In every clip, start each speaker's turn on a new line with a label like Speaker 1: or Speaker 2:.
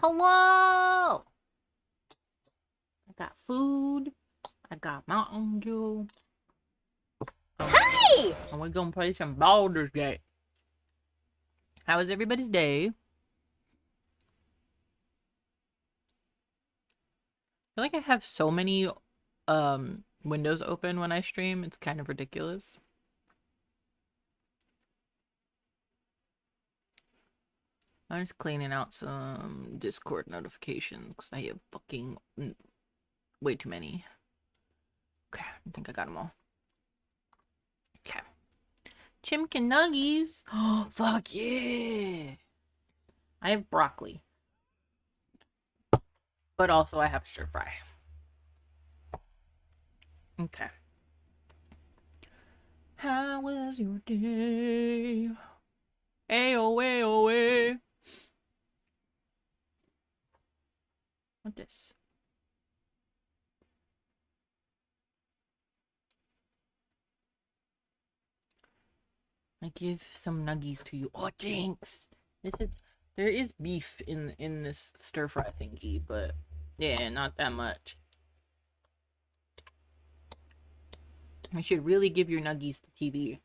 Speaker 1: Hello! I got food. I got Mountain Dew.
Speaker 2: Hey!
Speaker 1: And we're gonna play some Baldur's Gate. How was everybody's day? I feel like I have so many windows open when I stream. It's kind of ridiculous. I'm just cleaning out some Discord notifications because I have fucking way too many. Okay, I think I got them all. Okay. Chimkin Nuggies. Oh, fuck yeah. I have broccoli. But also I have stir fry. Okay. How was your day? Ayo, ayo, What this? I give some nuggies to you. Oh, jinx! There is beef in this stir fry thingy, but yeah, not that much. I should really give your nuggies to TV.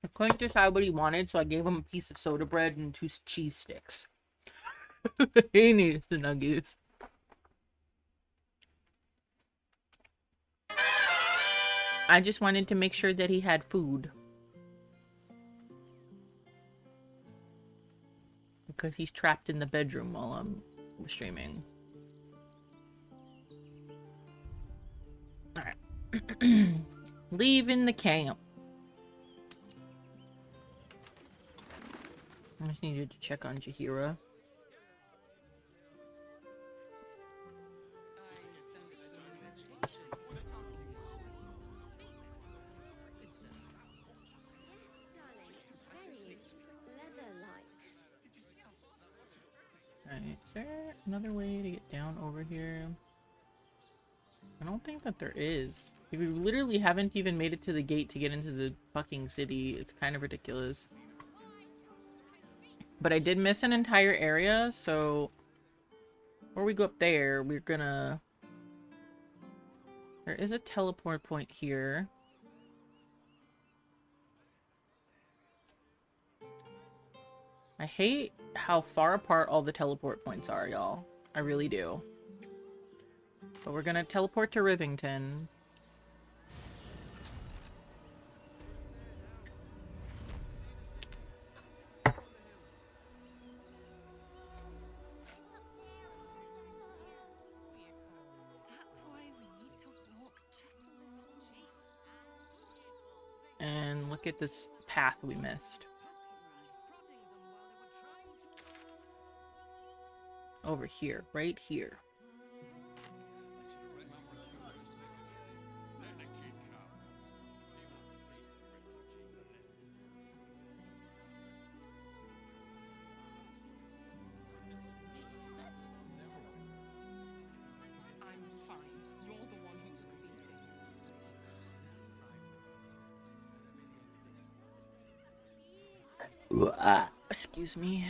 Speaker 1: I couldn't decide what he wanted, so I gave him a piece of soda bread and 2 cheese sticks. He needs the nuggies. I just wanted to make sure that he had food. Because he's trapped in the bedroom while I'm streaming. Alright. Leaving the camp. I just needed to check on Jahira. Alright, is there another way to get down over here? I don't think that there is. We literally haven't even made it to the gate to get into the fucking city. It's kind of ridiculous. But I did miss an entire area, so before we go up there, we're gonna... There is a teleport point here. I hate how far apart all the teleport points are, y'all. I really do. But we're gonna teleport to Rivington. And look at this path we missed. Over here, right here. Excuse me.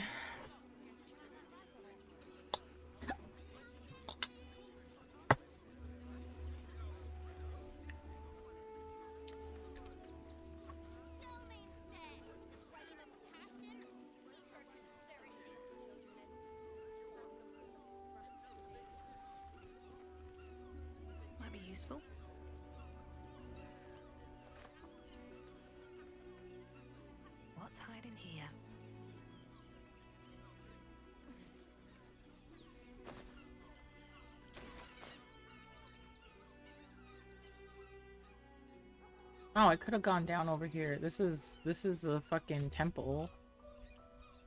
Speaker 1: Might be useful.
Speaker 3: What's hiding here?
Speaker 1: Oh, I could have gone down over here. This is a fucking temple.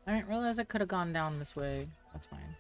Speaker 1: I didn't realize I could have gone down this way. That's fine.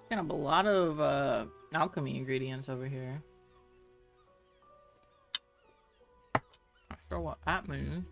Speaker 1: Kind of a lot of alchemy ingredients over here. Not sure what that means.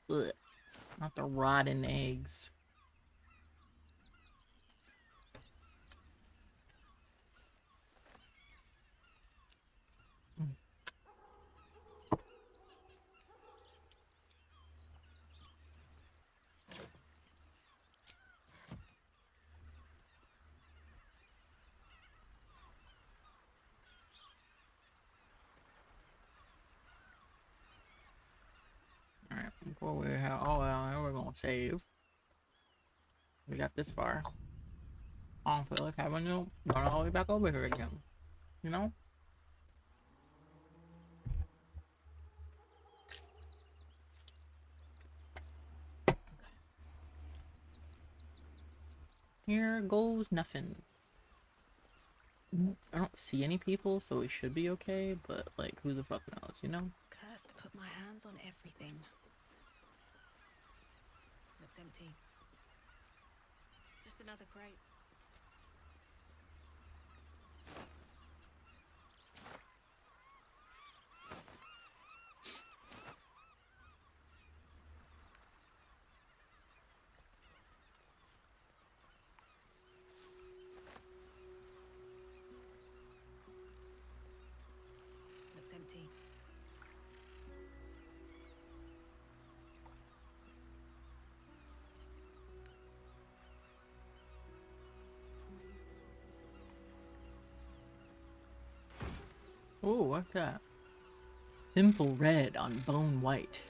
Speaker 1: Ugh. Not the rotten eggs. Alright, before we have all out, we're gonna save. We got this far. I don't feel like having to run all the way back over here again. You know? Here goes nothing. I don't see any people, so we should be okay, but like, who the fuck knows, you know?
Speaker 3: Cursed to put my hands on everything. Looks empty. Just another crate. Looks empty.
Speaker 1: Oh, what's that? Pimple red on bone white.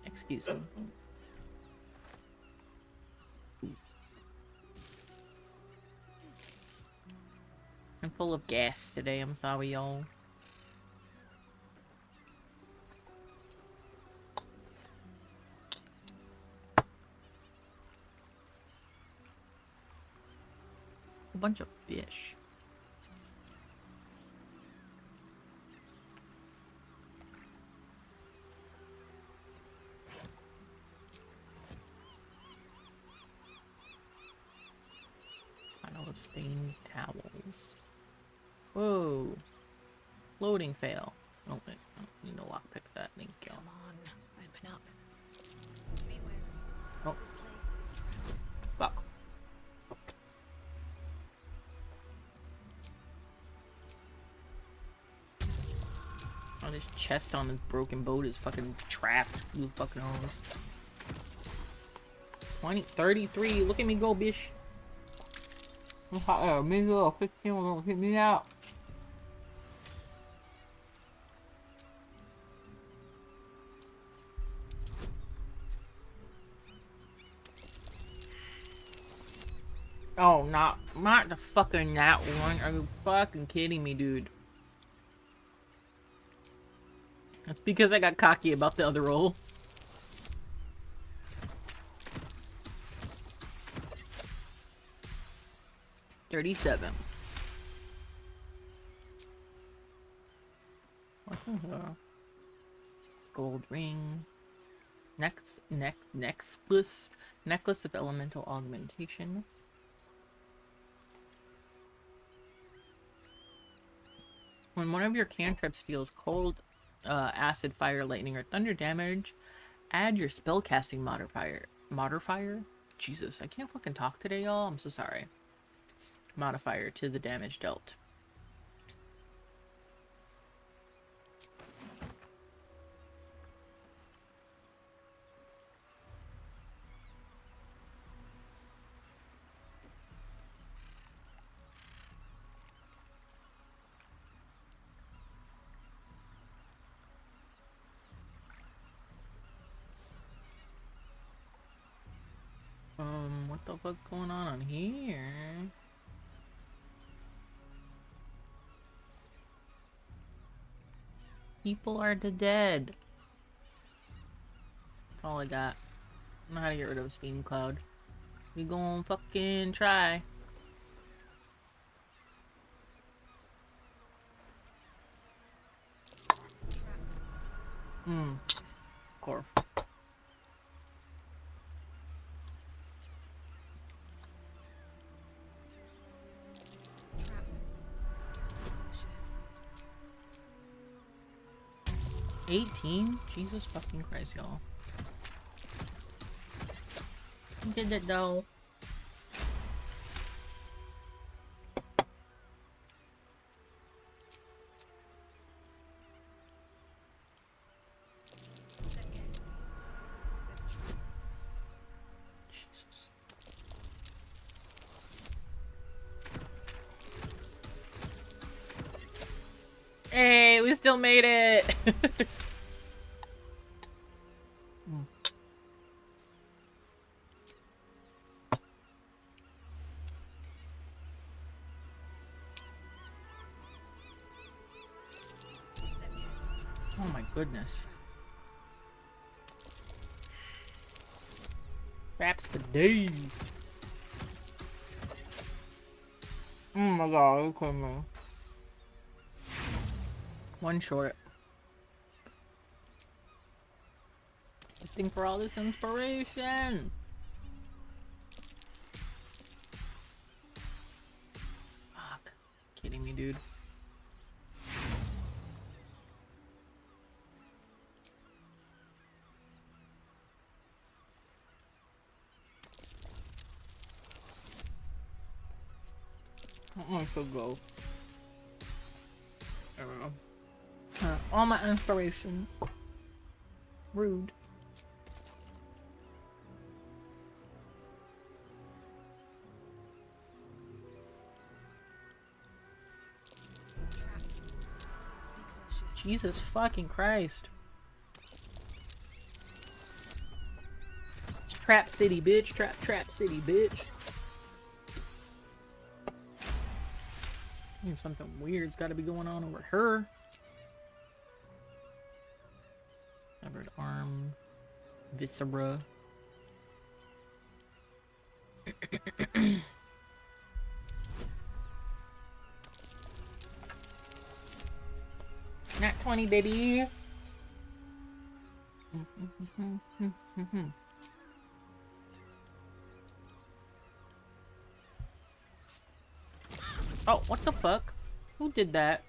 Speaker 1: Excuse me. I'm full of gas today, I'm sorry, y'all. A bunch of fish. Pile of stained towels. Whoa. Loading fail. Oh, wait. I don't need to lockpick that. Thank you.
Speaker 3: Come on, open up. Beware.
Speaker 1: Oh.
Speaker 3: This place is trapped.
Speaker 1: Fuck. Oh, this chest on this broken boat is fucking trapped. Who fucking knows? 20, 33. Look at me go, bitch. Me go. 15 will hit me out. Oh, not the fucking that one. Are you fucking kidding me, dude? That's because I got cocky about the other roll. $37. What the hell? Gold ring. Necklace of elemental augmentation. When one of your cantrips deals cold, acid, fire, lightning, or thunder damage, add your spellcasting modifier? Jesus, I can't fucking talk today, y'all. I'm so sorry. Modifier to the damage dealt. fuck going on here? People are dead. That's all I got. I don't know how to get rid of a steam cloud. We gon' fucking try. Of course.
Speaker 3: Trap. Cautious.
Speaker 1: 18? Jesus fucking Christ, y'all. You did it though. Jesus. Hey, we still made it! Oh my goodness. Traps for days. Oh my god, look at me. One short. Looking for all this inspiration. Fuck. Kidding me, dude. I should go. There we go. All my inspiration. Rude.
Speaker 3: Trap. Be cautious.
Speaker 1: Jesus fucking Christ. It's Trap City, bitch. Trap City, bitch. Something weird's got to be going on over her. Severed arm. Viscera. Not 20, baby. Oh, what the fuck? Who did that?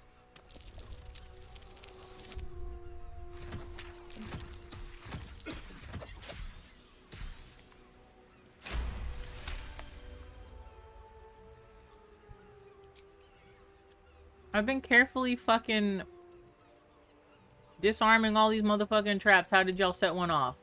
Speaker 1: I've been carefully fucking disarming all these motherfucking traps. How did y'all set one off?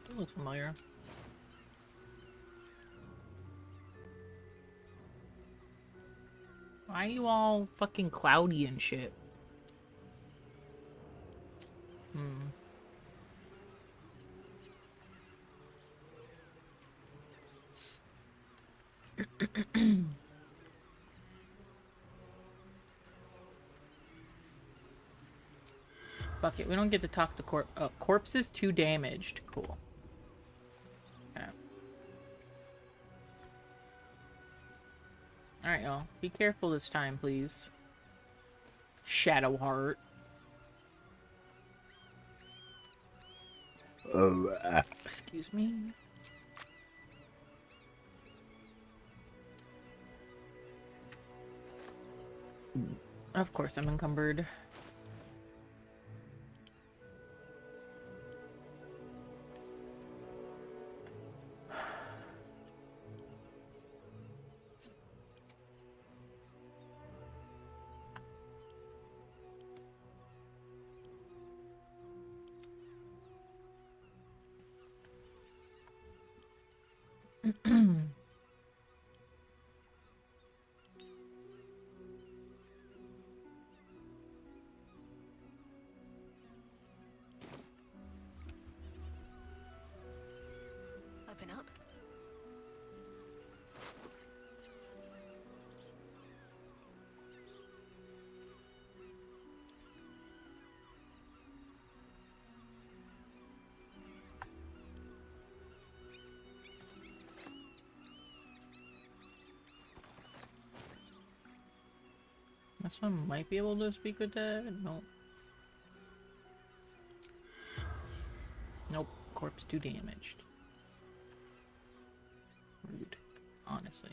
Speaker 1: That looks familiar. Why are you all fucking cloudy and shit? Fuck it, we don't get to talk to corpse is too damaged. Cool. Okay. Alright, y'all. Be careful this time, please. Shadowheart. Excuse me. Of course I'm encumbered.
Speaker 3: Open up.
Speaker 1: This one might be able to speak with that. Nope. Nope. Corpse too damaged. Rude. Honestly.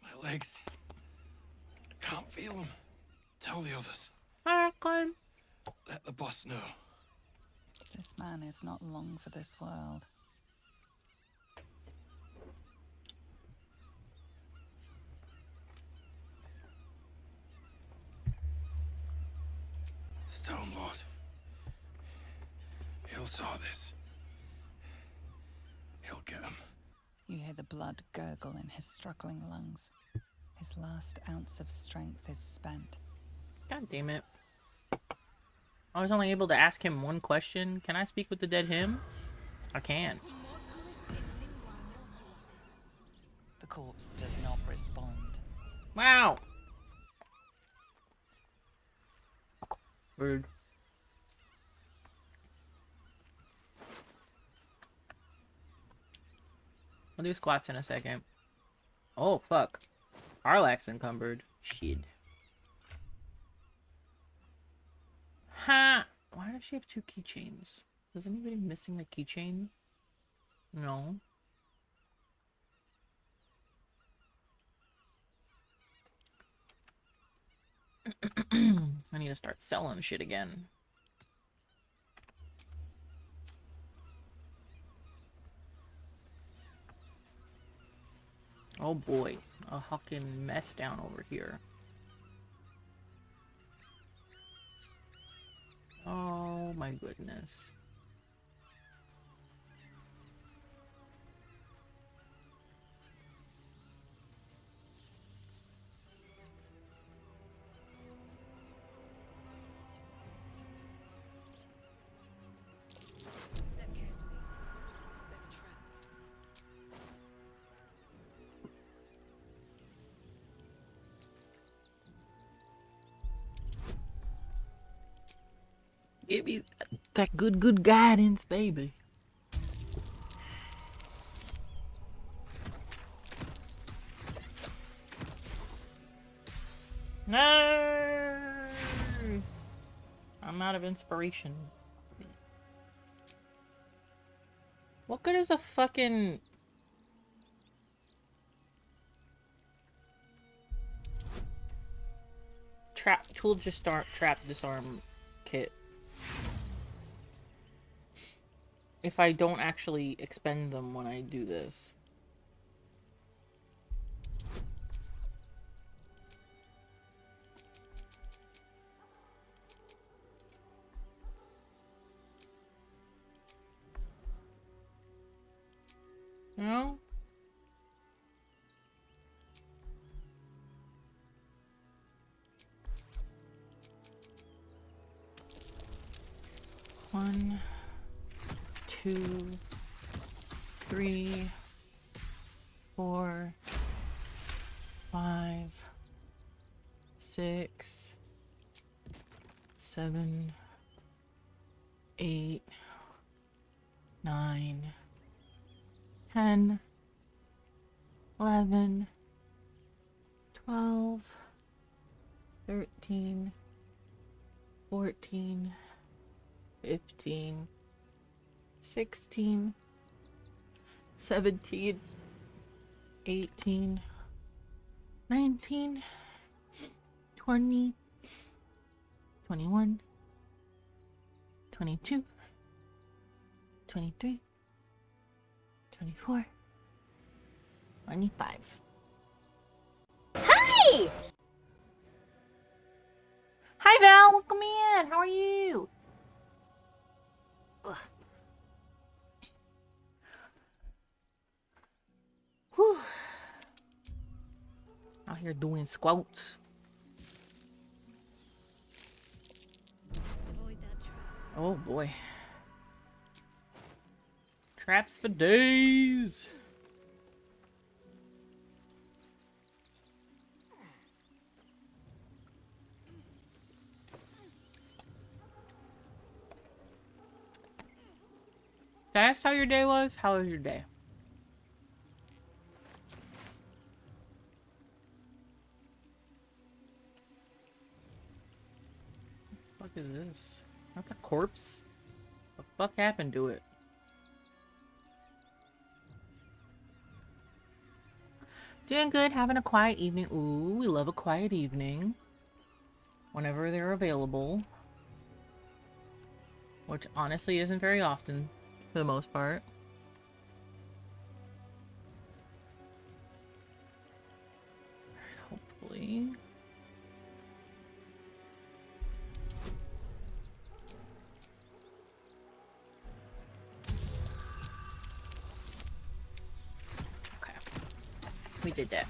Speaker 2: My legs. Can't feel them. Tell the others.
Speaker 1: Alright, Clem.
Speaker 2: Let the boss know.
Speaker 4: This man is not long for this world.
Speaker 2: Stone Lord. He'll saw this. He'll get him.
Speaker 4: You hear the blood gurgle in his struggling lungs. His last ounce of strength is spent.
Speaker 1: God damn it. I was only able to ask him one question. Can I speak with the dead him? I can.
Speaker 4: The corpse does not respond.
Speaker 1: Wow. Rude. I'll do squats in a second. Oh, fuck. Arlac's encumbered. Shit. Ha! Why does she have two keychains? Is anybody missing a keychain? No. I need to start selling shit again. Oh boy, a fucking mess down over here. Oh my goodness.
Speaker 3: Step carefully. There's a trap.
Speaker 1: Give me that good guidance, baby. No! I'm out of inspiration. What good is a fucking... trap tool just start trap disarm kit if I don't actually expend them when I do this? No? One, 2, 3, 4, 5, 6, 7, 8, 9, 10, 11, 12, 13, 14, 15, 16, 17, 18, 19, 20, 21, 22, 23, 24, 25.
Speaker 5: Hi!
Speaker 1: Hi Val, welcome in. How are you? Ugh. Whew. Out here doing squats.
Speaker 3: Avoid that trap.
Speaker 1: Oh boy. Traps for days. Did I ask how your day was? How was your day? What the fuck is this? That's a corpse? What the fuck happened to it? Doing good, having a quiet evening. Ooh, we love a quiet evening. Whenever they're available. Which honestly isn't very often, for the most part. Hopefully. Okay. We did that.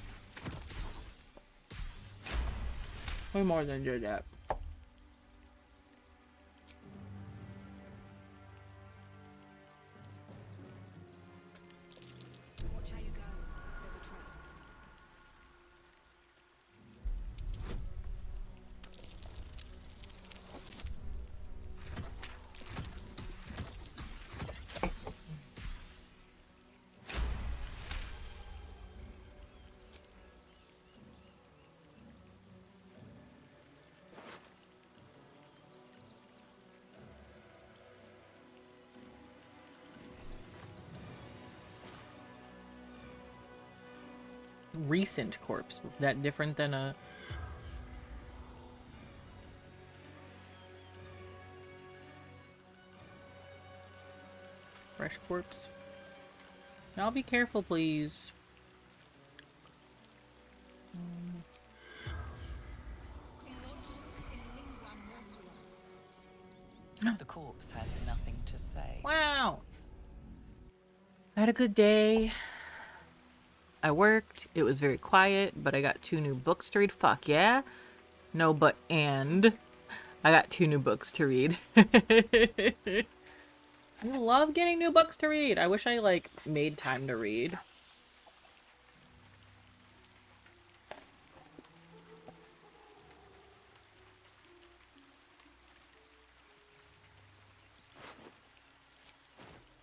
Speaker 1: We more than did that.
Speaker 3: Watch how you go. There's a trap.
Speaker 1: Recent corpse. That different than a... fresh corpse? Now be careful, please.
Speaker 4: The corpse has nothing to say.
Speaker 1: Wow. I had a good day. I worked. It was very quiet, but I got 2 new books to read. Fuck yeah. No, but and. I got 2 new books to read. I love getting new books to read. I wish I, like, made time to read.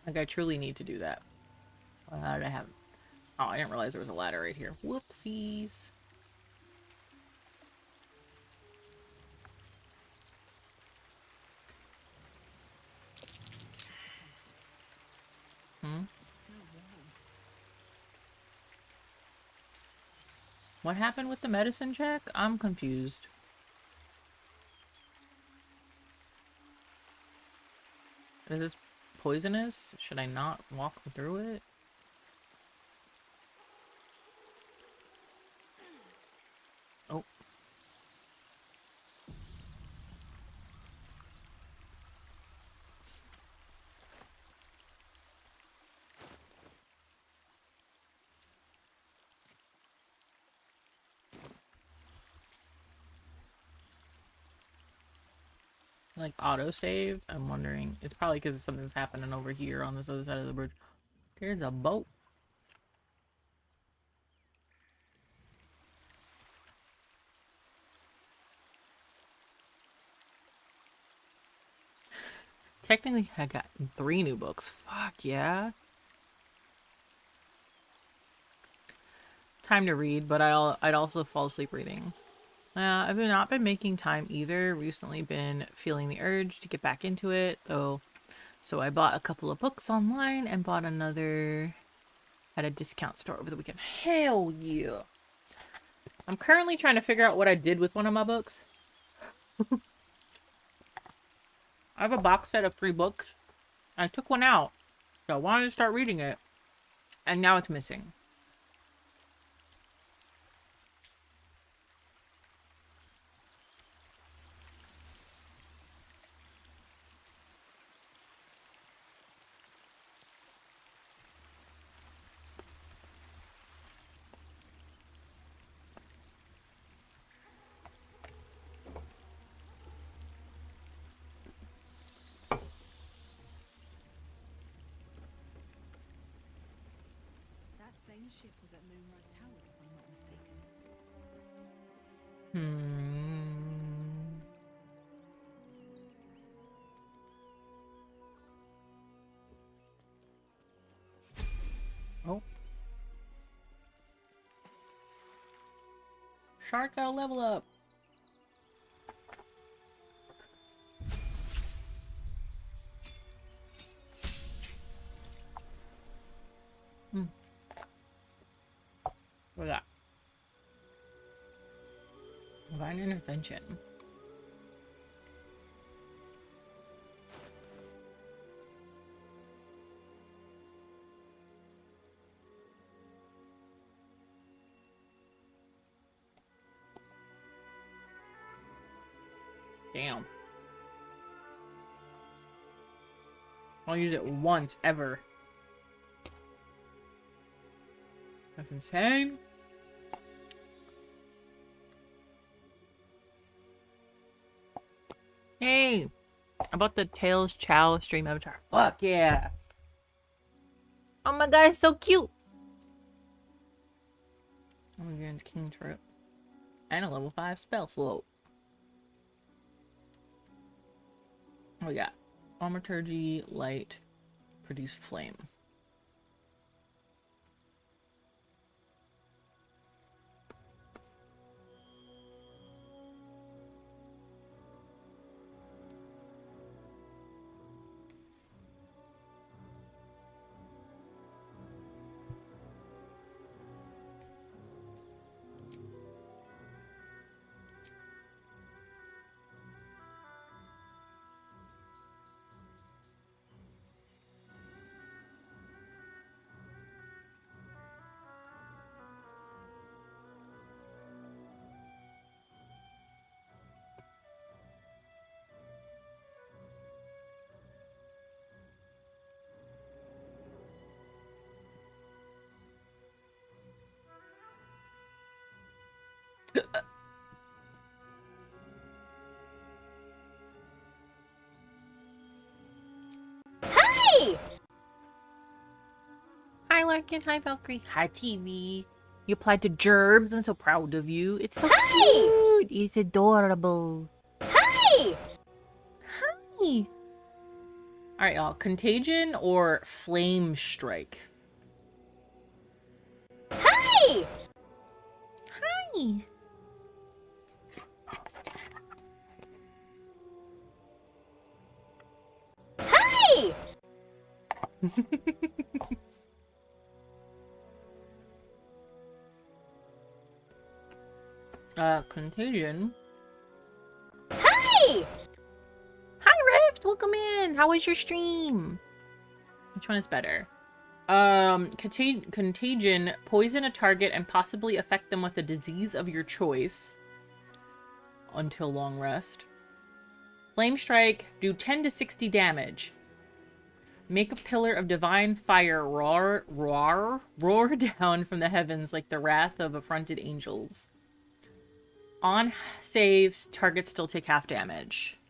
Speaker 1: Like, I truly need to do that. I haven't. Oh, I didn't realize there was a ladder right here. Whoopsies. Hmm?
Speaker 3: Still warm.
Speaker 1: What happened with the medicine check? I'm confused. Is this poisonous? Should I not walk through it? Oh. Like auto-saved? I'm wondering. It's probably because something's happening over here on this other side of the bridge. There's a boat. Technically, I got 3 new books. Fuck yeah. Time to read, but I'd also fall asleep reading. I've not been making time either. Recently been feeling the urge to get back into it, though. So I bought a couple of books online and bought another at a discount store over the weekend. Hell yeah. I'm currently trying to figure out what I did with one of my books. I have a box set of 3 books. I took one out, so I wanted to start reading it, and now it's missing.
Speaker 3: That same ship was at Moonrise Towers, if I'm not mistaken.
Speaker 1: Oh. Shark got a level up. What was that? Divine intervention. Damn. I'll use it once ever. That's insane. Hey! I bought the Tails Chow stream avatar. Fuck yeah! Oh my god, it's so cute! Oh, we're into King Trip. And a level 5 spell slope. Oh yeah. Aumaturgy, light, produce flame. Hi Larkin, hi Valkyrie, hi TV. You applied to Gerbs, I'm so proud of you. It's so cute. It's adorable. Hi! Alright, y'all. Contagion or Flame Strike? Hi! Hi! Contagion. Hi! Hi Rift, welcome in. How was your stream? Which one is better? Contagion, poison a target and possibly affect them with a disease of your choice until long rest. Flame Strike, do 10 to 60 damage. Make a pillar of divine fire roar down from the heavens like the wrath of affronted angels. On save, targets still take half damage.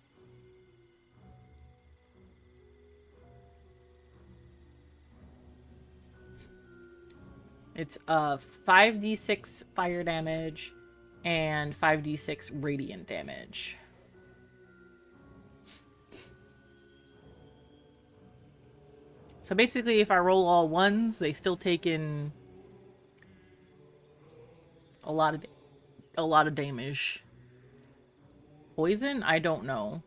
Speaker 1: It's 5d6 fire damage and 5d6 radiant damage. So basically, if I roll all ones, they still take in a lot of damage. Poison? I don't know.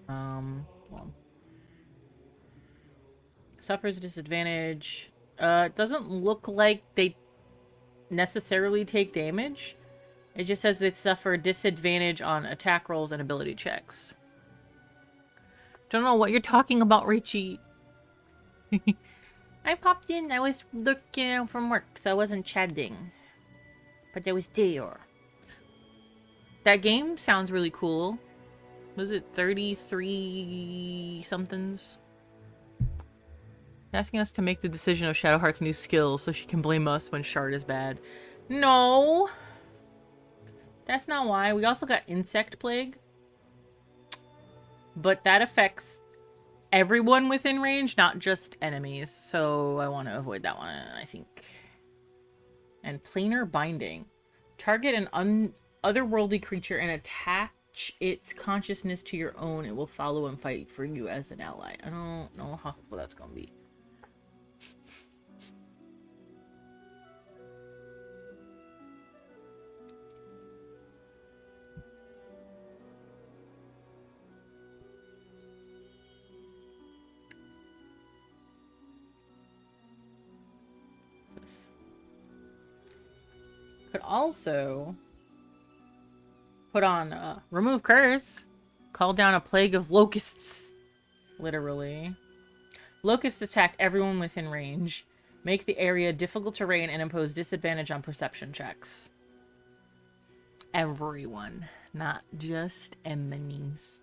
Speaker 1: Well. Suffers disadvantage. It doesn't look like they necessarily take damage. It just says they suffer disadvantage on attack rolls and ability checks. Don't know what you're talking about, Richie. I popped in. I was looking out from work, so I wasn't chatting. But I was there. That game sounds really cool. Was it 33 somethings? Asking us to make the decision of Shadowheart's new skill so she can blame us when Shard is bad. No! That's not why. We also got Insect Plague. But that affects everyone within range, not just enemies. So I want to avoid that one, I think. And Planar Binding. Target an otherworldly creature and attach its consciousness to your own. It will follow and fight for you as an ally. I don't know how helpful that's going to be. Could also put on remove curse, call down a plague of locusts, literally. Locusts attack everyone within range, make the area difficult terrain, and impose disadvantage on perception checks. Everyone, not just enemies.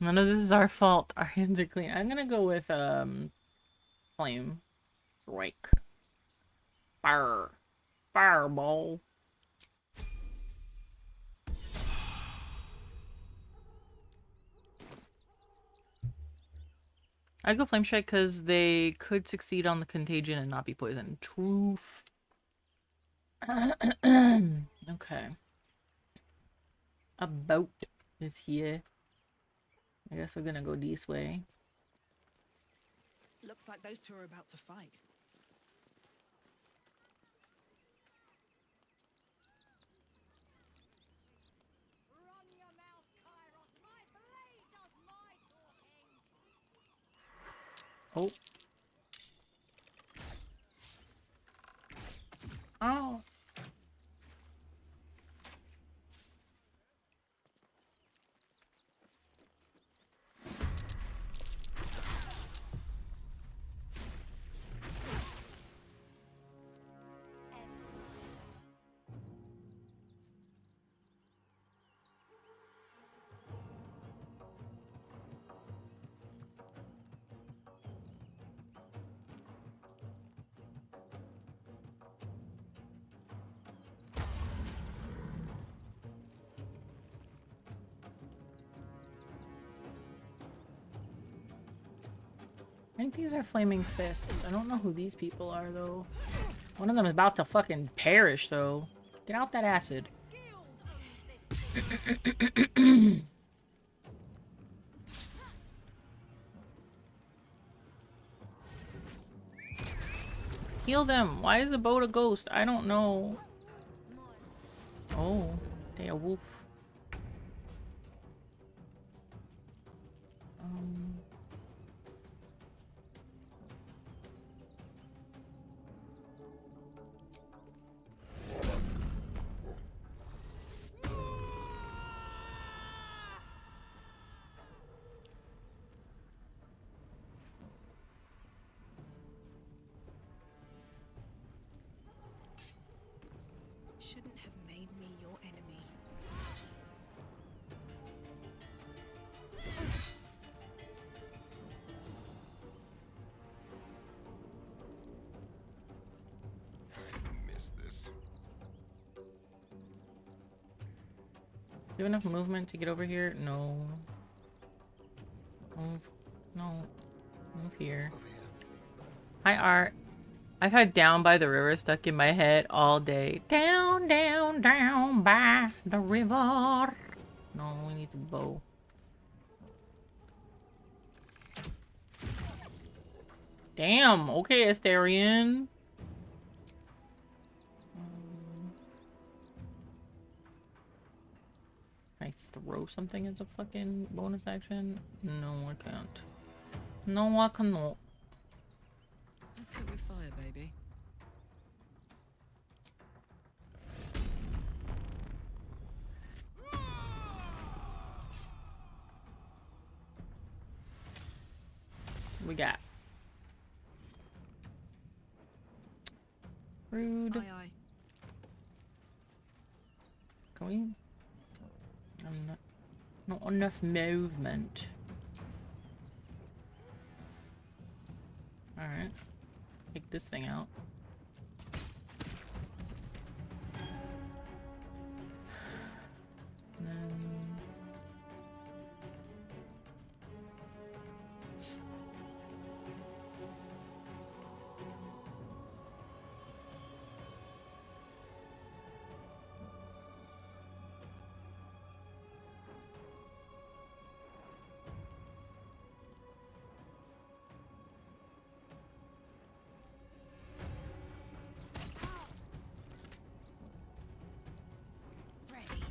Speaker 1: None of this is our fault. Our hands are clean. I'm gonna go with flame strike. Fire. Fireball. I'd go flame strike because they could succeed on the contagion and not be poisoned. Truth. Okay. A boat is here. I guess we're gonna go this way.
Speaker 3: Looks like those two are about to fight.
Speaker 5: Run your mouth, Kairos. My blade does my talking.
Speaker 1: Oh. Oh. I think these are flaming fists. I don't know who these people are, though. One of them is about to fucking perish, though. Get out that acid. Heal them. Why is the boat a ghost? I don't know. Oh, they a wolf.
Speaker 3: Shouldn't have made me your enemy.
Speaker 1: you have enough movement to get over here? No. Move. No. Move here.
Speaker 2: Over here.
Speaker 1: Hi, Art. I've had Down by the River stuck in my head all day. Down, down, down by the river. No, we need to bow. Damn. Okay, Astarion. Can I throw something as a fucking bonus action? No, I can't. No, I cannot.
Speaker 3: Let's cook with fire, baby.
Speaker 1: We got rude.
Speaker 3: Aye, aye.
Speaker 1: Can we? Not enough movement. All right, take this thing out. And then
Speaker 5: Ready.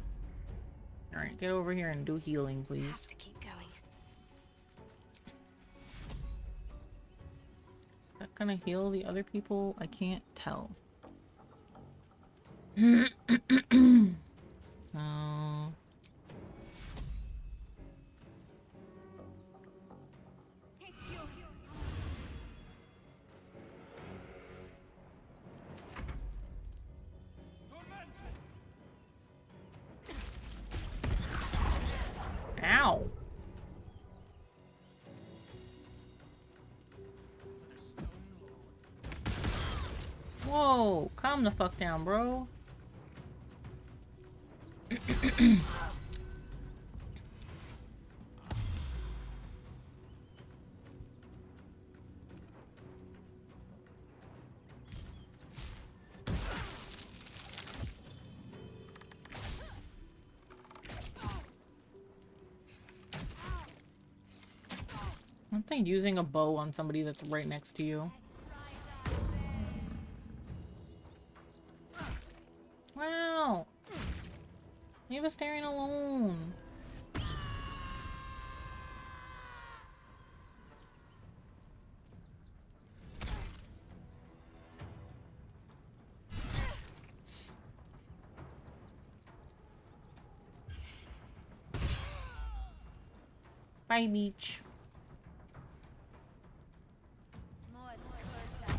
Speaker 1: all right, get over here and do healing, please.
Speaker 5: Have to keep going.
Speaker 1: Is that gonna heal the other people? I can't tell. No.
Speaker 5: Take your
Speaker 1: Ow. Whoa, calm the fuck down, bro. Aren't they using a bow on somebody that's right next to you? Wow. Leave us staring alone. Bye, beach.
Speaker 5: more squirts.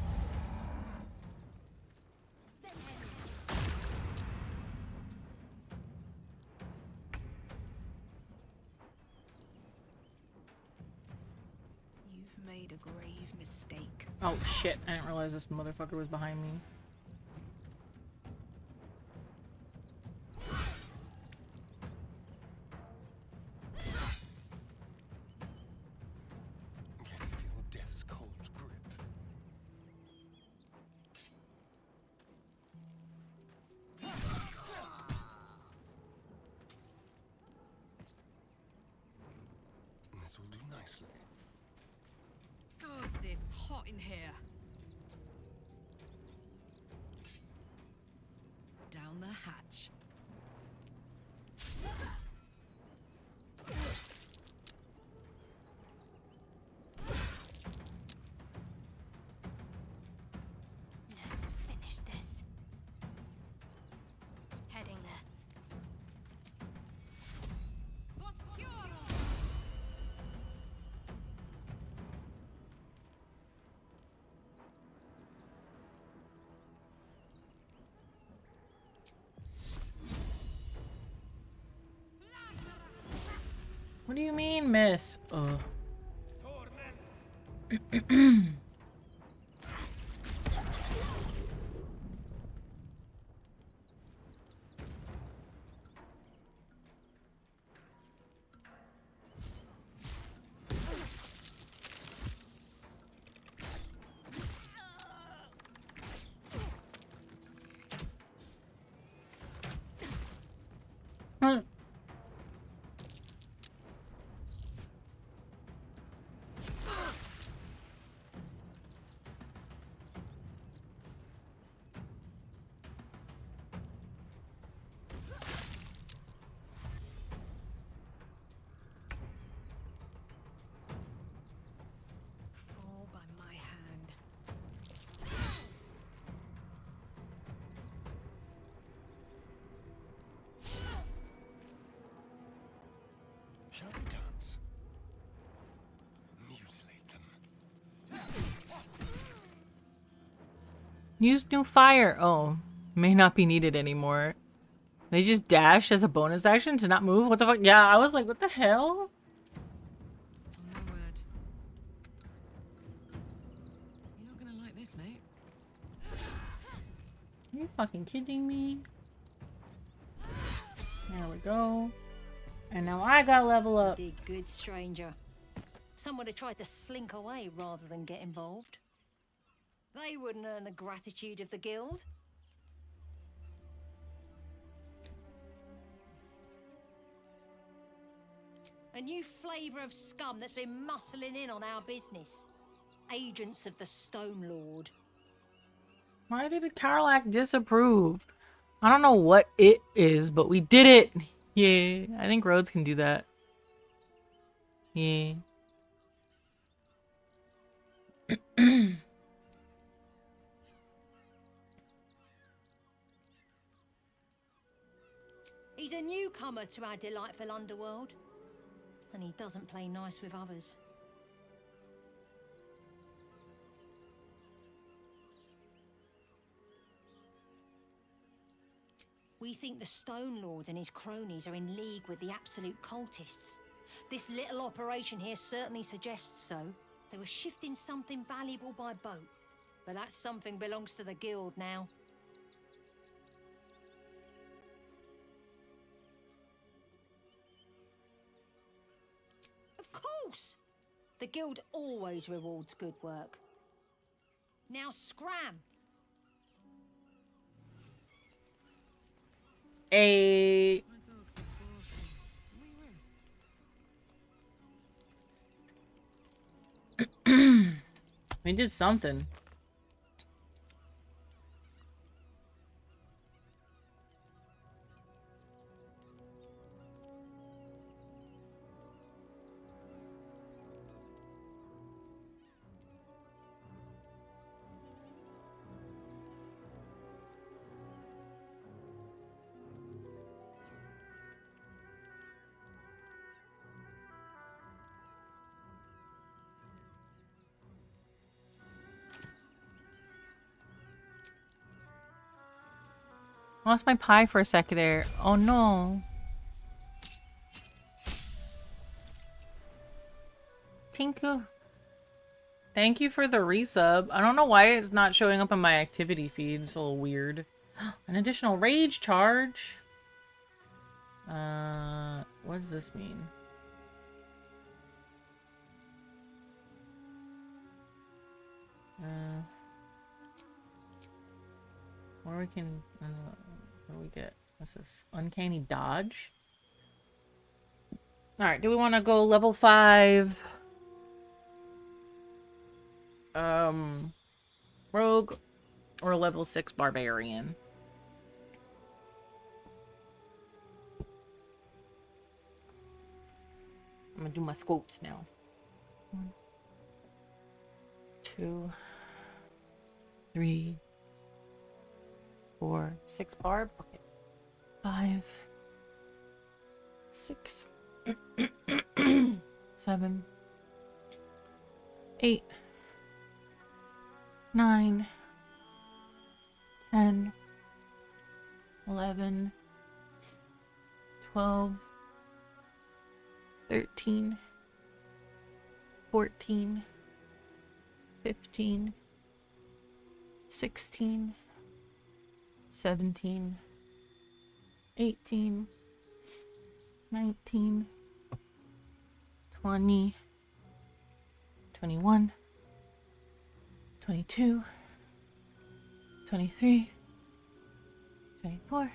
Speaker 3: You've made a grave mistake.
Speaker 1: Oh shit, I didn't realize this motherfucker was behind me.
Speaker 2: Can you feel death's cold grip? This will do nicely.
Speaker 3: Gods, it's hot in here. Down the hatch.
Speaker 5: Let's finish this. Heading there.
Speaker 1: What do you mean, miss? Ugh.
Speaker 3: Fall by my hand.
Speaker 2: Shall we dance? Mutilate them.
Speaker 1: Use new fire. Oh, may not be needed anymore. They just dash as a bonus action to not move? What the fuck? Yeah, I was like, what the hell?
Speaker 3: My word. You're not gonna like this, mate.
Speaker 1: Are you fucking kidding me? There we go. And now I gotta level up.
Speaker 5: Did good, stranger. Someone had tried to slink away rather than get involved. They wouldn't earn the gratitude of the guild. A new flavour of scum that's been muscling in on our business. Agents of the Stone Lord.
Speaker 1: Why did Carlac disapprove? I don't know what it is, but we did it. Yeah, I think Rhodes can do that. Yeah.
Speaker 5: He's a newcomer to our delightful underworld, and he doesn't play nice with others. We think the Stone Lord and his cronies are in league with the absolute cultists. This little operation here certainly suggests so. They were shifting something valuable by boat, but that something belongs to the guild now. Of course! The guild always rewards good work. Now scram!
Speaker 1: A
Speaker 3: My dog's exhausted. We rest.
Speaker 1: we did something. Lost my pie for a second there. Oh no. Thank you. Thank you for the resub. I don't know why it's not showing up on my activity feed. It's a little weird. An additional rage charge. What does this mean? Or we can, what do we get? What's this? Uncanny dodge? Alright, do we want to go level 5? Rogue or level 6 barbarian? I'm gonna do my squats now. 1, 2, 3, 4, 6 barb. Okay. 5, 6, 7, 8, 9, 10, 11, 12, 13, 14, 15, 16, 17, 18, 19, 20, 21, 22, 23, 24,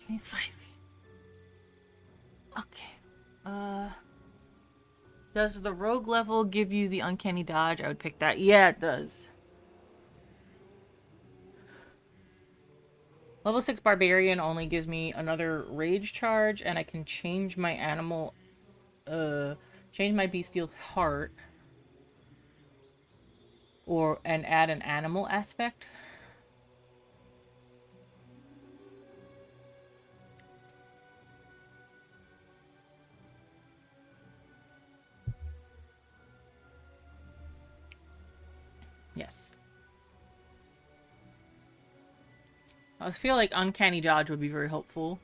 Speaker 1: 25, Okay. Does the rogue level give you the uncanny dodge? I would pick that. Yeah, it does. Level 6 barbarian only gives me another rage charge, and I can change my animal, change my bestial heart, and add an animal aspect. Yes. I feel like uncanny dodge would be very helpful.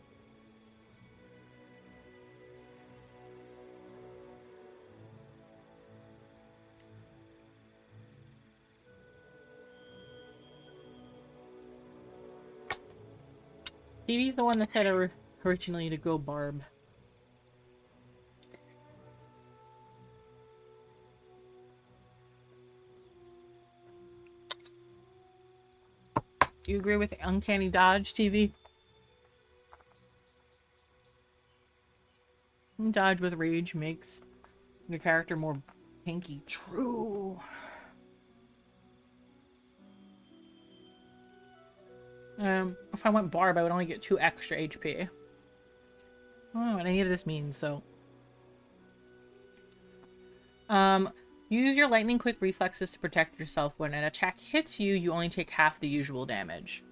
Speaker 1: Stevie's the one that said originally to go Barb. You agree with uncanny dodge, TV? Dodge with rage makes your character more tanky. True. If I went Barb, I would only get 2 extra HP. I don't know what any of this means, so. Use your lightning quick reflexes to protect yourself. When an attack hits you, you only take half the usual damage.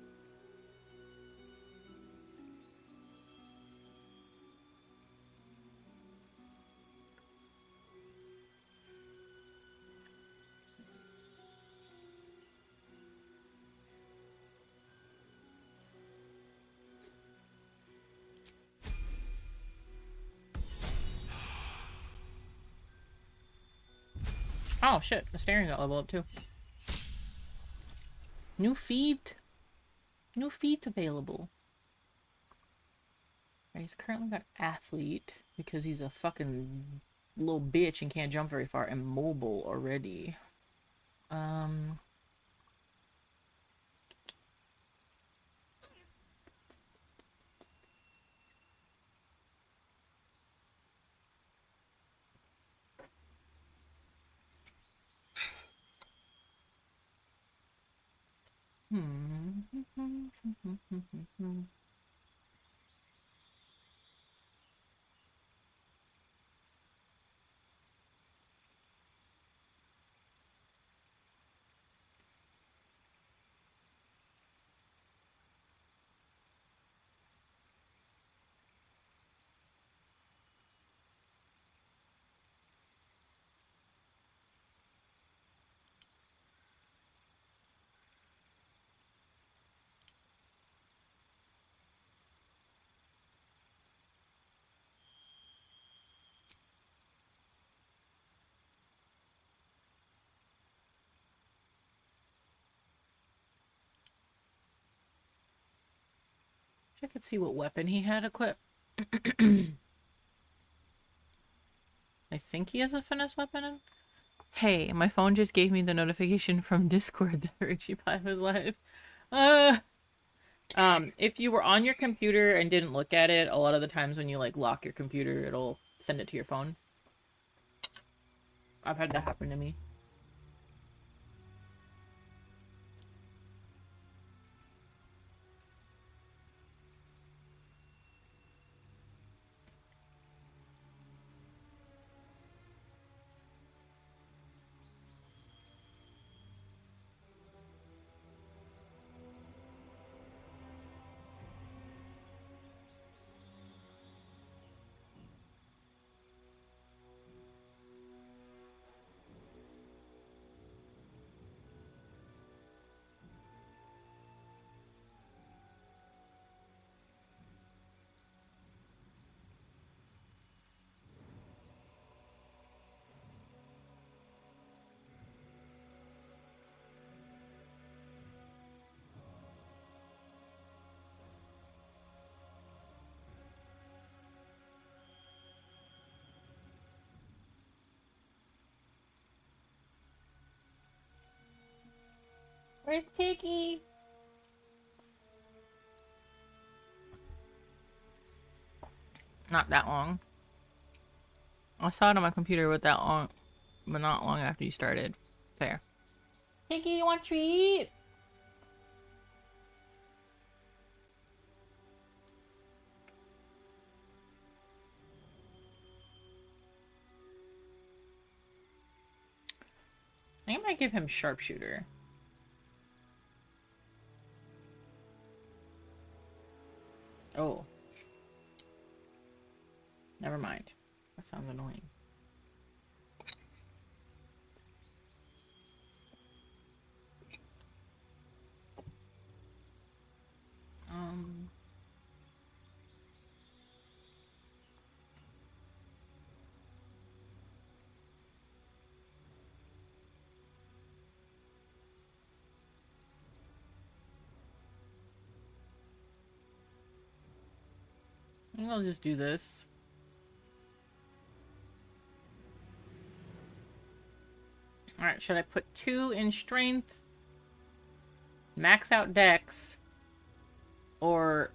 Speaker 1: Oh shit, the steering got leveled up too. New feat. New feat available. Right, he's currently got athlete because he's a fucking little bitch and can't jump very far, and mobile already. I could see what weapon he had equipped. I think he has a finesse weapon. Hey, my phone just gave me the notification from Discord that Richie Pie was live. If you were on your computer and didn't look at it, a lot of the times when you like lock your computer, it'll send it to your phone. I've had that happen to me. Where's Kiki? Not that long. I saw it on my computer with that long, but not long after you started. Fair. Piggy, you want a treat? I think I might give him sharpshooter. Oh. Never mind. That sounds annoying. Um... I think I'll just do this. Alright, should I put 2 in strength, max out dex, or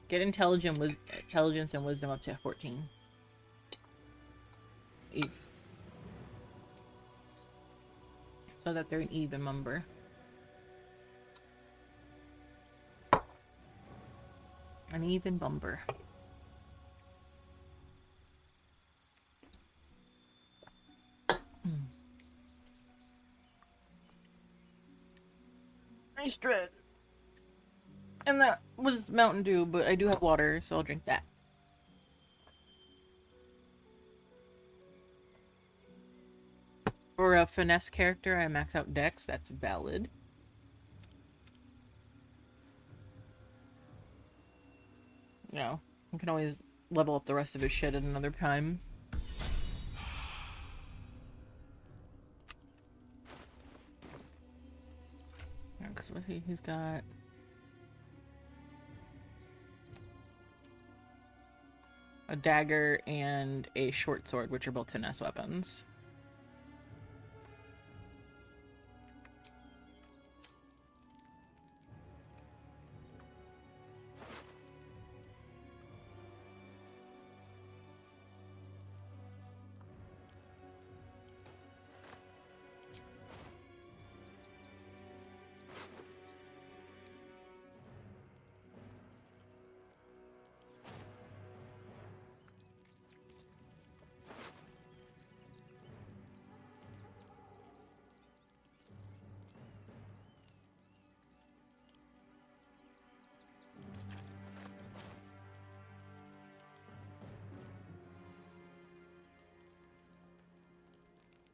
Speaker 1: get intelligence and wisdom up to 14? Eve. So that they're an even number. An even bumper. Nice dread. And that was Mountain Dew, but I do have water, so I'll drink that. For a finesse character, I max out dex. That's valid. You know, I can always level up the rest of his shit at another time. Because what he's got... a dagger and a short sword, which are both finesse weapons.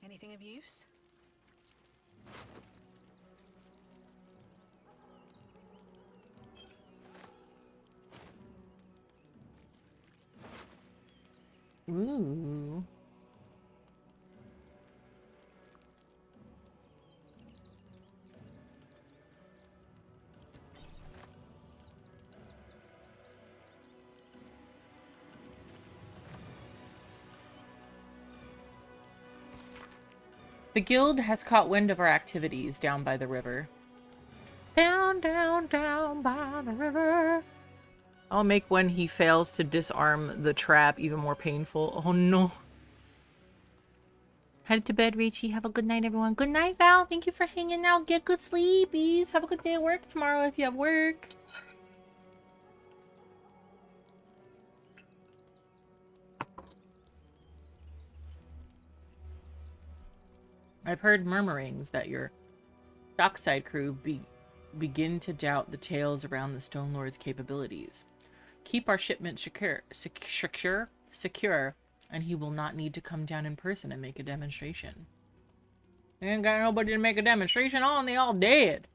Speaker 3: Anything of use?
Speaker 1: Ooh. The guild has caught wind of our activities down by the river. Down, down, down by the river. I'll make when he fails to disarm the trap even more painful. Oh no. Head to bed, Rachie. Have a good night, everyone. Good night, Val. Thank you for hanging out. Get good sleepies. Have a good day at work tomorrow if you have work. I've heard murmurings that your dockside crew begin to doubt the tales around the Stone Lord's capabilities. Keep our shipment secure, and he will not need to come down in person and make a demonstration. Ain't got nobody to make a demonstration on. They all dead.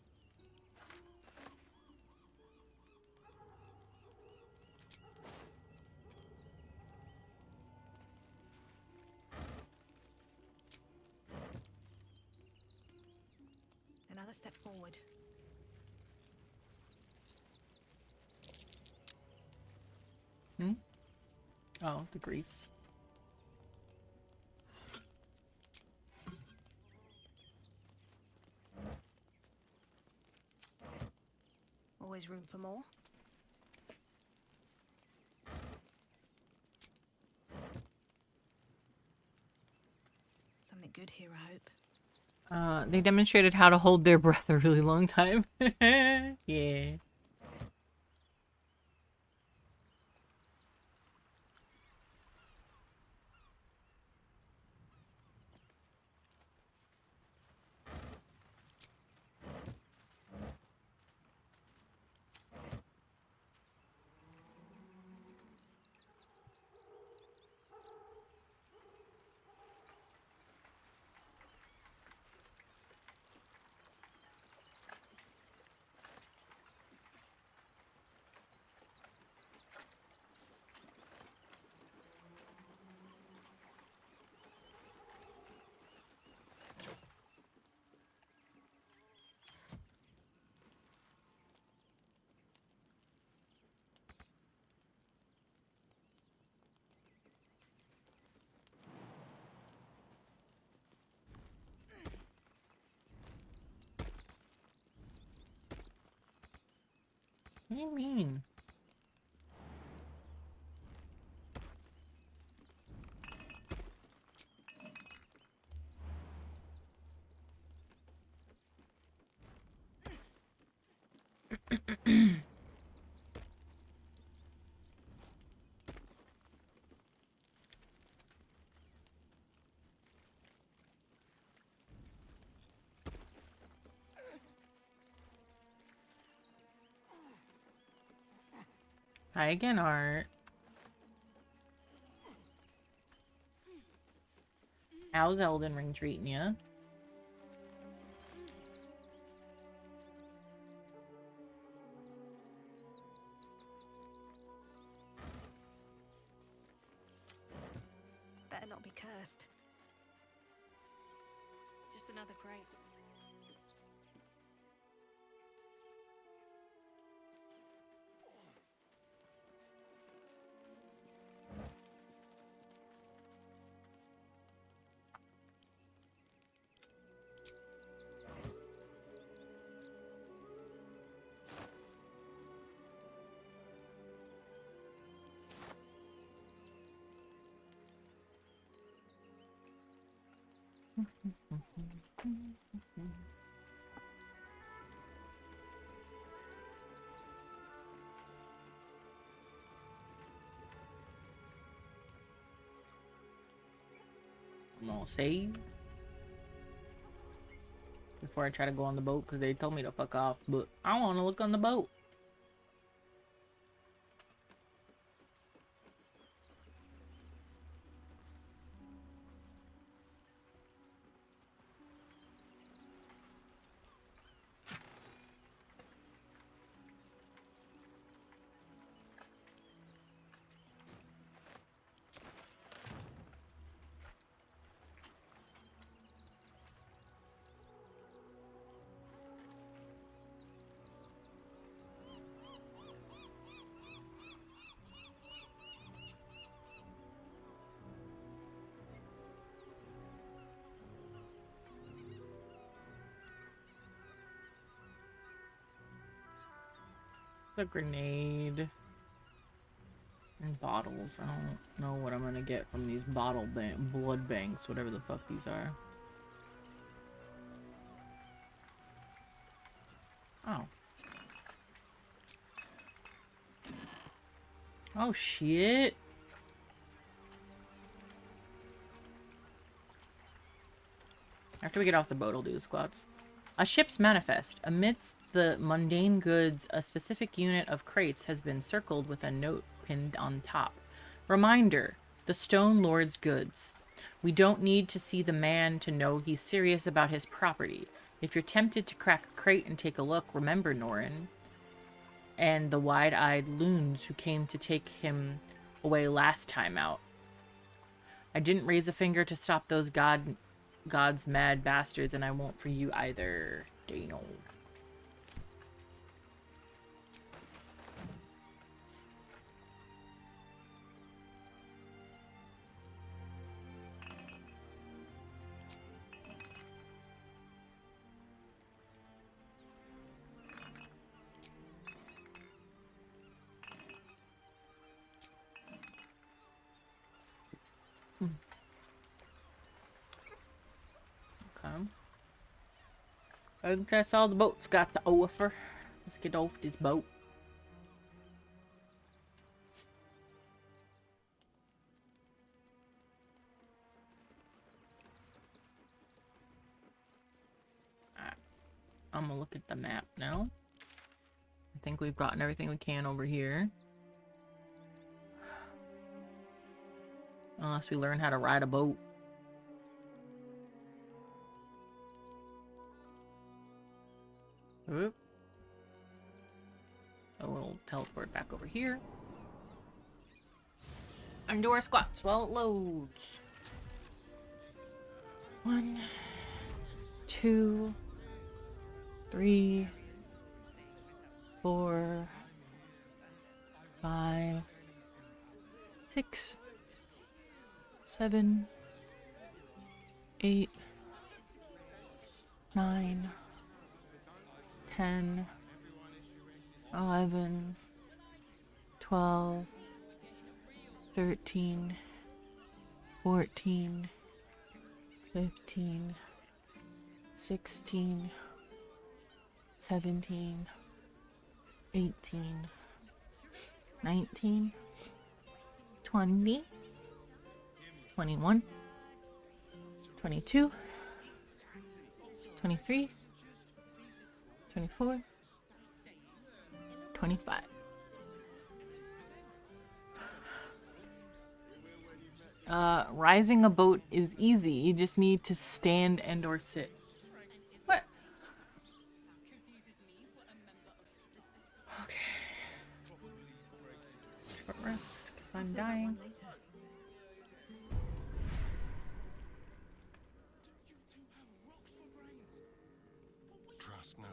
Speaker 3: Another step forward.
Speaker 1: Oh, the grease.
Speaker 3: Always room for more. good here, I hope.
Speaker 1: They demonstrated how to hold their breath a really long time. Yeah. What do you mean? Hi again, Art. How's Elden Ring treating you?
Speaker 3: Better not be cursed. Just another crate.
Speaker 1: I'm gonna save before I try to go on the boat because they told me to fuck off, but I want to look on the boat. A grenade and bottles. I don't know what I'm gonna get from these blood banks, whatever the fuck these are. Oh. Oh shit. After we get off the boat, I'll do the squats. A ship's manifest. Amidst the mundane goods, a specific unit of crates has been circled with a note pinned on top. Reminder, the Stone Lord's goods. We don't need to see the man to know he's serious about his property. If you're tempted to crack a crate and take a look, remember Norin and the wide-eyed loons who came to take him away last time out. I didn't raise a finger to stop those God's mad bastards, and I won't for you either, Dano. And that's all the boat's got to offer. Let's get off this boat. I'm gonna look at the map now. I think we've gotten everything we can over here. Unless we learn how to ride a boat. Oop. So we'll teleport back over here. And do our squats while it loads. 1, 2, 3, 4, 5, 6, 7, 8, 9, 10, 11, 12, 13, 14, 15, 16, 17, 18, 19, 20, 21, 22, 23, 24, 25. Rising a boat is easy. You just need to stand and or sit. What? Okay. Short rest, because I'm dying.
Speaker 2: Trust no one.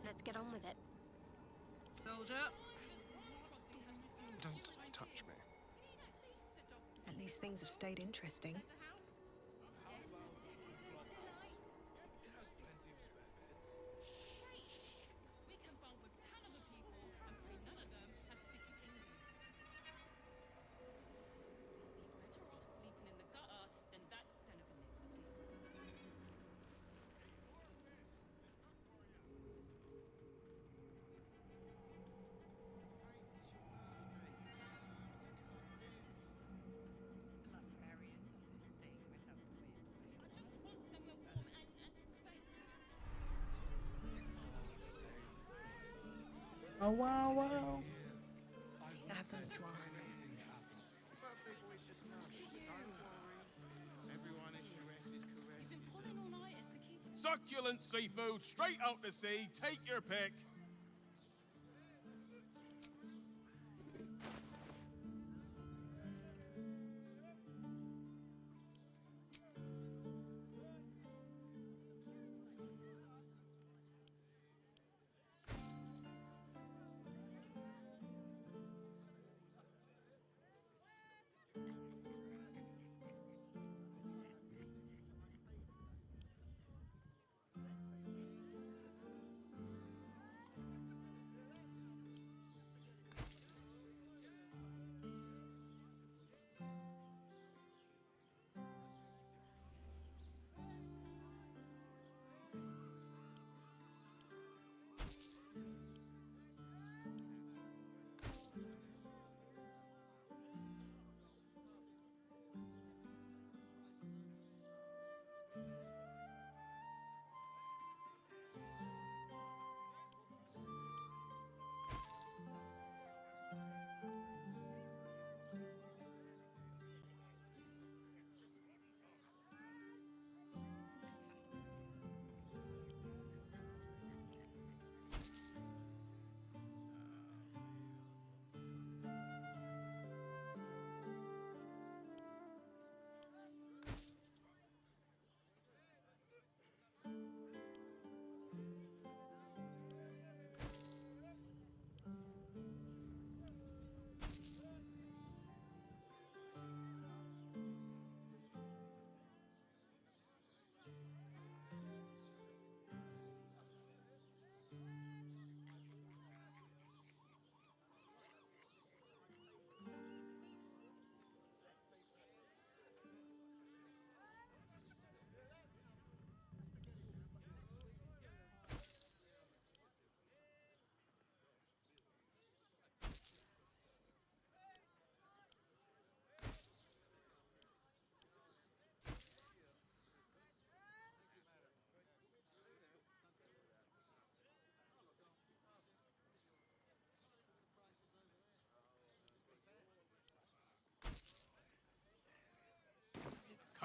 Speaker 5: Let's get on with it.
Speaker 3: Soldier.
Speaker 2: Don't touch me.
Speaker 3: At least things have stayed interesting.
Speaker 1: Oh, wow, wow.
Speaker 3: I have something to ask.
Speaker 6: Succulent seafood, straight out to sea. Take your pick.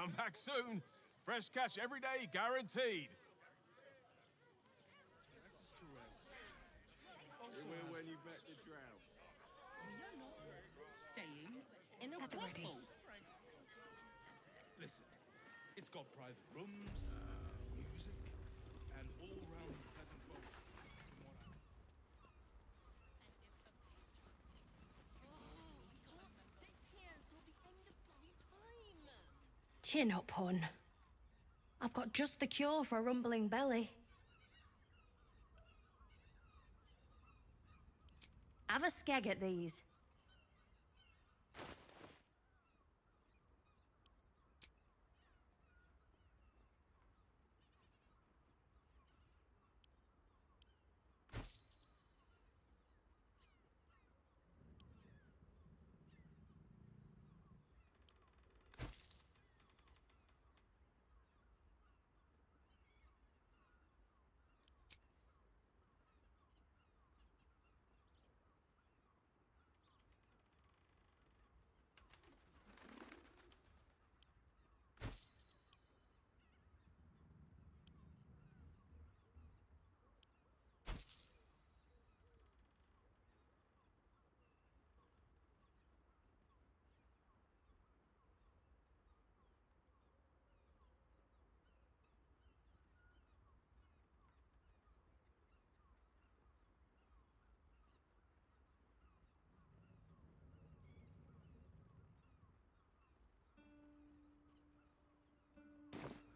Speaker 6: Come back soon. Fresh catch every day, guaranteed. When you back to drown.
Speaker 3: We are not staying in a brothel.
Speaker 2: Listen, it's got private rooms, music, and all-round pleasant folks.
Speaker 5: Chin up, hon. I've got just the cure for a rumbling belly. Have a skeg at these.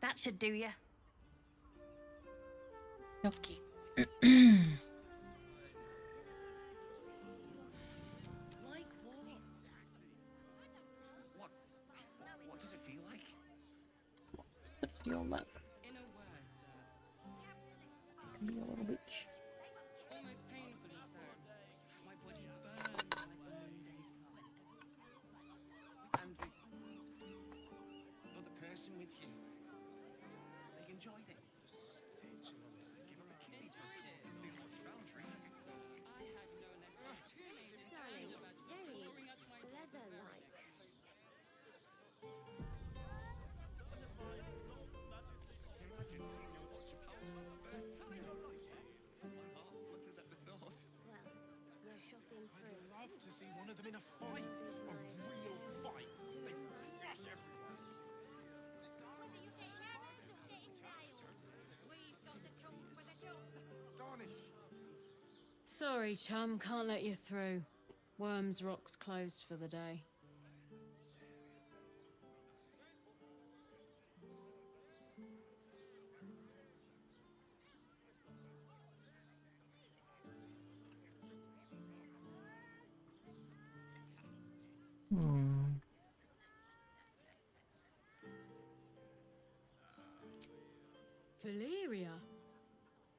Speaker 5: That should do ya.
Speaker 1: Okay.
Speaker 3: Like what?
Speaker 2: What does it feel like?
Speaker 1: I feel like
Speaker 3: In a word, sir.
Speaker 1: I can be a little bitch.
Speaker 3: Almost painfully so. My body burns like the noonday sun.
Speaker 2: And the other person with you, they enjoyed it. The stage honestly give her a kick. Still much foundry.
Speaker 3: I had no less than 2 ladies
Speaker 7: Darling,
Speaker 3: standing
Speaker 7: it's
Speaker 3: about
Speaker 7: very
Speaker 3: pouring us my
Speaker 7: leather-like.
Speaker 2: Imagine seeing your watch of power for the first time. I'm like, my heart flutters at the thought.
Speaker 7: Well, we're shopping
Speaker 2: I'd
Speaker 7: first.
Speaker 2: love to see one of them in a fight. A real fight. They crush everyone.
Speaker 7: Whether you get cannons or getting nailed, we've got the tool for the job.
Speaker 2: Darnish.
Speaker 8: Sorry, chum, can't let you through. Worms Rock's closed for the day. Valyria?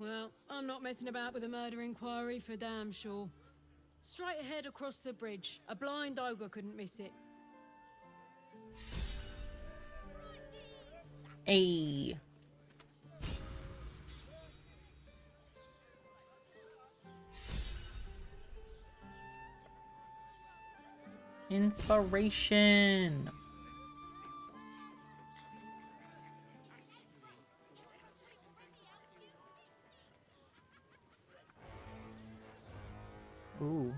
Speaker 8: Well, I'm not messing about with a murder inquiry for damn sure. Straight ahead across the bridge. A blind ogre couldn't miss it.
Speaker 1: Ayy. Inspiration. Ooh.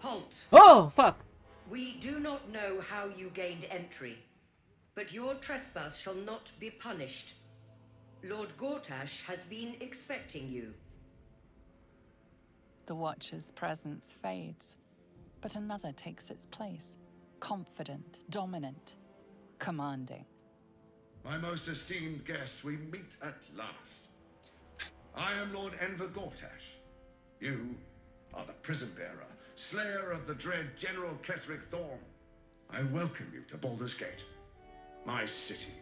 Speaker 9: Halt!
Speaker 1: Oh, fuck.
Speaker 9: We do not know how you gained entry, but your trespass shall not be punished. Lord Gortash has been expecting you.
Speaker 4: The Watcher's presence fades, but another takes its place. Confident, dominant, commanding.
Speaker 10: My most esteemed guest, we meet at last. I am Lord Enver Gortash. You are the prison bearer, slayer of the dread General Ketheric Thorm. I welcome you to Baldur's Gate, my city.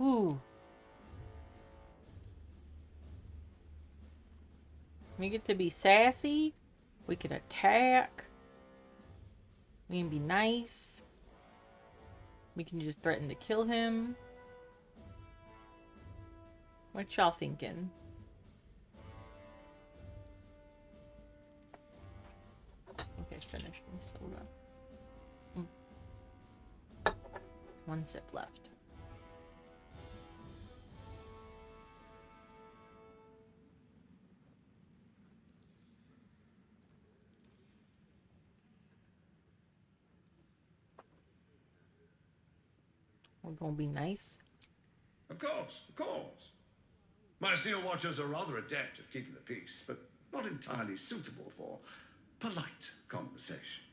Speaker 1: Ooh. We get to be sassy. We can attack. We can be nice. We can just threaten to kill him. What y'all thinking? Okay, finished one soda. One sip left. We're gonna be nice.
Speaker 10: Of course, of course. My steel watchers are rather adept at keeping the peace, but not entirely suitable for polite conversation.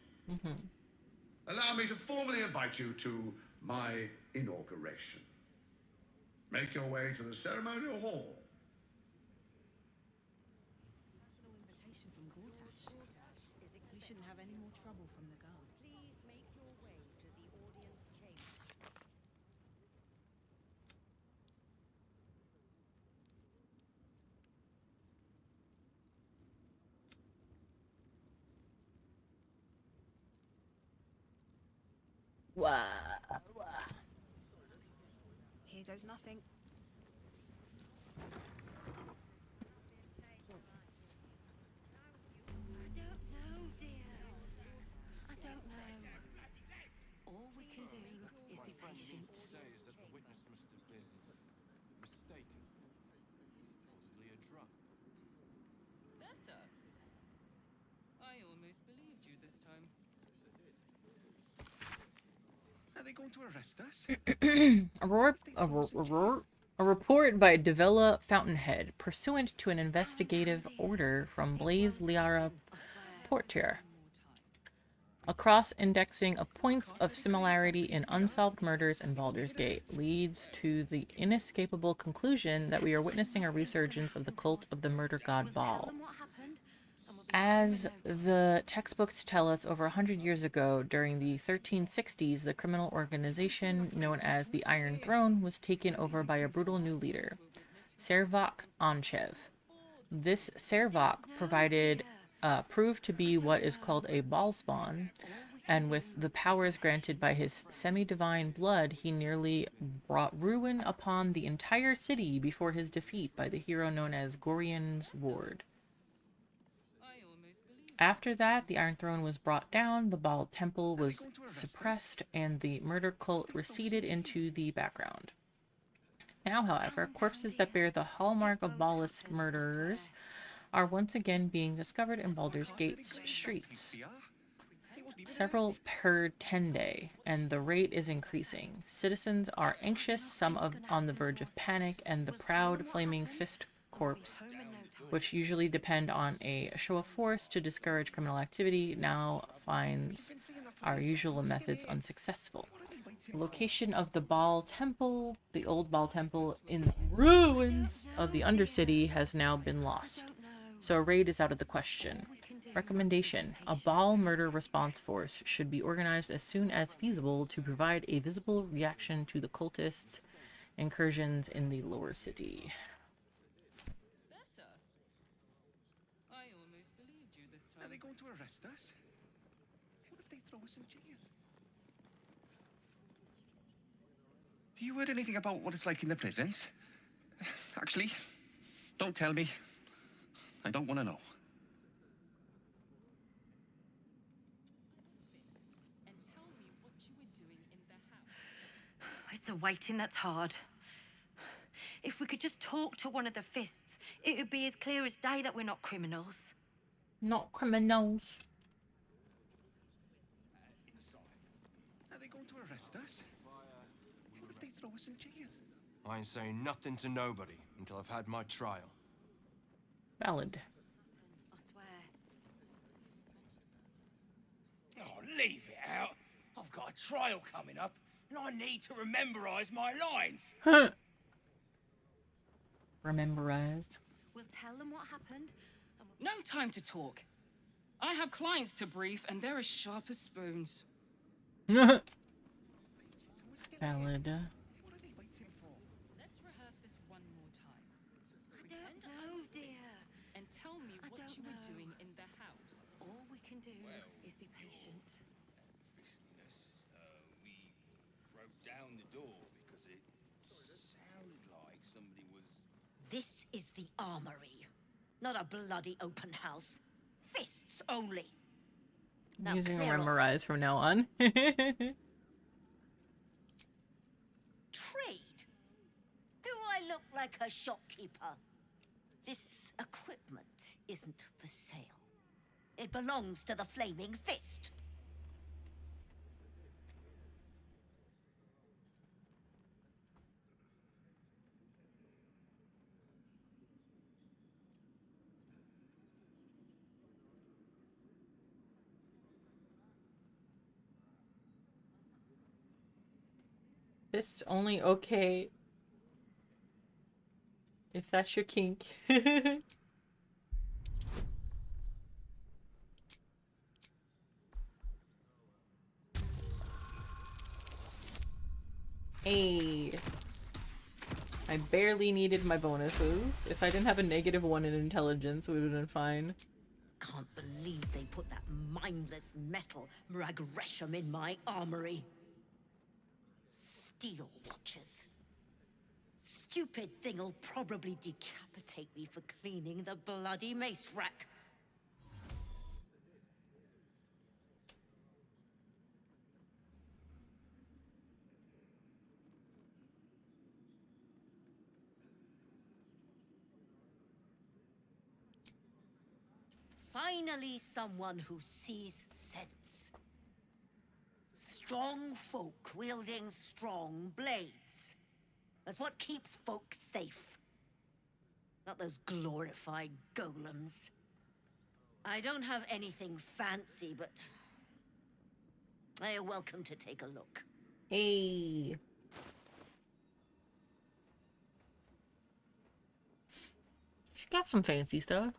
Speaker 10: Allow me to formally invite you to my inauguration. Make your way to the ceremonial hall.
Speaker 3: No invitation from Gortash. We shouldn't have any more trouble from the guards.
Speaker 9: Please make your way to the audience chamber.
Speaker 3: Here goes nothing.
Speaker 7: I don't know, dear. I don't know.
Speaker 3: All we can do is be patient.
Speaker 6: Say is that the witness must have been mistaken. Possibly a drunk.
Speaker 3: Better. I almost believed you this time.
Speaker 2: Are they going to arrest us?
Speaker 1: A report by Davila Fountainhead, pursuant to an investigative order from Blaze Liara Portier. A cross-indexing of points of similarity in unsolved murders in Baldur's Gate leads to the inescapable conclusion that we are witnessing a resurgence of the cult of the murder god Baal. As the textbooks tell us, over 100 years ago, during the 1360s, the criminal organization known as the Iron Throne was taken over by a brutal new leader, Servak Anchev. This Servak proved to be what is called a Baal spawn, and with the powers granted by his semi-divine blood, he nearly brought ruin upon the entire city before his defeat by the hero known as Gorian's Ward. After that, the Iron Throne was brought down, the Baal Temple was suppressed, and the murder cult receded into the background. Now, however, corpses that bear the hallmark of Baalist murderers are once again being discovered in Baldur's Gate's streets. Several per 10 day, and the rate is increasing. Citizens are anxious, some on the verge of panic, and the proud Flaming Fist Corps, which usually depend on a show of force to discourage criminal activity, now finds our usual methods unsuccessful. The location of the Baal Temple, the old Baal Temple in the ruins of the Undercity, has now been lost. So a raid is out of the question. Recommendation: a Baal murder response force should be organized as soon as feasible to provide a visible reaction to the cultists' incursions in the lower city.
Speaker 3: Better. I almost believed you this
Speaker 2: Are
Speaker 3: time.
Speaker 2: they going to arrest us? What if they throw us in jail? You heard anything about what it's like in the prisons? Actually, don't tell me. I don't want to know.
Speaker 3: And tell me what you were doing in the house.
Speaker 11: It's the waiting that's hard. If we could just talk to one of the fists, it would be as clear as day that we're not criminals.
Speaker 1: Not criminals.
Speaker 2: Are they going to arrest us? What if they throw us in jail?
Speaker 6: I ain't saying nothing to nobody until I've had my trial.
Speaker 1: Valid.
Speaker 11: I swear.
Speaker 12: Oh, leave it out. I've got a trial coming up, and I need to rememberize my lines.
Speaker 1: Rememberized.
Speaker 11: We'll tell them what happened.
Speaker 3: No time to talk. I have clients to brief, and they're as sharp as spoons.
Speaker 1: Valid.
Speaker 2: What are they waiting for?
Speaker 3: Let's rehearse this one more time.
Speaker 7: I don't know, dear.
Speaker 3: And tell me
Speaker 11: I
Speaker 3: what
Speaker 11: don't
Speaker 3: you were
Speaker 11: know.
Speaker 3: doing in the house.
Speaker 11: All we can do is be patient.
Speaker 12: Fistiness, we broke down the door because it sounded like somebody was
Speaker 5: is the armory. Not a bloody open house. Fists only. Now
Speaker 1: I'm using
Speaker 5: clear off.
Speaker 1: memorize from now on.
Speaker 5: Trade? Do I look like a shopkeeper? This equipment isn't for sale. It belongs to the Flaming Fist.
Speaker 1: It's only okay if that's your kink. Hey. I barely needed my bonuses. If I didn't have a -1 in intelligence, it would have been fine.
Speaker 5: Can't believe they put that mindless metal Mragresham in my armory. Steel watchers. Stupid thing'll probably decapitate me for cleaning the bloody mace rack. Finally, someone who sees sense. Strong folk wielding strong blades. That's what keeps folk safe. Not those glorified golems. I don't have anything fancy, but you're welcome to take a look.
Speaker 1: Hey. She got some fancy stuff.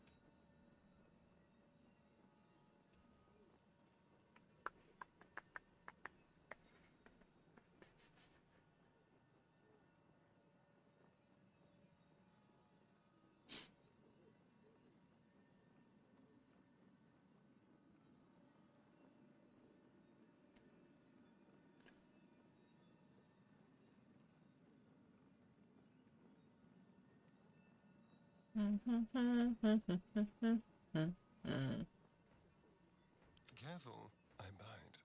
Speaker 6: Careful, I bite.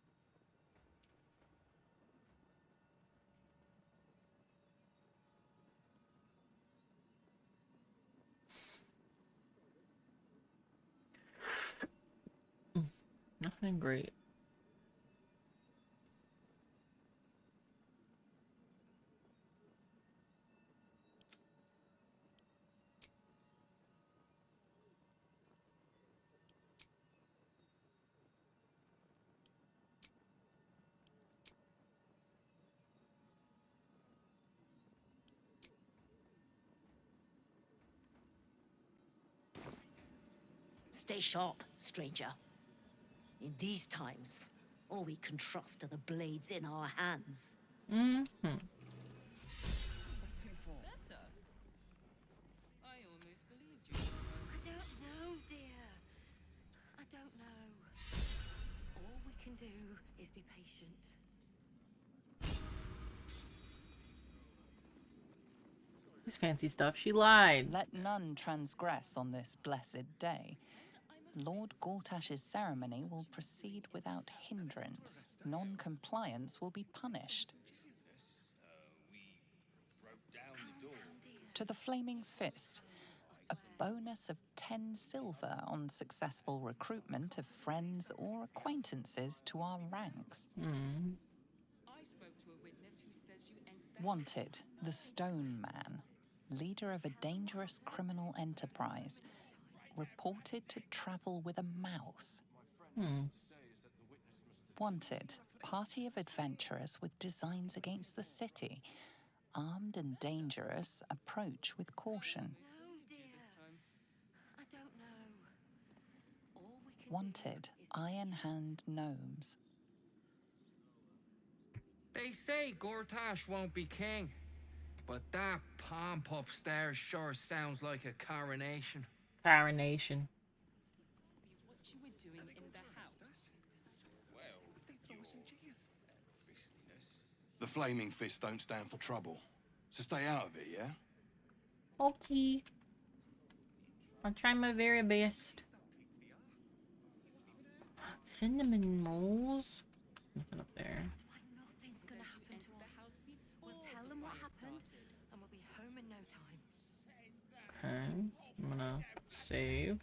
Speaker 1: Nothing great.
Speaker 5: Stay sharp, stranger. In these times, all we can trust are the blades in our hands.
Speaker 3: Better. I almost believed you.
Speaker 11: I don't know, dear. I don't know. All we can do is be patient.
Speaker 1: This fancy stuff. She lied.
Speaker 4: Let none transgress on this blessed day. Lord Gortash's ceremony will proceed without hindrance. Non-compliance will be punished. To the Flaming Fist, a bonus of 10 silver on successful recruitment of friends or acquaintances to our ranks.
Speaker 3: I spoke to a witness who says you entered the
Speaker 4: Wanted, the Stone Man, leader of a dangerous criminal enterprise, reported to travel with a mouse. Wanted, party of adventurers with designs against the city. Armed and dangerous, approach with caution.
Speaker 11: No, dear. I don't know. All we can
Speaker 4: Wanted, Iron Hand gnomes.
Speaker 13: They say Gortash won't be king, but that pomp upstairs sure sounds like a coronation.
Speaker 1: Coronation.
Speaker 3: what you were doing in the house.
Speaker 6: The Flaming Fist don't stand for trouble, so stay out of it, yeah?
Speaker 1: Okay. I'll try my very best. Cinnamon rolls. Nothing up there.
Speaker 11: Nothing's gonna happen to us. We'll tell them what happened, and we'll be home in no time.
Speaker 1: Okay. I'm gonna save.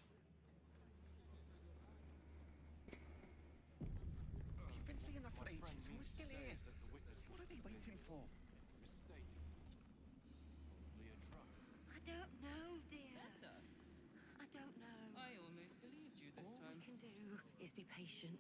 Speaker 2: You've been seeing that for ages, and we're still here. What are they waiting for?
Speaker 11: I don't know, dear. I don't know.
Speaker 3: I almost believed you this
Speaker 11: All
Speaker 3: time.
Speaker 11: we can do is be patient.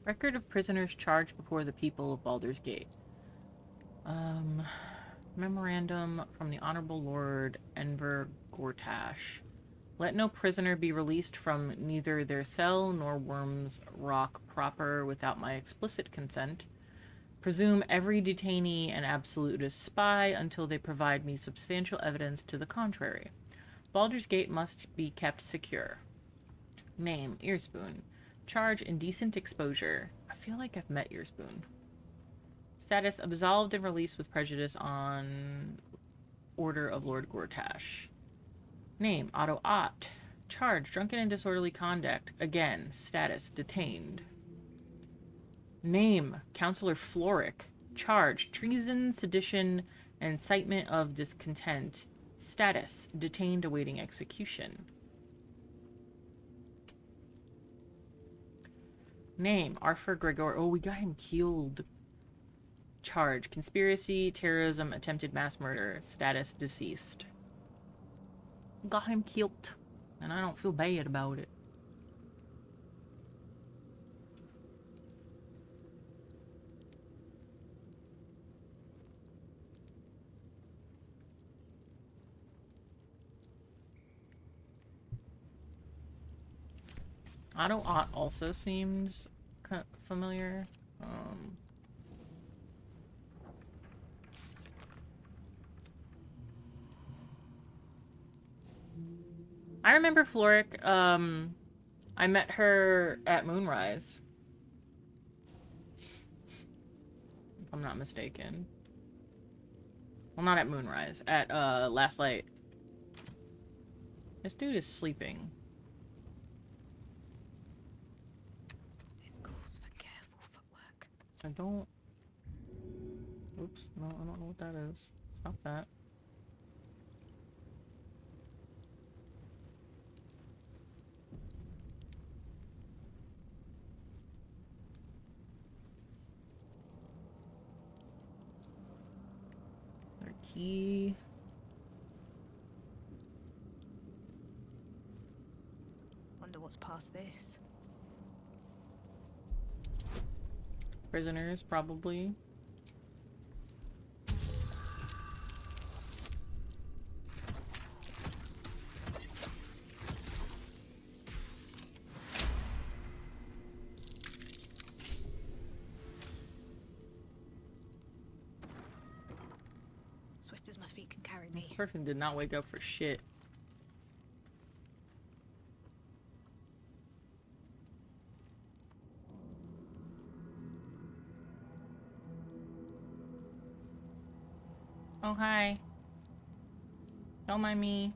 Speaker 1: Record of prisoners charged before the people of Baldur's Gate. Memorandum from the Honorable Lord Enver Gortash. Let no prisoner be released from neither their cell nor Worm's Rock proper without my explicit consent. Presume every detainee an absolutist spy until they provide me substantial evidence to the contrary. Baldur's Gate must be kept secure. Name, Earspoon. Charge, indecent exposure. I feel like I've met Earspoon. Status, absolved and released with prejudice on order of Lord Gortash. Name, Otto Ott. Charge, drunken and disorderly conduct. Again, status, detained. Name, Counselor Floric. Charge, treason, sedition, and incitement of discontent. Status, detained awaiting execution. Name, Arthur Gregor. Oh, we got him killed. Charge, conspiracy, terrorism, attempted mass murder. Status, deceased. Got him killed. And I don't feel bad about it. Otto Ott also seems familiar. I remember Floric. I met her at Moonrise. If I'm not mistaken. Well, not at Moonrise. At, Last Light. This dude is sleeping.
Speaker 11: This calls for careful footwork.
Speaker 1: So I don't... Oops. No, I don't know what that is. It's not that. Their key.
Speaker 11: Wonder what's past this.
Speaker 1: Prisoners, probably.
Speaker 11: Swift as my feet can carry me.
Speaker 1: This person did not wake up for shit. Oh, hi. Don't mind me.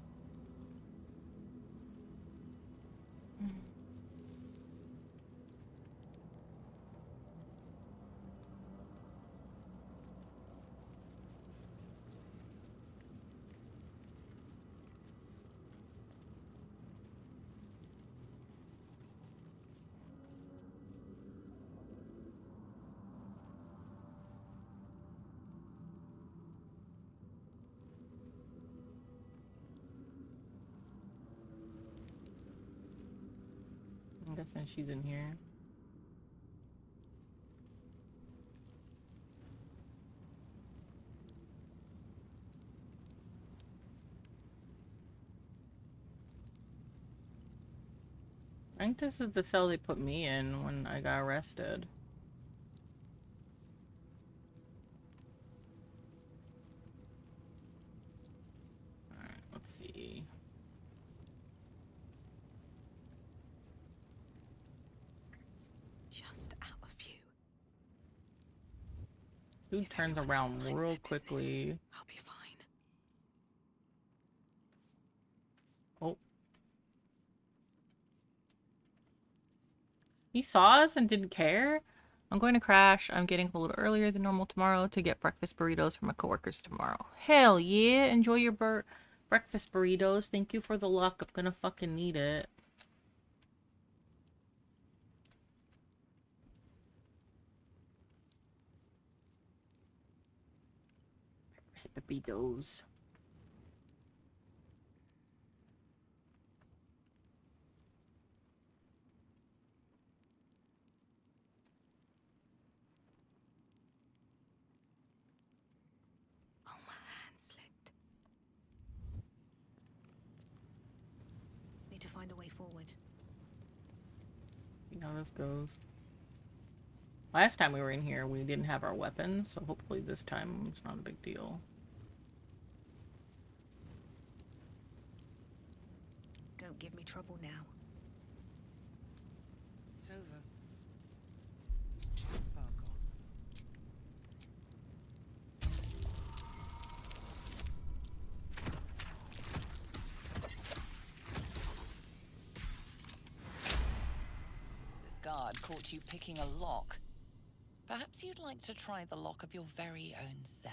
Speaker 1: I'm guessing she's in here. I think this is the cell they put me in when I got arrested. see.
Speaker 4: Just out of view.
Speaker 1: Dude turns around real quickly.
Speaker 4: I'll be fine.
Speaker 1: Oh. He saw us and didn't care? I'm going to crash. I'm getting up a little earlier than normal tomorrow to get breakfast burritos for my coworkers tomorrow. Hell yeah. Enjoy your breakfast burritos. Thank you for the luck. I'm gonna fucking need it. Breakfast burritos.
Speaker 4: Oh, my hand slipped.
Speaker 5: Need to find a way forward.
Speaker 1: See how this goes. Last time we were in here, we didn't have our weapons, so hopefully this time it's not a big deal.
Speaker 5: Don't give me trouble now.
Speaker 2: It's over. It's too far gone.
Speaker 4: This guard caught you picking a lock. Perhaps you'd like to try the lock of your very own cell.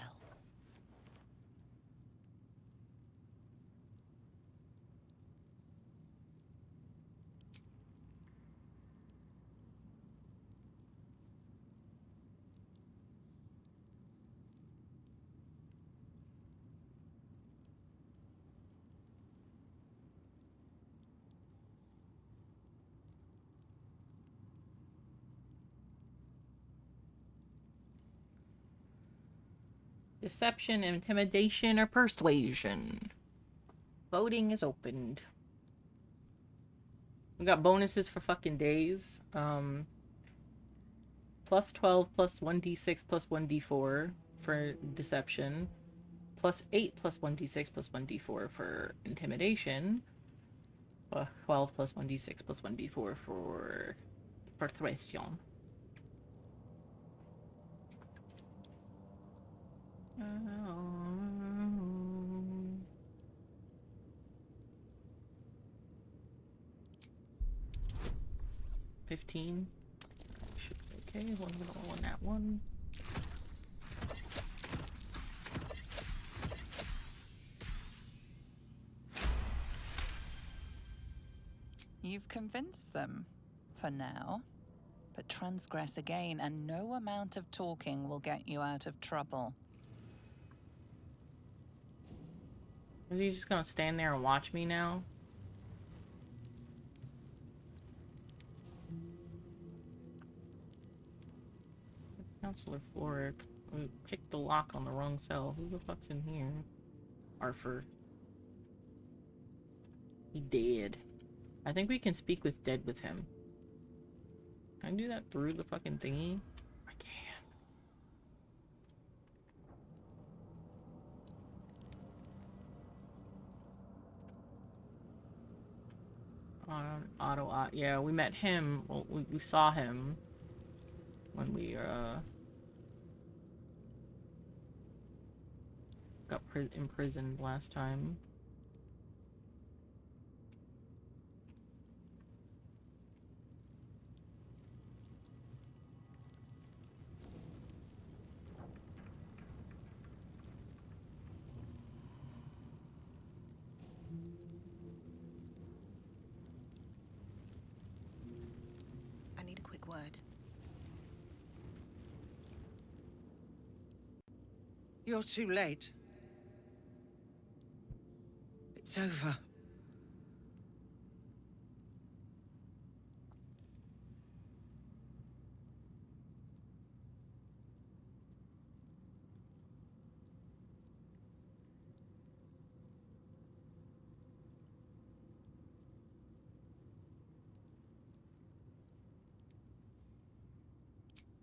Speaker 1: Deception, intimidation, or persuasion. Voting is opened. We got bonuses for fucking days. Plus 12 plus 1d6 plus 1d4 for deception. Plus 8 plus 1d6 plus 1d4 for intimidation. 12 plus 1d6 plus 1d4 for persuasion. Um, 15. Should be okay. One little on that one.
Speaker 4: You've convinced them, for now. But transgress again, and no amount of talking will get you out of trouble.
Speaker 1: Is he just gonna stand there and watch me now? Counselor Floric. We picked the lock on the wrong cell. Who the fuck's in here? Arthur. He dead. I think we can speak with dead with him. Can I do that through the fucking thingy? I can. Yeah, we met him. Well, we saw him when we got imprisoned last time.
Speaker 5: I need a quick word.
Speaker 2: You're too late. It's over.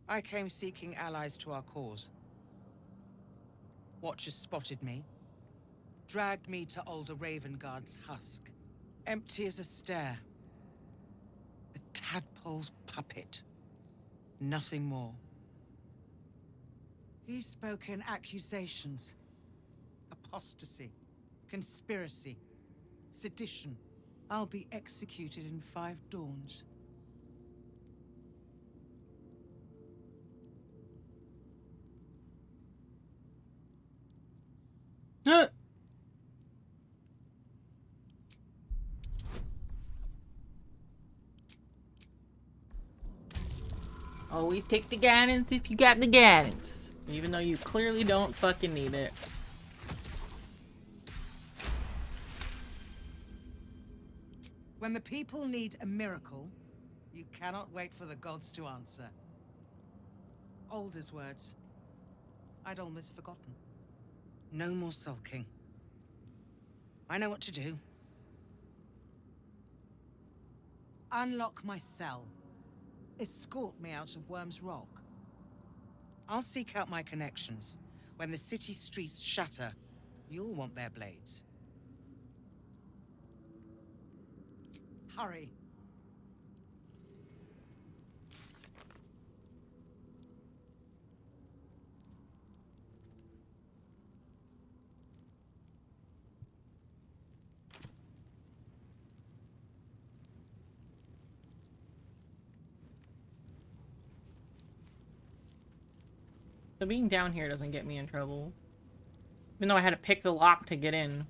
Speaker 2: I came seeking allies to our cause. Watchers spotted me,
Speaker 14: dragged me to Older Ravengard's husk. Empty as a stare. A tadpole's puppet. Nothing more. He spoke in accusations. Apostasy. Conspiracy. Sedition. I'll be executed in 5 dawns.
Speaker 1: Always take the guidance if you got the guidance. Even though you clearly don't fucking need it.
Speaker 14: When the people need a miracle, you cannot wait for the gods to answer. Alder's words. I'd almost forgotten. No more sulking. I know what to do. Unlock my cell. Escort me out of Worm's Rock. I'll seek out my connections. When the city streets shatter, you'll want their blades. Hurry.
Speaker 1: So being down here doesn't get me in trouble. Even though I had to pick the lock to get in.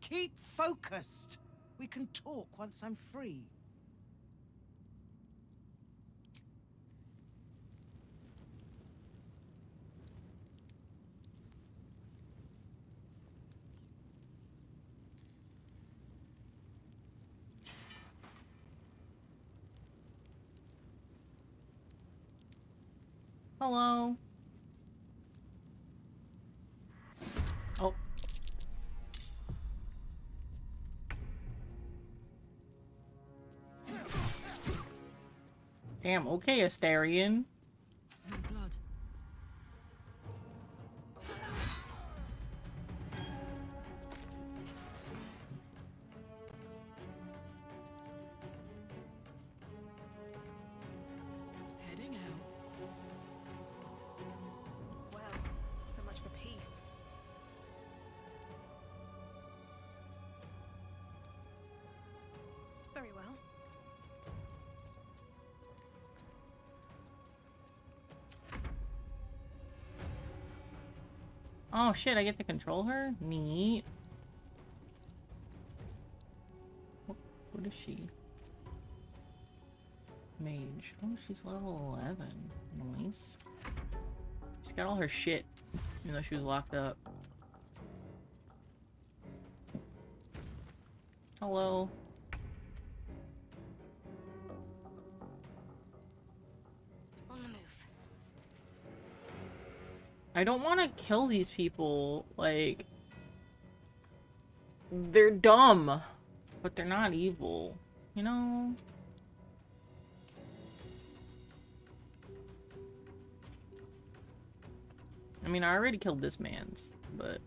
Speaker 14: Keep focused. We can talk once I'm free.
Speaker 1: Hello. Oh. Damn, okay, Astarion.
Speaker 8: Smell blood. Heading out.
Speaker 15: Well, so much for peace. Very well.
Speaker 1: Oh shit, I get to control her? Neat. What is she? Mage. Oh, she's level 11. Nice. She's got all her shit, even though she was locked up. Hello.
Speaker 11: On the move.
Speaker 1: I don't want to kill these people. Like, they're dumb, but they're not evil, you know? I mean, I already killed this man's, but...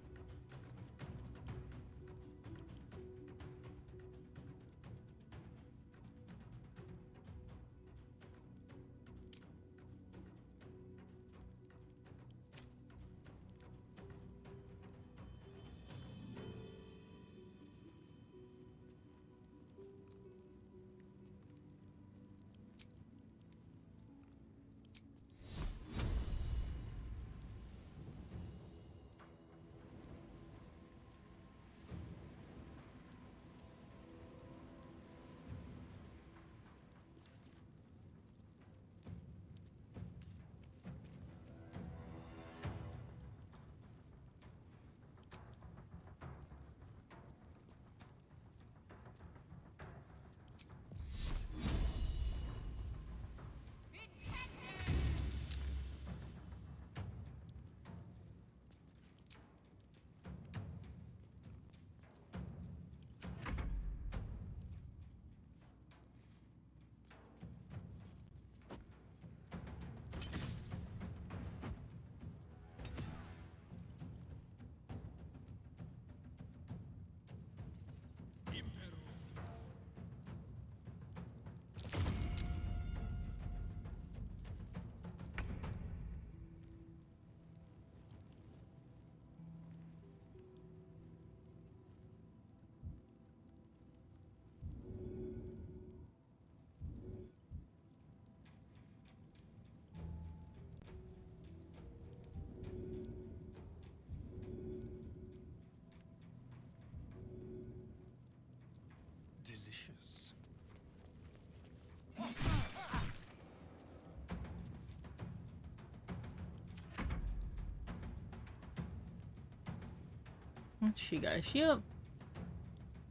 Speaker 1: What's she got? Is she up?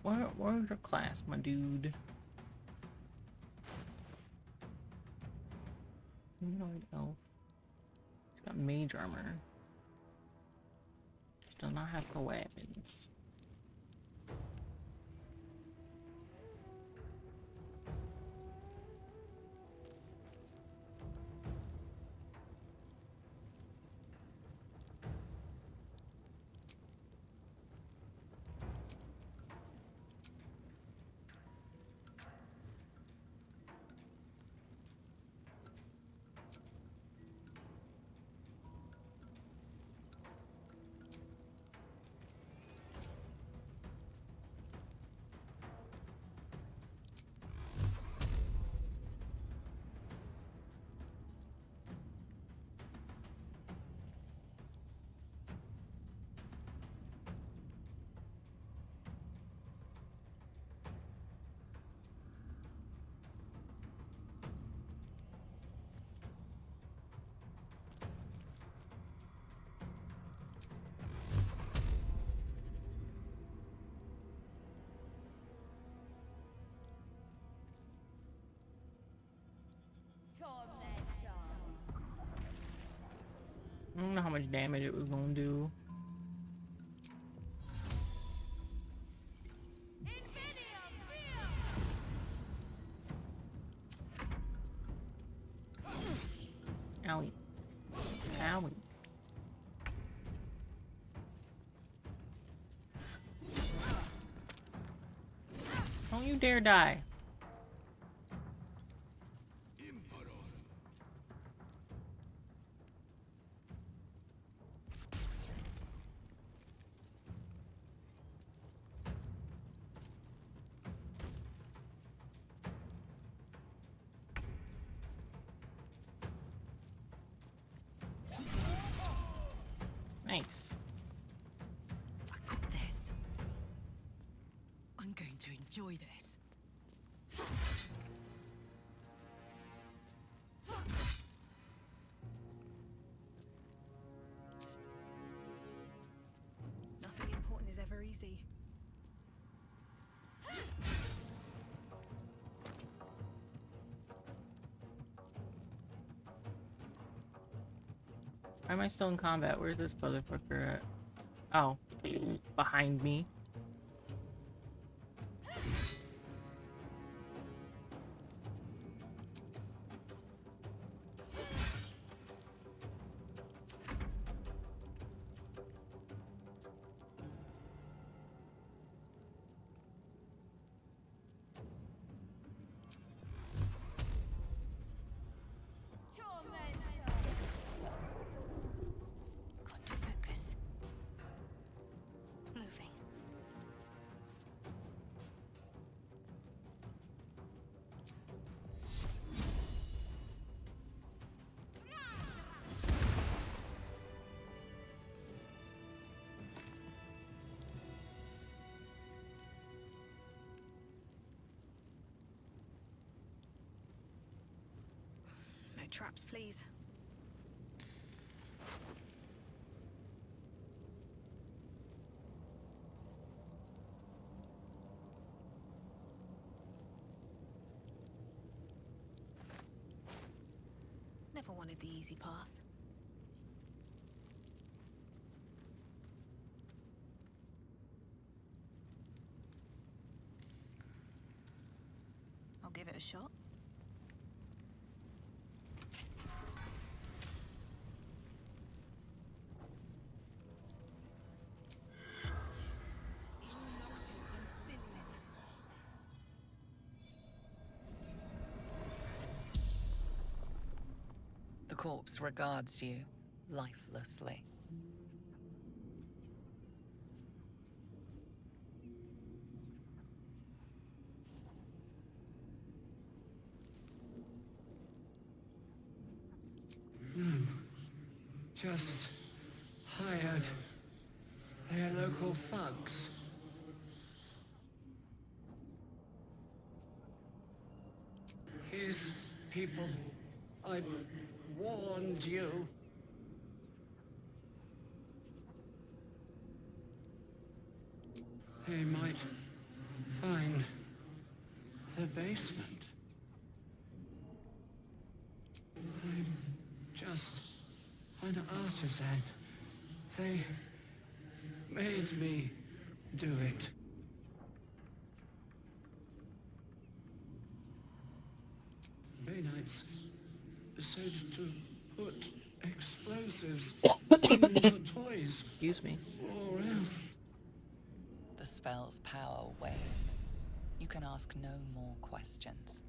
Speaker 1: Where's her class, my dude? Humanoid elf. She's got mage armor. She does not have her weapons. I don't know how much damage it was gonna do. Owie. Owie. Don't you dare die. Nice.
Speaker 15: I got this. I'm going to enjoy this. Nothing important is ever easy.
Speaker 1: Why am I still in combat? Where's this motherfucker at? Oh, behind me.
Speaker 11: Got to focus. Moving.
Speaker 15: No traps, please. Never wanted the easy path. I'll give it a shot.
Speaker 4: The corpse regards you lifelessly.
Speaker 13: Just hired their local thugs. His people. I warned you. they might find the basement. I'm just an artisan. They made me do it. Bay Knights said to put explosives in the toys.
Speaker 1: Excuse me.
Speaker 13: Or else.
Speaker 4: The spell's power wanes. You can ask no more questions.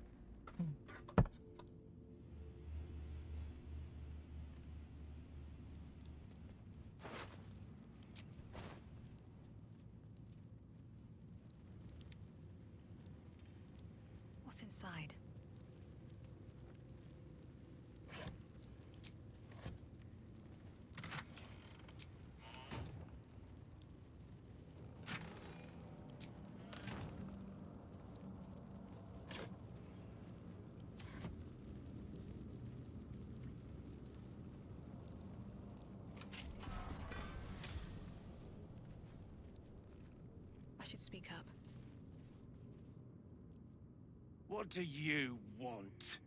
Speaker 15: What's inside? I should speak up.
Speaker 12: What do you want?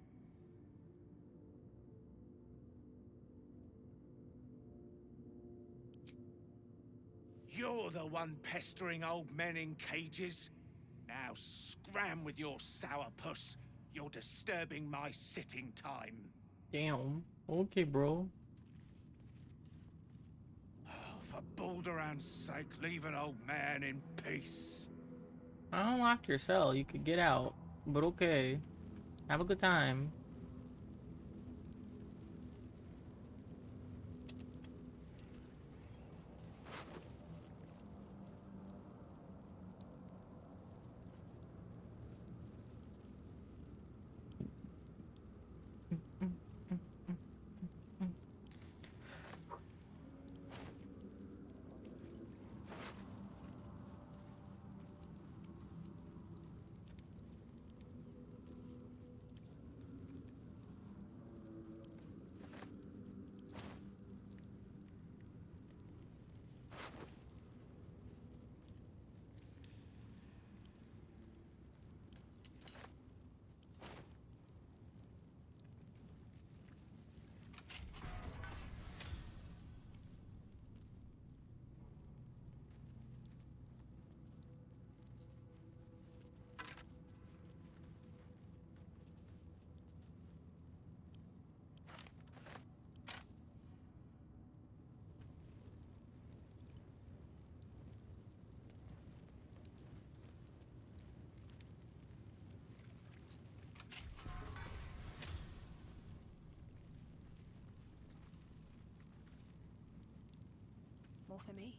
Speaker 12: You're the one pestering old men in cages. Now scram with your sourpuss. You're disturbing my sitting time.
Speaker 1: Damn. Okay, bro.
Speaker 12: For Balduran's sake, leave an old man in peace.
Speaker 1: I unlocked your cell. You could get out. But okay. Have a good time.
Speaker 15: More for me?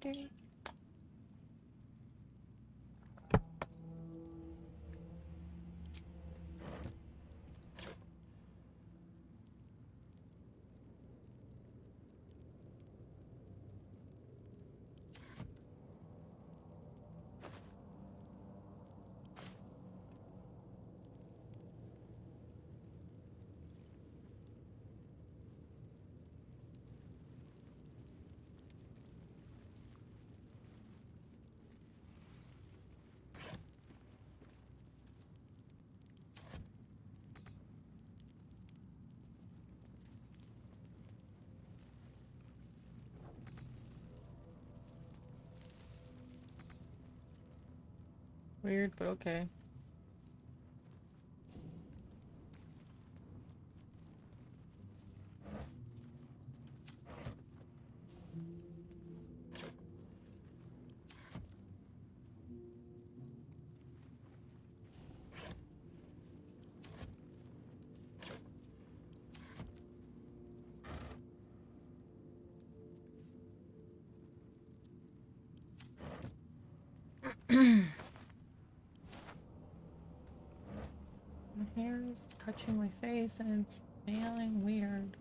Speaker 1: water. Weird, but okay. My hair is touching my face and it's feeling weird.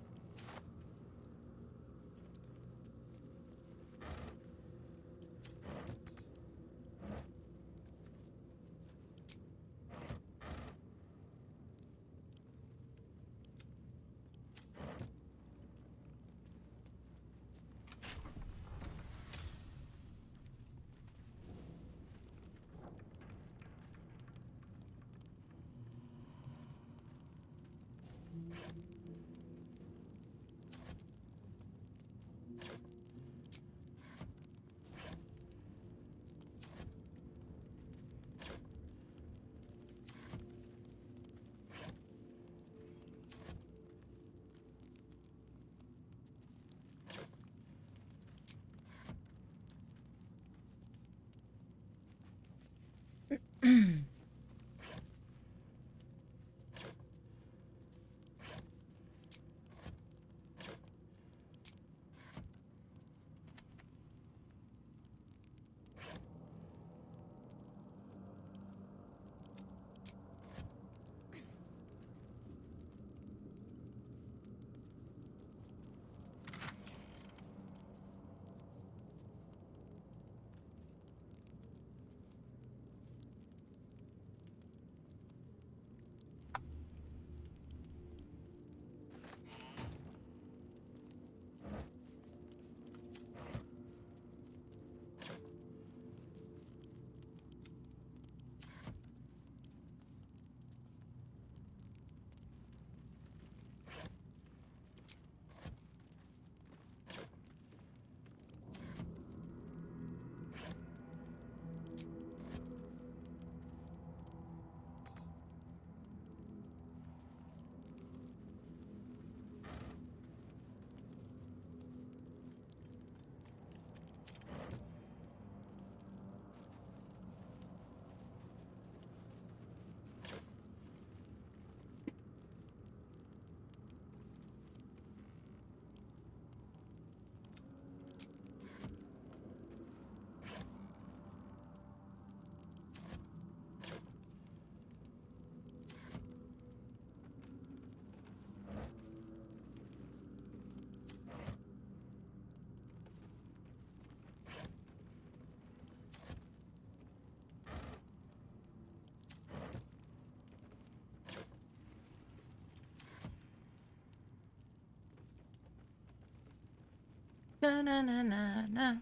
Speaker 1: Na na na na na.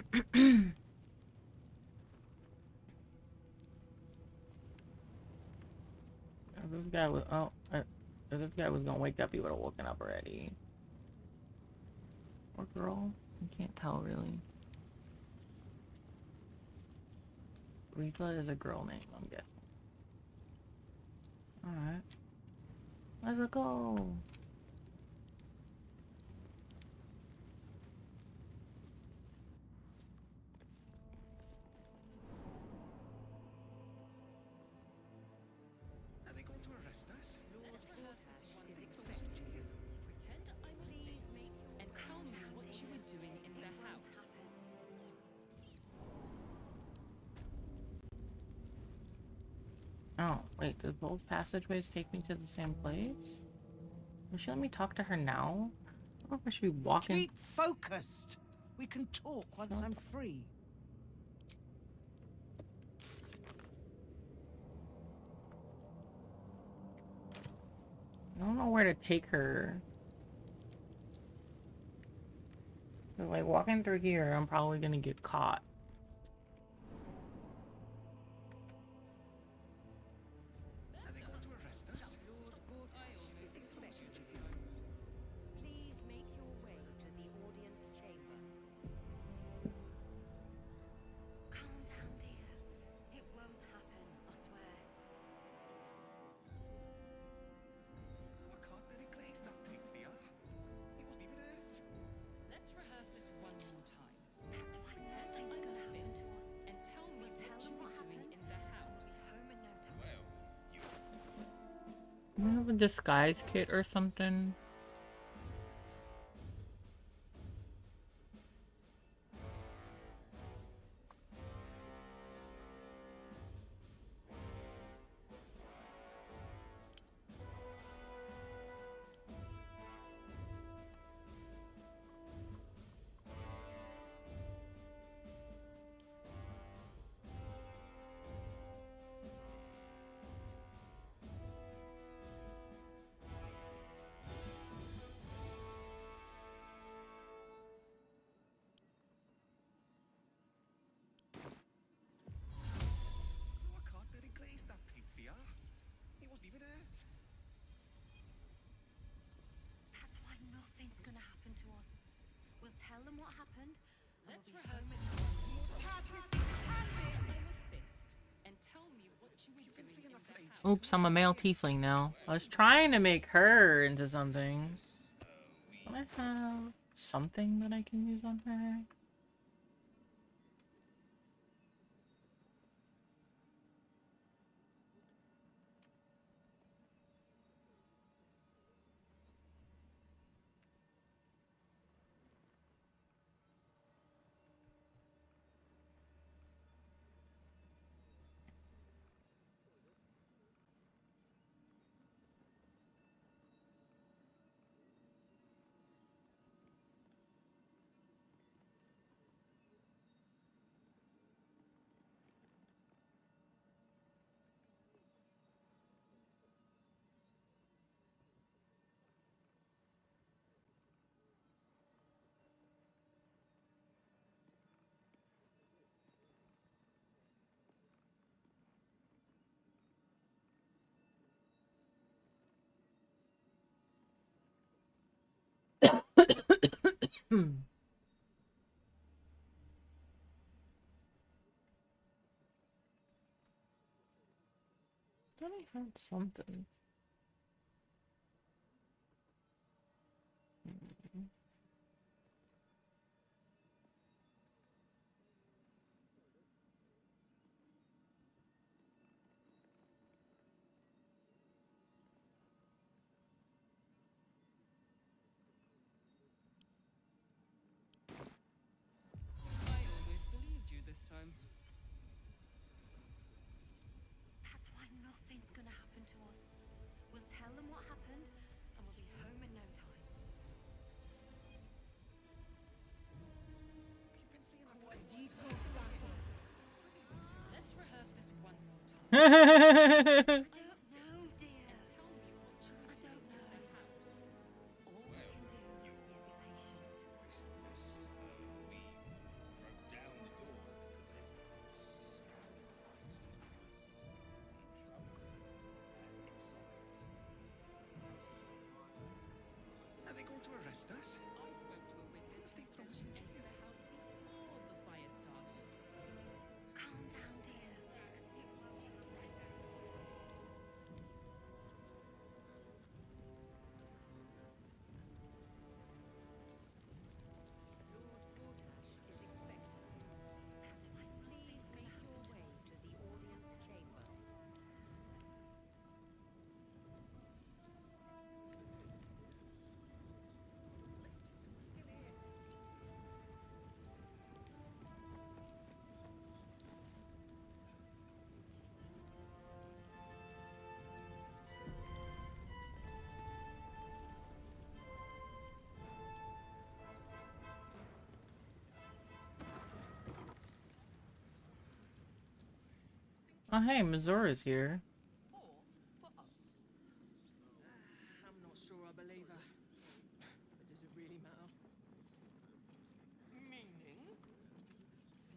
Speaker 1: If this guy was if this guy was gonna wake up, he would have woken up already. Or girl, I can't tell really. Rita is a girl name, I'm guessing. All right, let's go.
Speaker 2: Are they going to arrest us? Lord Gortash is expecting you.
Speaker 3: Pretend I'm a thief and tell me what you were doing in the house.
Speaker 1: Oh, wait, does both passageways take me to the same place? Will she let me talk to her now? I don't know if I should be walking.
Speaker 14: Keep focused. We can talk once I'm free.
Speaker 1: I don't know where to take her. But, like, walking through here, I'm probably gonna get caught.
Speaker 2: Are they going to arrest us? Lord Gortash is expected.
Speaker 9: Please make your way to the audience chamber.
Speaker 11: Calm down, dear. It won't happen, I swear.
Speaker 2: I can't let it glaze that paints the eye. It wasn't even hurt.
Speaker 3: Let's rehearse this one more time.
Speaker 11: That's why
Speaker 3: Pretend
Speaker 11: nothing's
Speaker 3: I'm
Speaker 11: gonna
Speaker 3: a
Speaker 11: happen to
Speaker 3: fist
Speaker 11: us.
Speaker 3: and tell me
Speaker 11: We'll tell
Speaker 3: what
Speaker 11: them
Speaker 3: you
Speaker 11: what
Speaker 3: were doing
Speaker 11: happened,
Speaker 3: in the
Speaker 11: and
Speaker 3: house.
Speaker 11: we'll be home in no time.
Speaker 6: Well,
Speaker 1: Do I have a disguise kit or something?
Speaker 2: I can't let it glaze that paints the eye. It wasn't even hurt.
Speaker 11: That's why nothing's gonna happen to us. We'll tell them what happened, and
Speaker 3: Let's
Speaker 11: we'll be
Speaker 3: rehearse
Speaker 11: home in
Speaker 3: this
Speaker 11: no
Speaker 3: one
Speaker 11: time.
Speaker 3: more time. I'm a fist and tell me what you were
Speaker 2: been
Speaker 3: doing
Speaker 2: seeing
Speaker 3: in
Speaker 2: that for
Speaker 3: the
Speaker 2: ages.
Speaker 3: house.
Speaker 1: Oops, I'm a male tiefling now. I was trying to make her into something. Do I have something that I can use on her? Thought I had something.
Speaker 3: I always believed you this time.
Speaker 11: That's why nothing's gonna happen to us. We'll tell them what happened, and we'll be home in no time.
Speaker 2: You've been seeing that for ages.
Speaker 3: Let's rehearse this one more time.
Speaker 11: I don't know, dear.
Speaker 3: And tell me what you were
Speaker 11: I
Speaker 3: doing
Speaker 11: don't
Speaker 3: in
Speaker 11: know.
Speaker 3: the house.
Speaker 11: All we can do is be patient.
Speaker 6: we broke down the door because it was
Speaker 2: Are they going to arrest us?
Speaker 3: I spoke to a witness who said she entered the house before the fire started.
Speaker 11: Calm down, dear. It won't.
Speaker 9: Lord Gortash is expected.
Speaker 11: That's why
Speaker 9: Please
Speaker 11: nothing's
Speaker 9: make
Speaker 11: gonna
Speaker 9: your
Speaker 11: happen
Speaker 9: way
Speaker 11: to us.
Speaker 9: to the audience chamber.
Speaker 1: Oh, hey, Missoura's here.
Speaker 3: I'm not sure I believe her. But does it really matter?
Speaker 16: Meaning?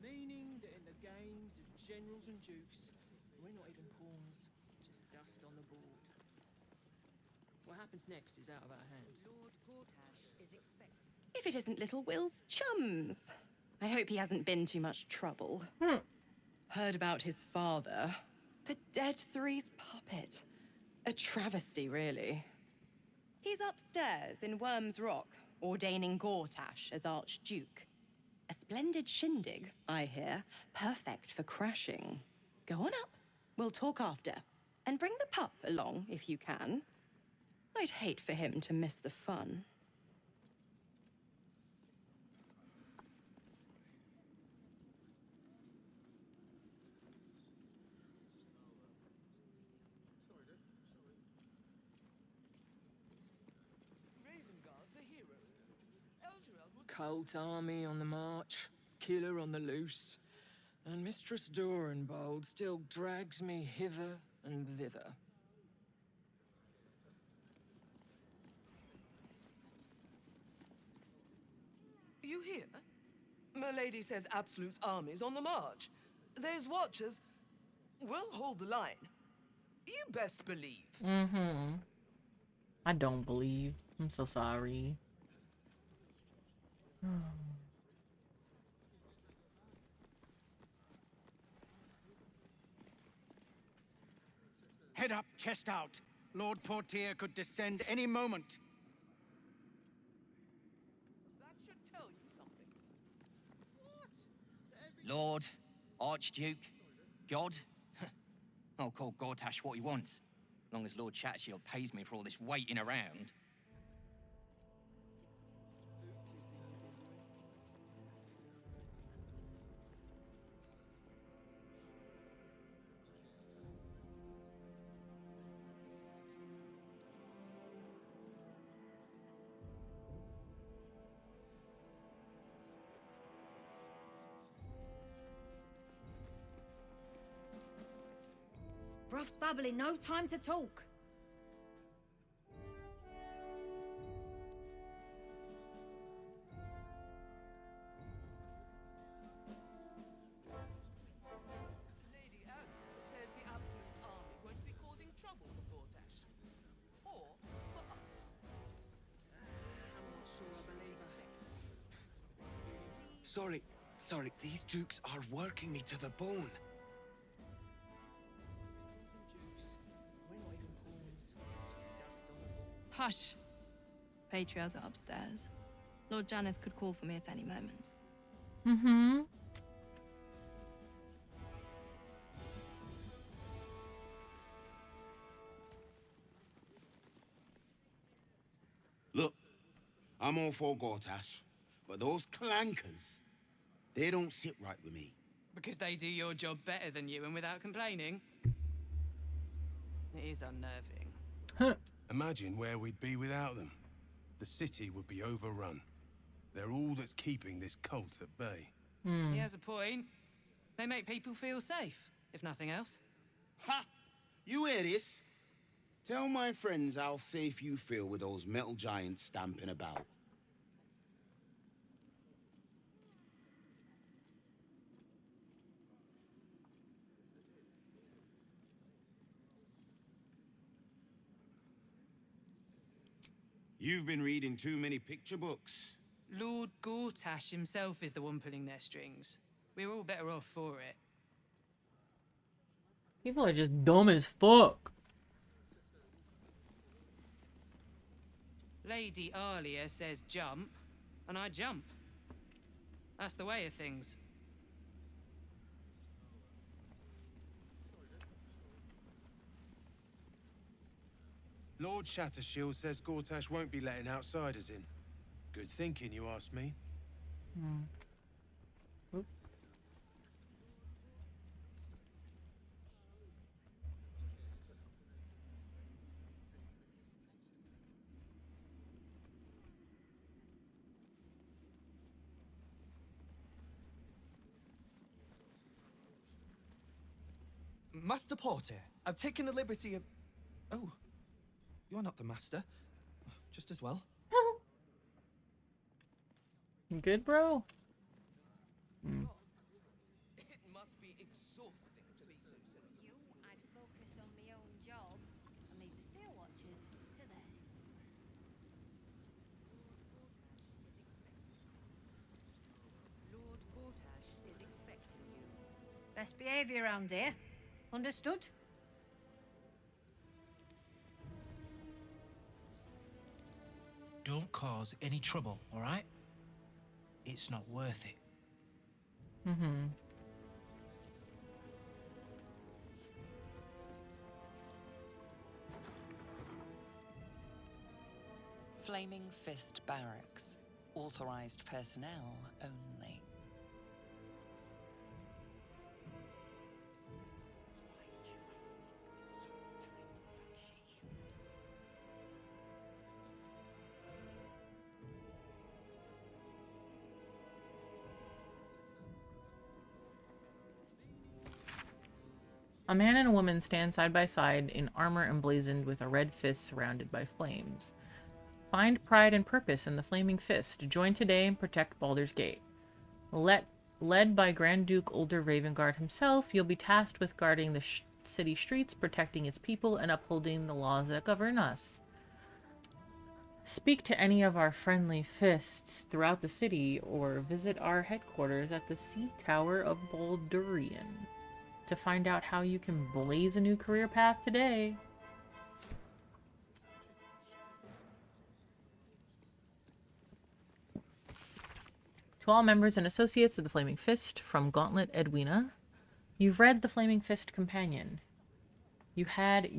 Speaker 3: Meaning that in the games of generals and dukes, we're not even pawns, just dust on the board. What happens next is out of our hands.
Speaker 9: Lord Gortash is expected.
Speaker 17: If it isn't little Will's chums. I hope he hasn't been too much trouble. Heard about his father. The Dead Three's puppet. A travesty, really. He's upstairs in Worm's Rock, ordaining Gortash as Archduke. A splendid shindig, I hear. Perfect for crashing. Go on up. We'll talk after. And bring the pup along, if you can. I'd hate for him to miss the fun.
Speaker 3: Cult army on the march, killer on the loose, and Mistress Dorenbold still drags me hither and thither.
Speaker 16: You hear? My lady says Absolute's army's on the march. There's watchers. We'll hold the line. You best believe.
Speaker 1: Mm-hmm. I don't believe. I'm so sorry.
Speaker 12: Head up, chest out. Lord Portier could descend any moment.
Speaker 16: That should tell you something.
Speaker 18: Lord, Archduke, God. I'll call Gortash what he wants. As long as Lord Chatshield pays me for all this waiting around.
Speaker 5: Bruff's babbling, no time to talk.
Speaker 16: Lady Agatha says the Absolute's army won't be causing trouble for Gortash. Or for us.
Speaker 3: I'm not sure I believe her.
Speaker 2: Sorry, these dukes are working me to the bone.
Speaker 19: Hush. Patriarchs are upstairs. Lord Janeth could call for me at any moment.
Speaker 1: Mm-hmm.
Speaker 2: Look, I'm all for Gortash, but those clankers, they don't sit right with me.
Speaker 20: Because they do your job better than you and without complaining. It is unnerving.
Speaker 6: Imagine where we'd be without them. The city would be overrun. They're all that's keeping this cult at bay.
Speaker 20: He has a point. They make people feel safe, if nothing else.
Speaker 2: Ha! You hear this? Tell my friends how safe you feel with those metal giants stamping about. You've been reading too many picture books.
Speaker 20: Lord Gortash himself is the one pulling their strings. We're all better off for it.
Speaker 1: People are just dumb as fuck.
Speaker 20: Lady Alia says jump, and I jump. That's the way of things.
Speaker 6: Lord Shattershield says Gortash won't be letting outsiders in. Good thinking, you ask me.
Speaker 21: Master Porter, I've taken the liberty of... Oh, you're not the master. Just as well.
Speaker 1: You good, bro?
Speaker 16: It must be exhausting to be so silly.
Speaker 7: I'd focus on my own job and leave the Steel Watchers to theirs.
Speaker 9: Lord Gortash is expecting you. Best behavior around here. Understood?
Speaker 22: Don't cause any trouble, all right? It's not worth it.
Speaker 1: Mm-hmm.
Speaker 4: Flaming Fist Barracks. Authorized personnel only.
Speaker 1: A man and a woman stand side by side in armor emblazoned with a red fist surrounded by flames. Find pride and purpose in the Flaming Fist. Join today and protect Baldur's Gate. Led by Grand Duke Ulder Ravengard himself, you'll be tasked with guarding the city streets, protecting its people, and upholding the laws that govern us. Speak to any of our friendly fists throughout the city, or visit our headquarters at the Sea Tower of Baldurian to find out how you can blaze a new career path today. To all members and associates of the Flaming Fist, from Gauntlet Edwina, you've read the Flaming Fist Companion. You've had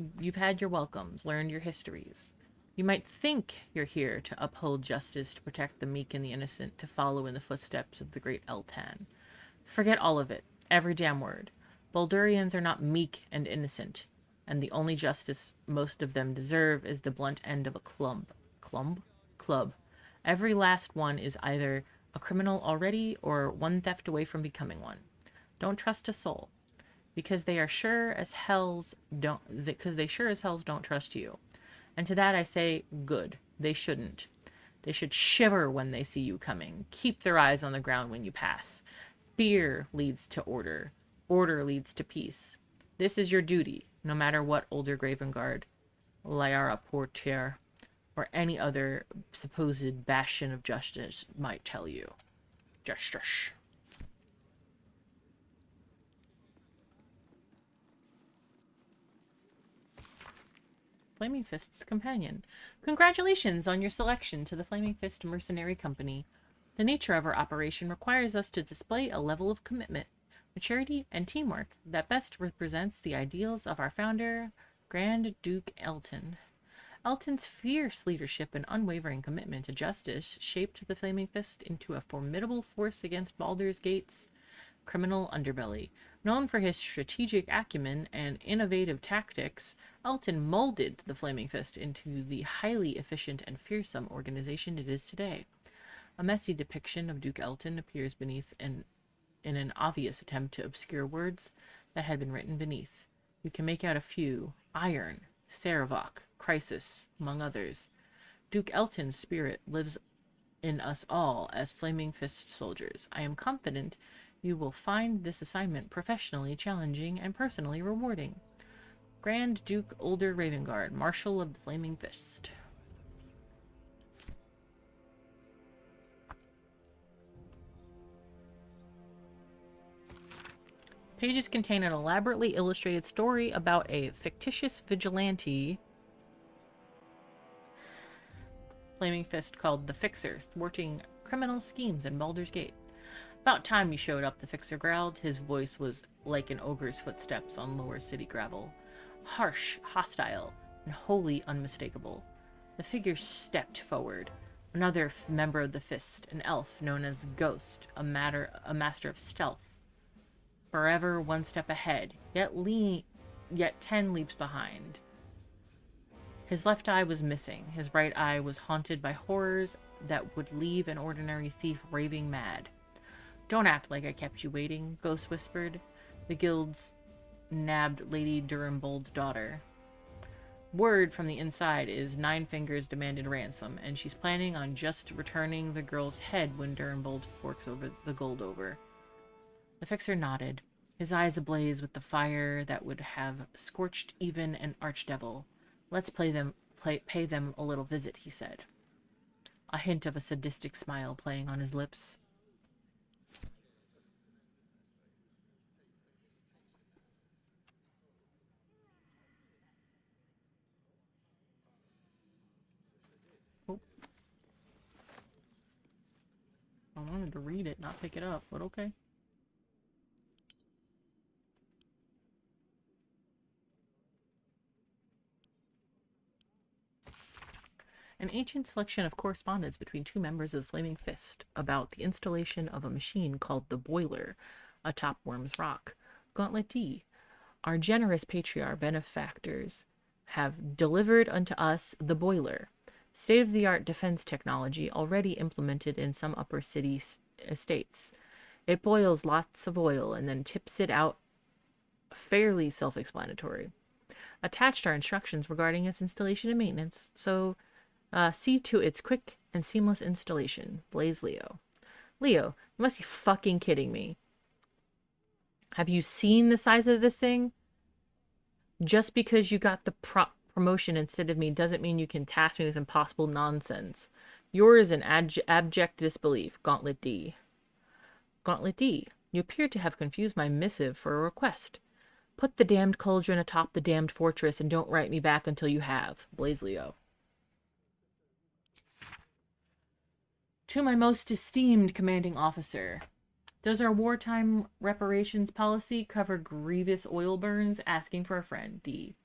Speaker 1: your welcomes, learned your histories. You might think you're here to uphold justice, to protect the meek and the innocent, to follow in the footsteps of the great Eltan. Forget all of it, every damn word. Baldurians are not meek and innocent, and the only justice most of them deserve is the blunt end of a club. Every last one is either a criminal already or one theft away from becoming one. Don't trust a soul, because they sure as hells don't trust you. And to that I say, good. They shouldn't. They should shiver when they see you coming. Keep their eyes on the ground when you pass. Fear leads to order. Order leads to peace. This is your duty, no matter what Ulder Ravengard, Lyara Portier, or any other supposed bastion of justice might tell you. Justice. Flaming Fist's companion. Congratulations on your selection to the Flaming Fist Mercenary Company. The nature of our operation requires us to display a level of commitment, maturity, and teamwork that best represents the ideals of our founder, Grand Duke Elton. Elton's fierce leadership and unwavering commitment to justice shaped the Flaming Fist into a formidable force against Baldur's Gate's criminal underbelly. Known for his strategic acumen and innovative tactics, Elton molded the Flaming Fist into the highly efficient and fearsome organization it is today. A messy depiction of Duke Elton appears beneath in an obvious attempt to obscure words that had been written beneath. You can make out a few: Iron, Saravok, Crisis, among others. Duke Elton's spirit lives in us all as Flaming Fist soldiers. I am confident you will find this assignment professionally challenging and personally rewarding. Grand Duke Ulder Ravengard, Marshal of the Flaming Fist. Pages contain an elaborately illustrated story about a fictitious vigilante Flaming Fist called the Fixer, thwarting criminal schemes in Baldur's Gate. About time you showed up, the Fixer growled. His voice was like an ogre's footsteps on lower city gravel. Harsh, hostile, and wholly unmistakable. The figure stepped forward. Another member of the Fist, an elf known as Ghost, a master of stealth. Forever one step ahead, yet 10 leaps behind. His left eye was missing. His right eye was haunted by horrors that would leave an ordinary thief raving mad. Don't act like I kept you waiting, Ghost whispered. The guild's nabbed Lady Durhambold's daughter. Word from the inside is Nine Fingers demanded ransom, and she's planning on just returning the girl's head when Durhambold forks over the gold over. The fixer nodded, his eyes ablaze with the fire that would have scorched even an archdevil. Let's pay them a little visit, he said, a hint of a sadistic smile playing on his lips. Oh. I wanted to read it, not pick it up, but okay. An ancient selection of correspondence between two members of the Flaming Fist about the installation of a machine called the Boiler atop Worm's Rock. Gauntlet D. Our generous patriarch benefactors have delivered unto us the Boiler, state-of-the-art defense technology already implemented in some upper city estates. It boils lots of oil and then tips it out. Fairly self-explanatory. Attached are instructions regarding its installation and maintenance, so see to its quick and seamless installation. Blaze Leo. Leo, you must be fucking kidding me. Have you seen the size of this thing? Just because you got the promotion instead of me doesn't mean you can task me with impossible nonsense. Yours is an abject disbelief. Gauntlet D. Gauntlet D. You appear to have confused my missive for a request. Put the damned cauldron atop the damned fortress and don't write me back until you have. Blaze Leo. To my most esteemed commanding officer, does our wartime reparations policy cover grievous oil burns? Asking for a friend. D.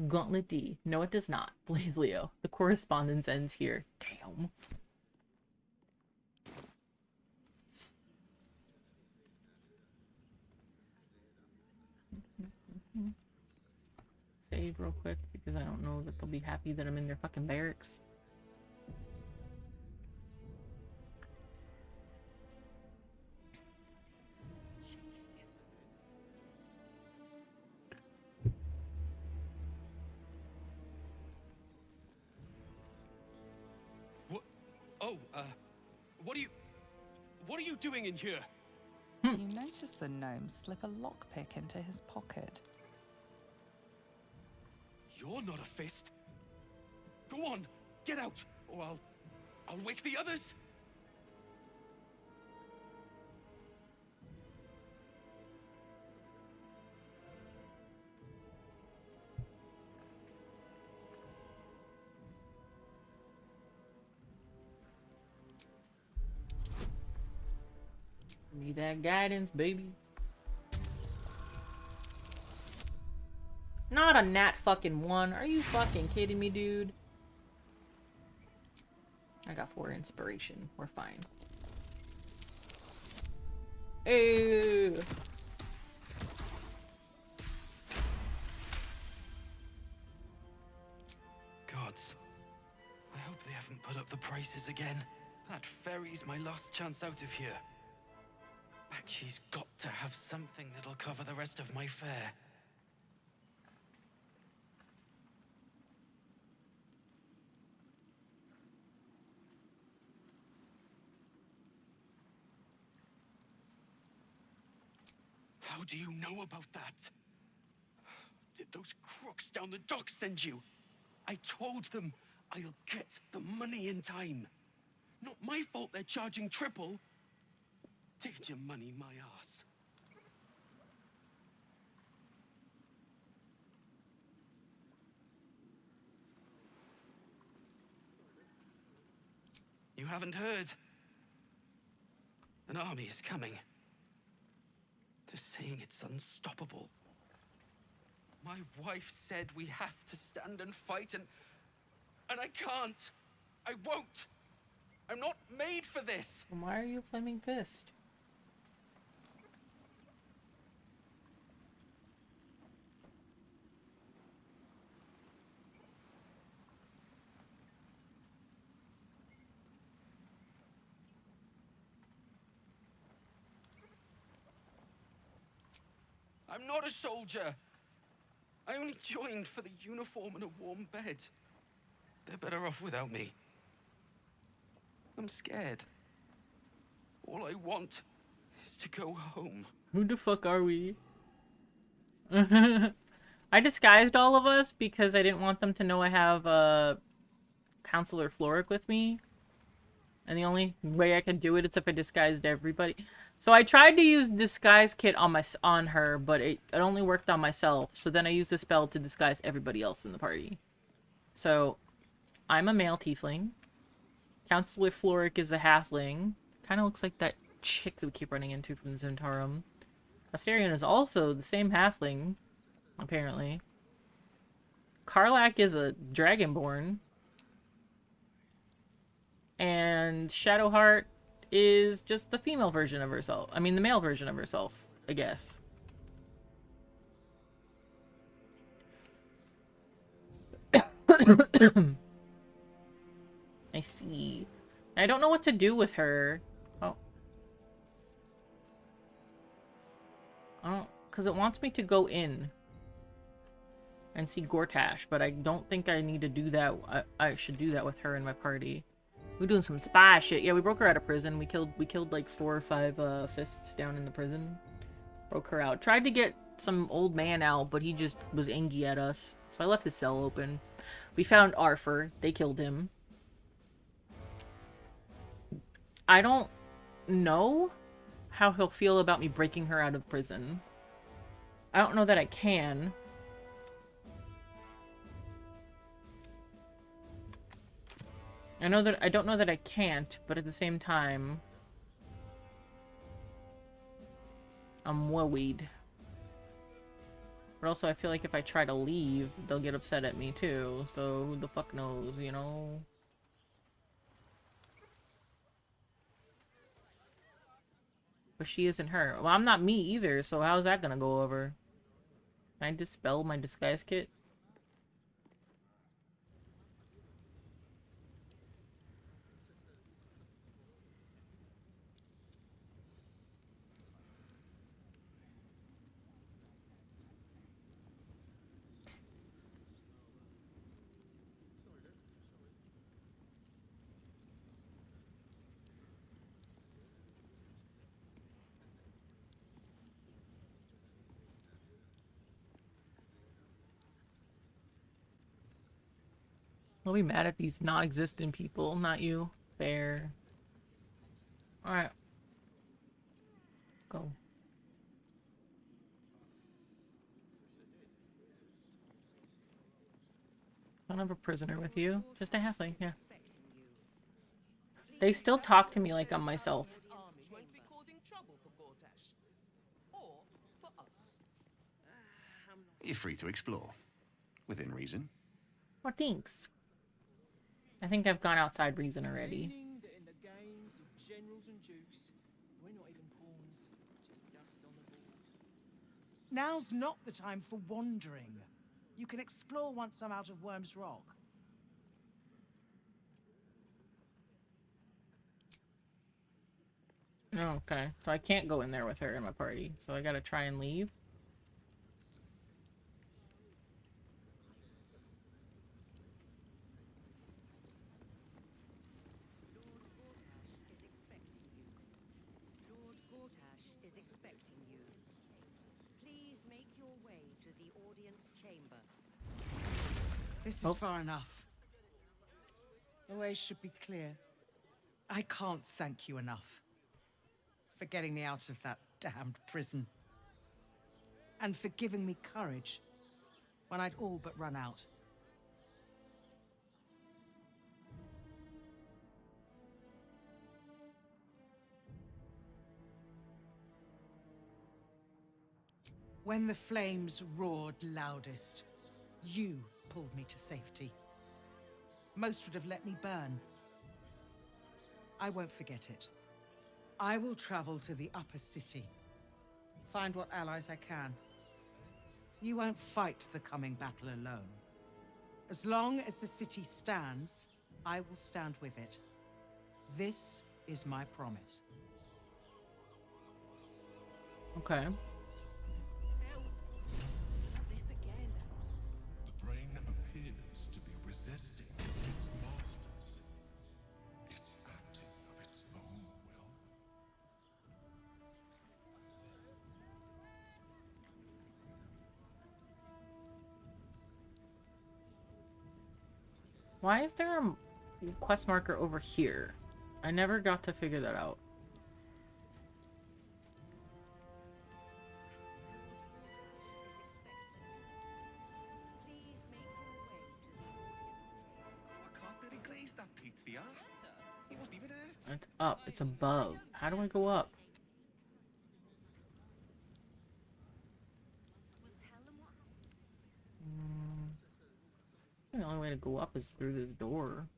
Speaker 1: Gauntlet D. No, it does not. Blaze Leo. The correspondence ends here. Damn. Save real quick because I don't know that they'll be happy that I'm in their fucking barracks.
Speaker 6: What are you doing in here?
Speaker 4: You notice the gnome slip a lockpick into his pocket.
Speaker 6: You're not a fist. Go on, get out, or I'll wake the others.
Speaker 1: Need that guidance, baby. Not a nat fucking 1. Are you fucking kidding me, dude? I got 4 inspiration. We're fine. Hey.
Speaker 6: Gods. I hope they haven't put up the prices again. That ferry's my last chance out of here. Bakshi's got to have something that'll cover the rest of my fare. How do you know about that? Did those crooks down the dock send you? I told them I'll get the money in time. Not my fault they're charging triple. Did your money my ass? You haven't heard? An army is coming. They're saying it's unstoppable. My wife said we have to stand and fight, and I can't. I won't. I'm not made for this.
Speaker 1: Why are you a Flaming Fist?
Speaker 6: I'm not a soldier. I only joined for the uniform and a warm bed. They're better off without me. I'm scared. All I want is to go home.
Speaker 1: Who the fuck are we? I disguised all of us because I didn't want them to know I have Counselor Floric with me. And the only way I could do it is if I disguised everybody. So I tried to use disguise kit on her, but it only worked on myself. So then I used the spell to disguise everybody else in the party. So I'm a male tiefling. Counselor Floric is a halfling. Kind of looks like that chick that we keep running into from Zentarum. Asterion is also the same halfling, apparently. Karlak is a dragonborn. And Shadowheart is just the female version of herself. I mean, the male version of herself, I guess. I see. I don't know what to do with her. Oh. Because it wants me to go in and see Gortash, but I don't think I need to do that. I should do that with her in my party. We're doing some spy shit. Yeah, we broke her out of prison. We killed like 4 or 5 fists down in the prison. Broke her out. Tried to get some old man out, but he just was angry at us. So I left his cell open. We found Arthur. They killed him. I don't know how he'll feel about me breaking her out of prison. I don't know that I can. I don't know that I can't, but at the same time, I'm worried. But also, I feel like if I try to leave, they'll get upset at me too. So who the fuck knows, you know? But she isn't her. Well, I'm not me either, so how's that gonna go over? Can I dispel my disguise kit? I'll be mad at these non-existent people, not you. Fair. Alright. Go. I don't have a prisoner with you. Just a halfling, yeah. They still talk to me like I'm myself.
Speaker 2: You're free to explore. Within reason.
Speaker 1: Well, thanks. I think I've gone outside reason already.
Speaker 3: Meaning that in the games of generals and dukes, we're not even pawns, just dust on the board.
Speaker 14: Now's not the time for wandering. You can explore once I'm out of Worm's Rock.
Speaker 1: Oh, okay. So I can't go in there with her in my party. So I gotta try and leave.
Speaker 9: Lord Gortash is expecting you. Please make your way to the audience chamber.
Speaker 14: This is far enough. The way should be clear. I can't thank you enough for getting me out of that damned prison. And for giving me courage when I'd all but run out. When the flames roared loudest, you pulled me to safety. Most would have let me burn. I won't forget it. I will travel to the upper city. Find what allies I can. You won't fight the coming battle alone. As long as the city stands, I will stand with it. This is my promise.
Speaker 1: Okay.
Speaker 9: Hell's
Speaker 2: resisting its masters. It's acting of its own will.
Speaker 1: Why is there a quest marker over here? I never got to figure that out.
Speaker 2: I can't really glaze that pizza. He wasn't even hurt.
Speaker 1: It's up. It's above. How do I go up? The only way to go up is through this door.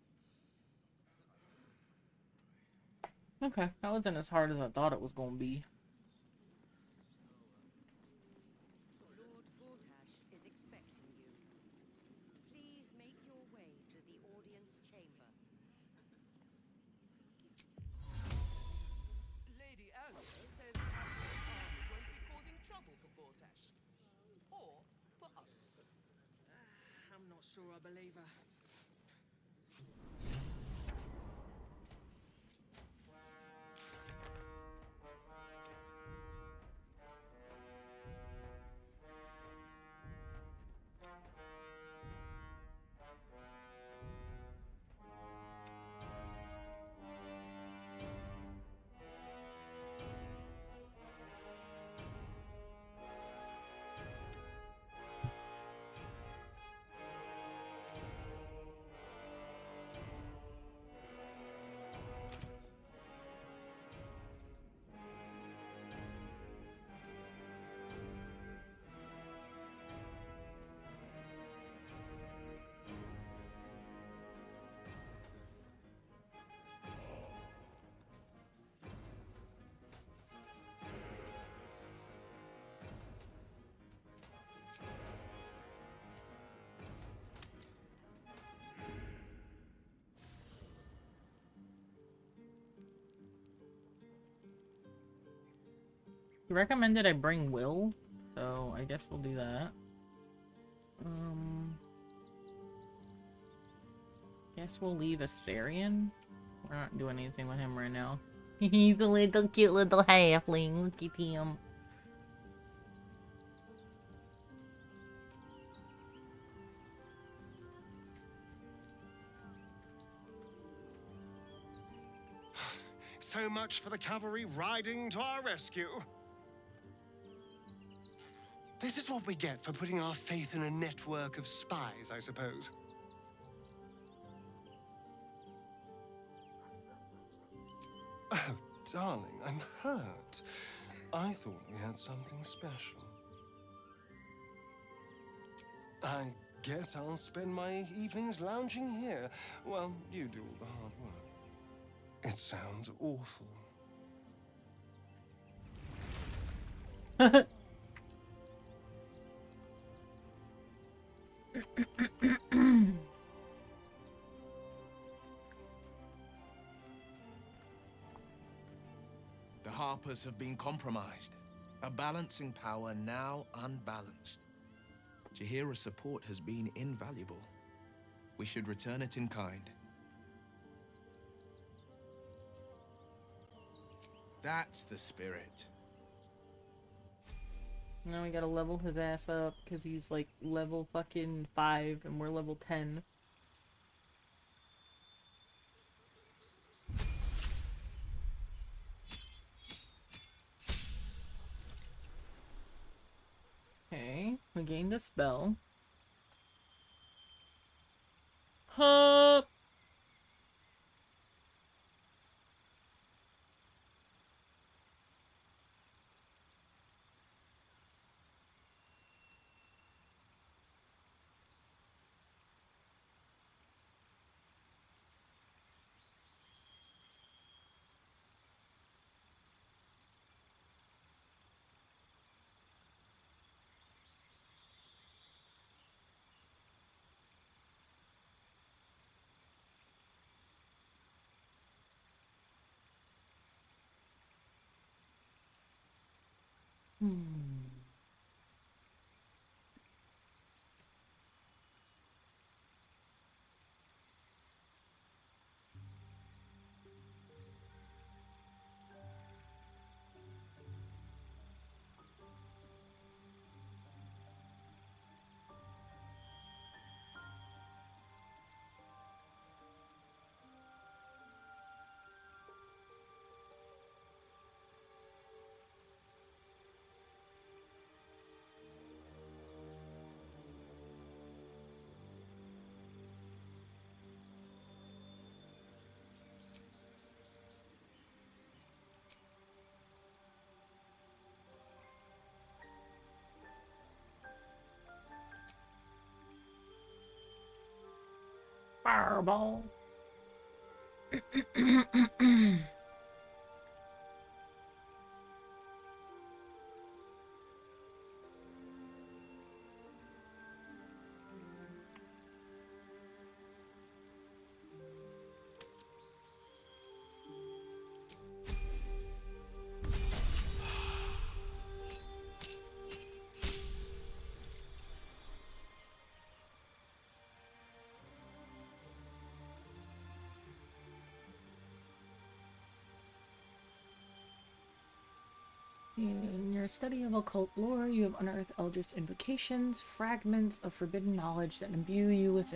Speaker 1: Okay, that wasn't as hard as I thought it was going to be.
Speaker 9: Lord Gortash is expecting you. Please make your way to the audience chamber.
Speaker 16: Lady Alia says Absalom's army won't be causing trouble for Gortash. Or for us.
Speaker 3: I'm not sure I believe her.
Speaker 1: You recommended I bring Will, so I guess we'll do that. Guess we'll leave Astarion. We're not doing anything with him right now. He's a little cute little halfling. Look at him.
Speaker 2: So much for the cavalry riding to our rescue. This is what we get for putting our faith in a network of spies, I suppose. Oh, darling, I'm hurt. I thought we had something special. I guess I'll spend my evenings lounging here while you do all the hard work. It sounds awful.
Speaker 12: The Harpers have been compromised. A balancing power now unbalanced. Jahira's support has been invaluable. We should return it in kind. That's the spirit.
Speaker 1: Now we gotta level his ass up because he's like level fucking 5 and we're level 10. Okay, we gained a spell. Huh. Fireball. In your study of occult lore, you have unearthed eldritch invocations, fragments of forbidden knowledge that imbue you with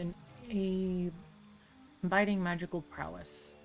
Speaker 1: a abiding magical prowess.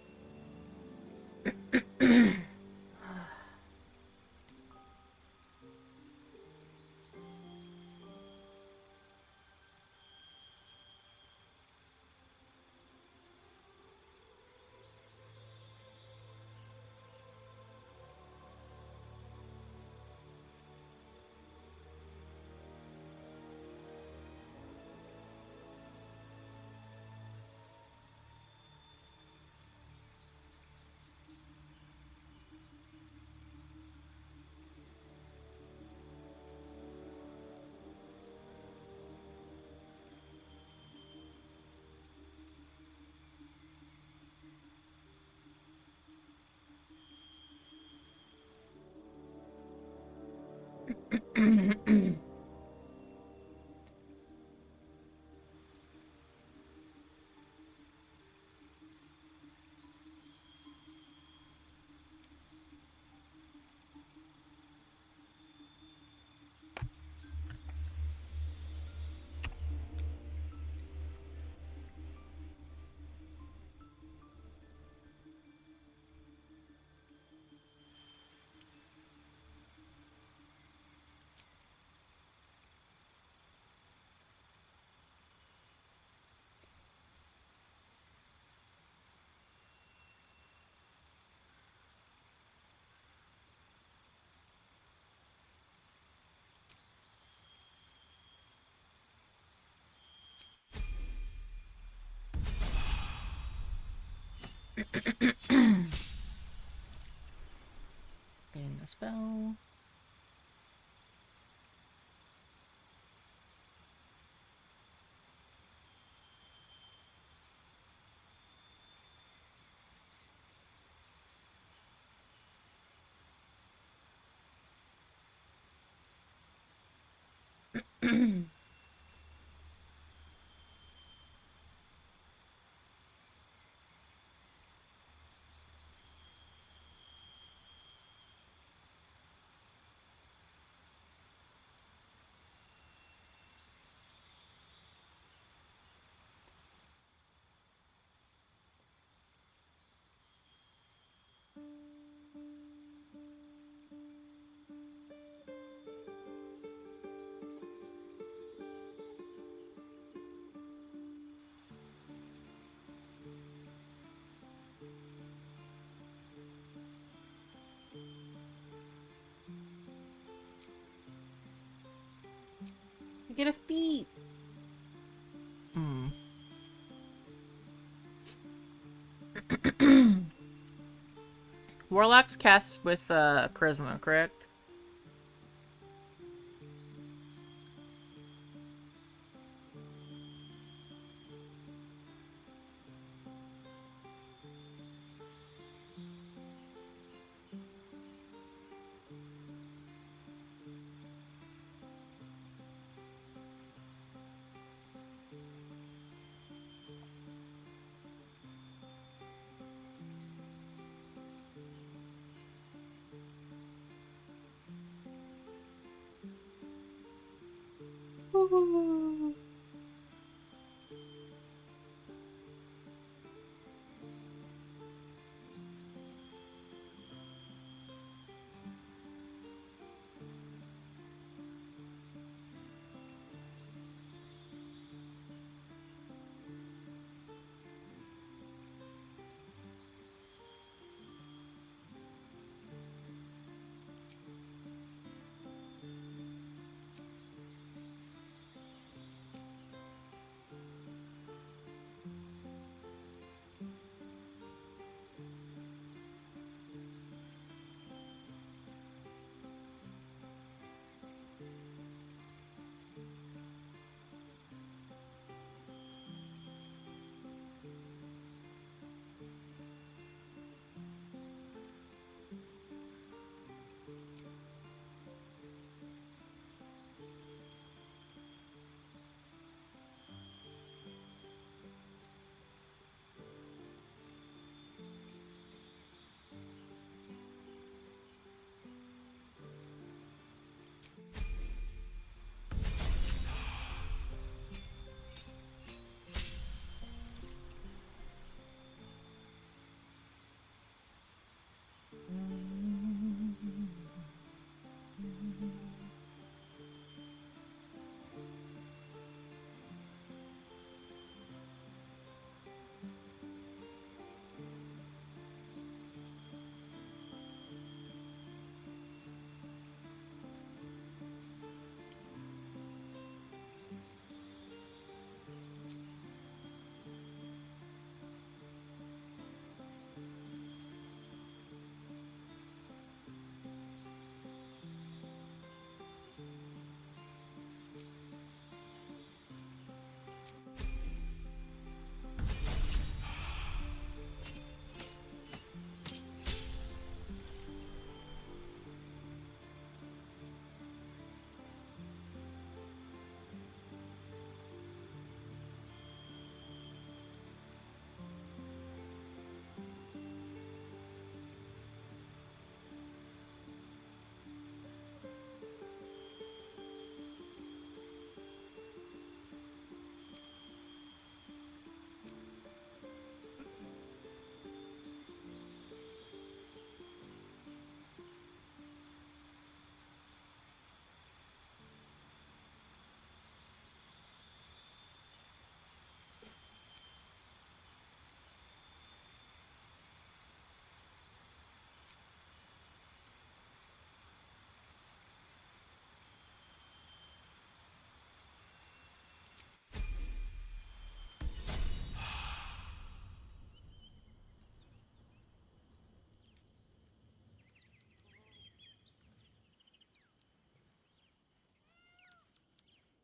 Speaker 1: In a spell. You get a feat. Warlock's cast with charisma, correct? Woo-hoo.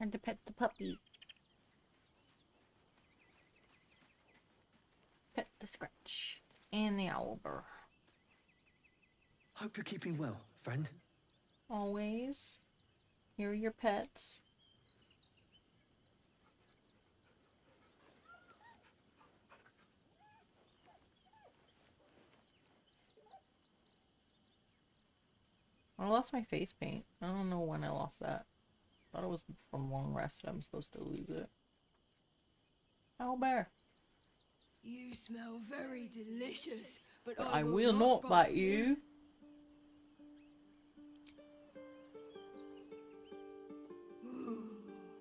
Speaker 1: Time to pet the puppy. Pet the Scratch. And the Owlbear.
Speaker 21: Hope you're keeping well, friend.
Speaker 1: Always. Here are your pets. I lost my face paint. I don't know when I lost that. Thought it was from long rest. I'm supposed to lose it. Owlbear.
Speaker 3: You smell very delicious, but
Speaker 1: But I will not bite you.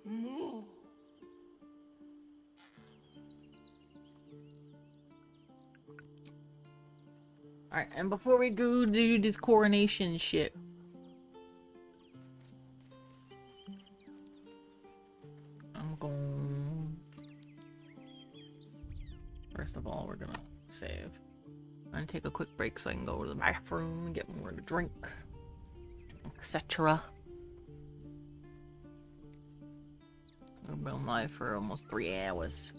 Speaker 3: More.
Speaker 1: Alright, and before we go do this coronation shit, I'm going... First of all, we're gonna save. I'm gonna take a quick break so I can go to the bathroom and get more to drink, etc. I've been live for almost 3 hours.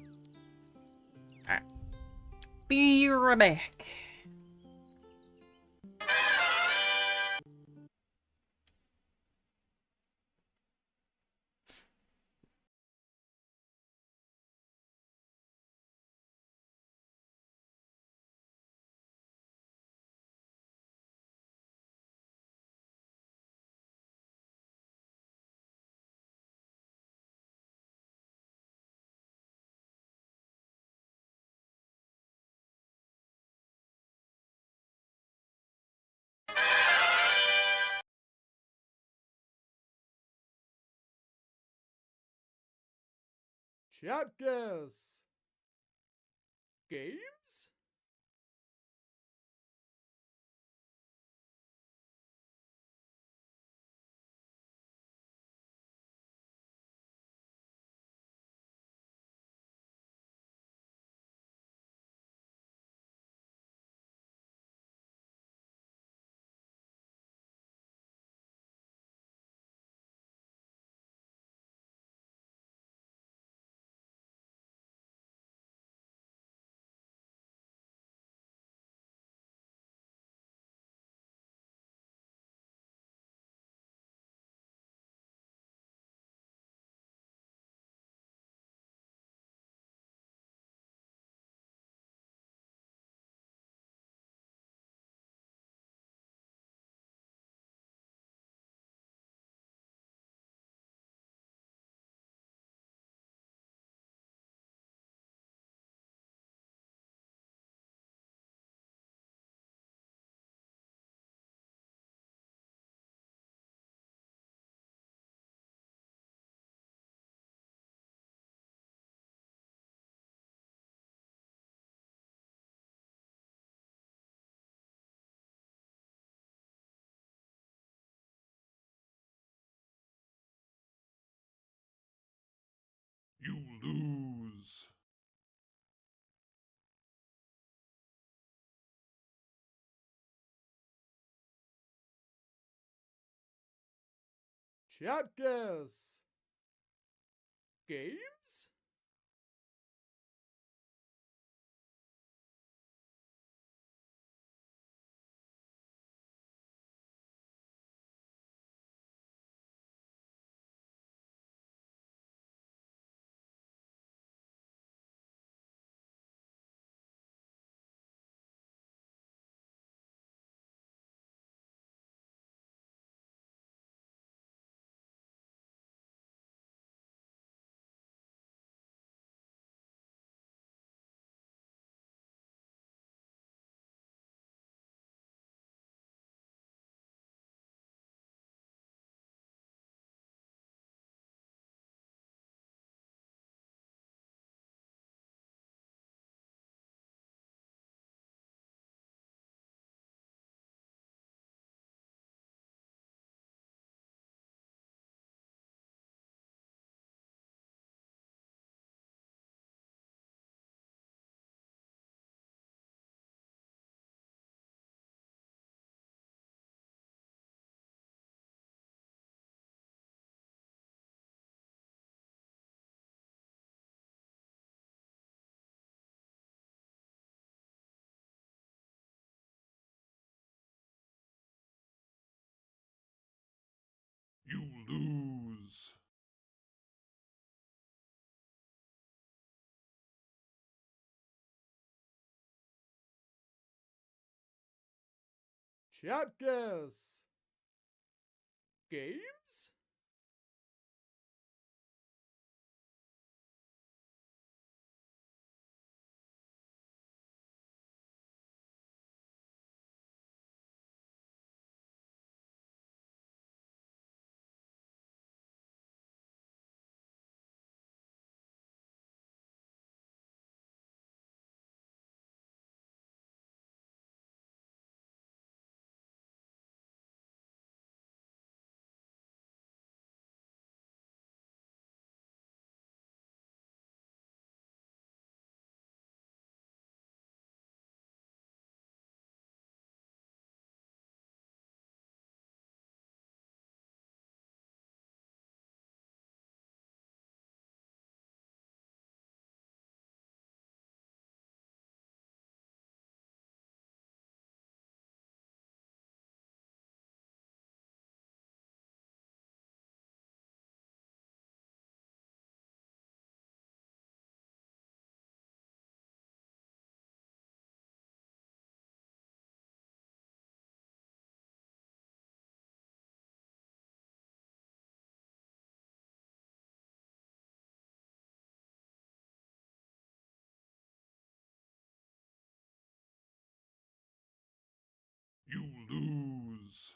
Speaker 1: Alright. Be right back.
Speaker 8: Chat guess. Games? You lose. Chat guess. Games? You lose. Chatgas. Games? You lose.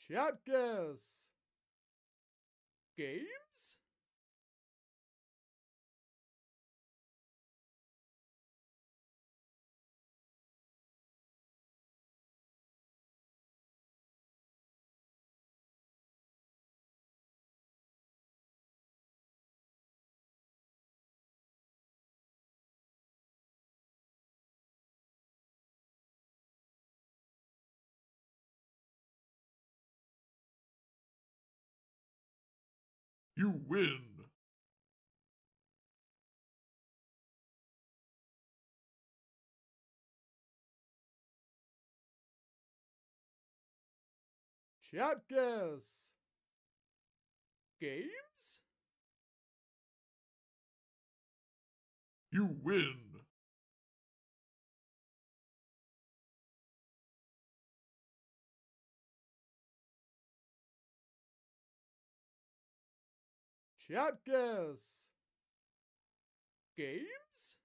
Speaker 8: Chatgas. Games? You win. Chatgas. Games? You win. Chatgas. Games?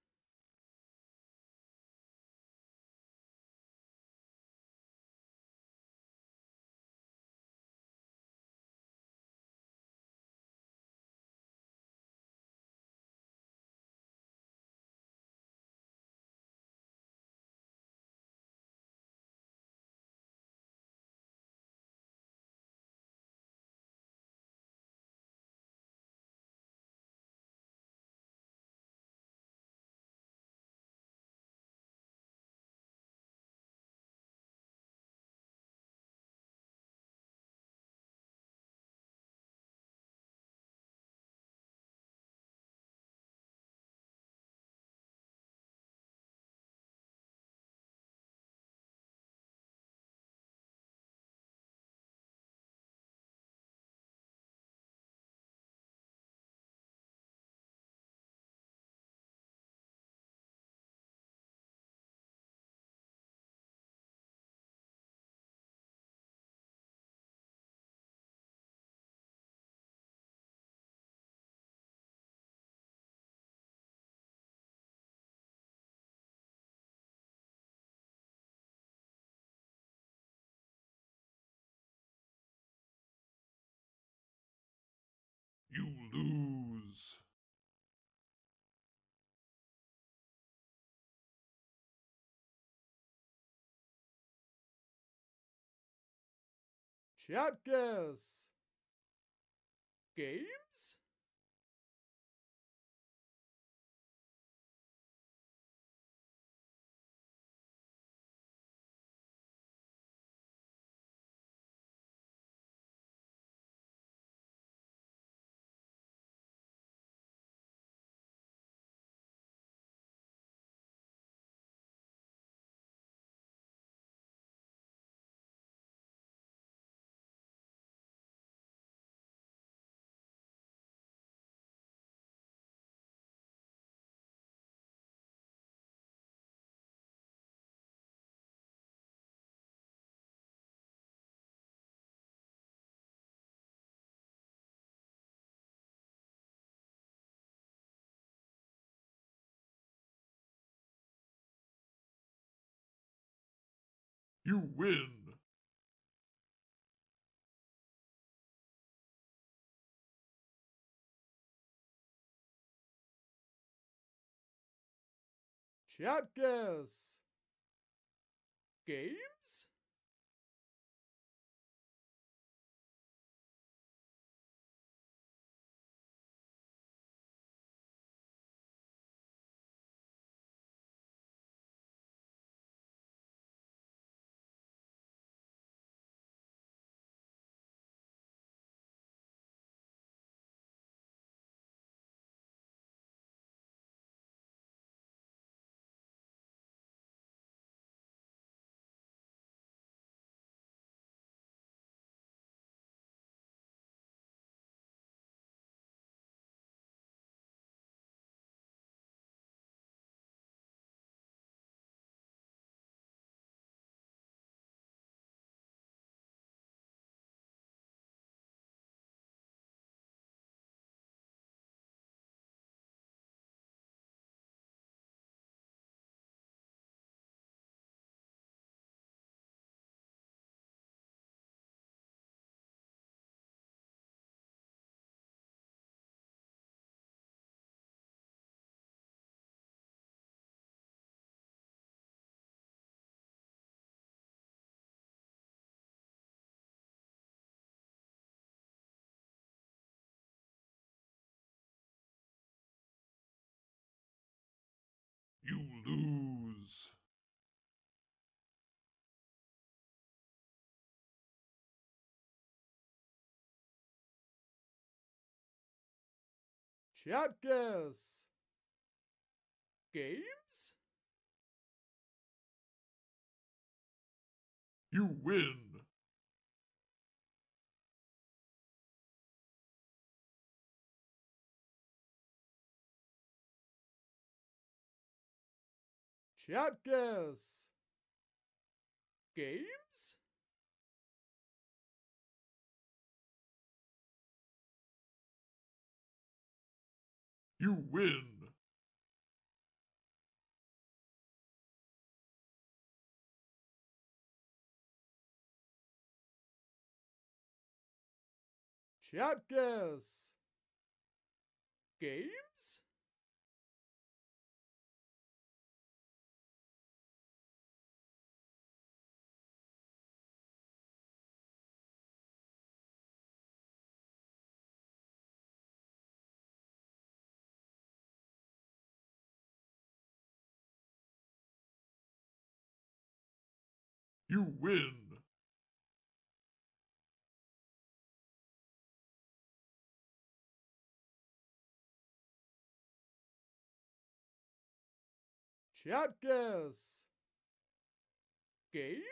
Speaker 8: You lose. Chatgas. Games? You win.
Speaker 10: Chat guess. Games?
Speaker 8: You lose.
Speaker 10: Chat guess. Games?
Speaker 8: You win.
Speaker 10: Chat guess. Games?
Speaker 8: You win.
Speaker 10: Chat guess. Games?
Speaker 8: You win.
Speaker 10: Chat guess. Games?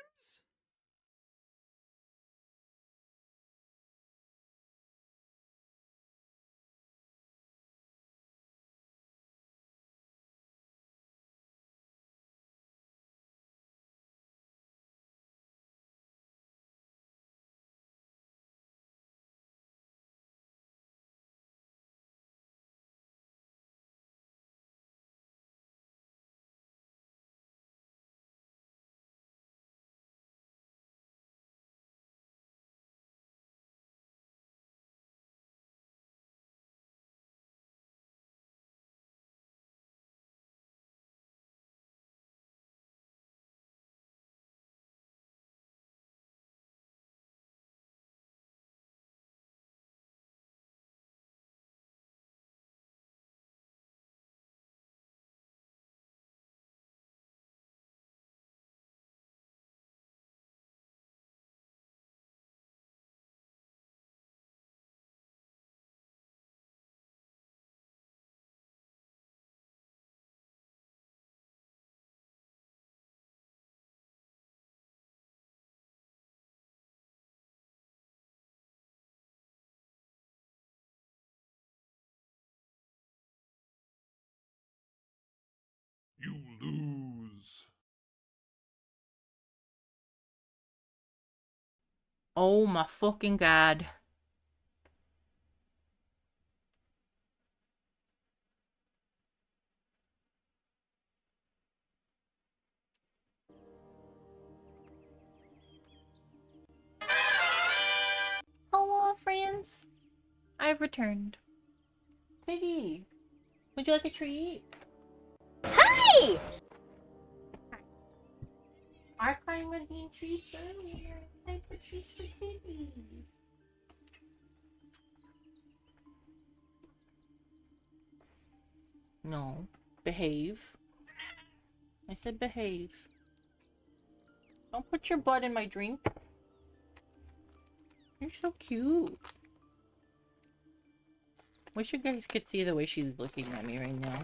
Speaker 8: You lose.
Speaker 1: Oh my fucking god. I've returned. Piggy, would you like a treat?
Speaker 7: Hey!
Speaker 1: Archive was eating treats earlier. Time for treats for Piggy. No. Behave. I said behave. Don't put your butt in my drink. You're so cute. Wish you guys could see the way she's looking at me right now.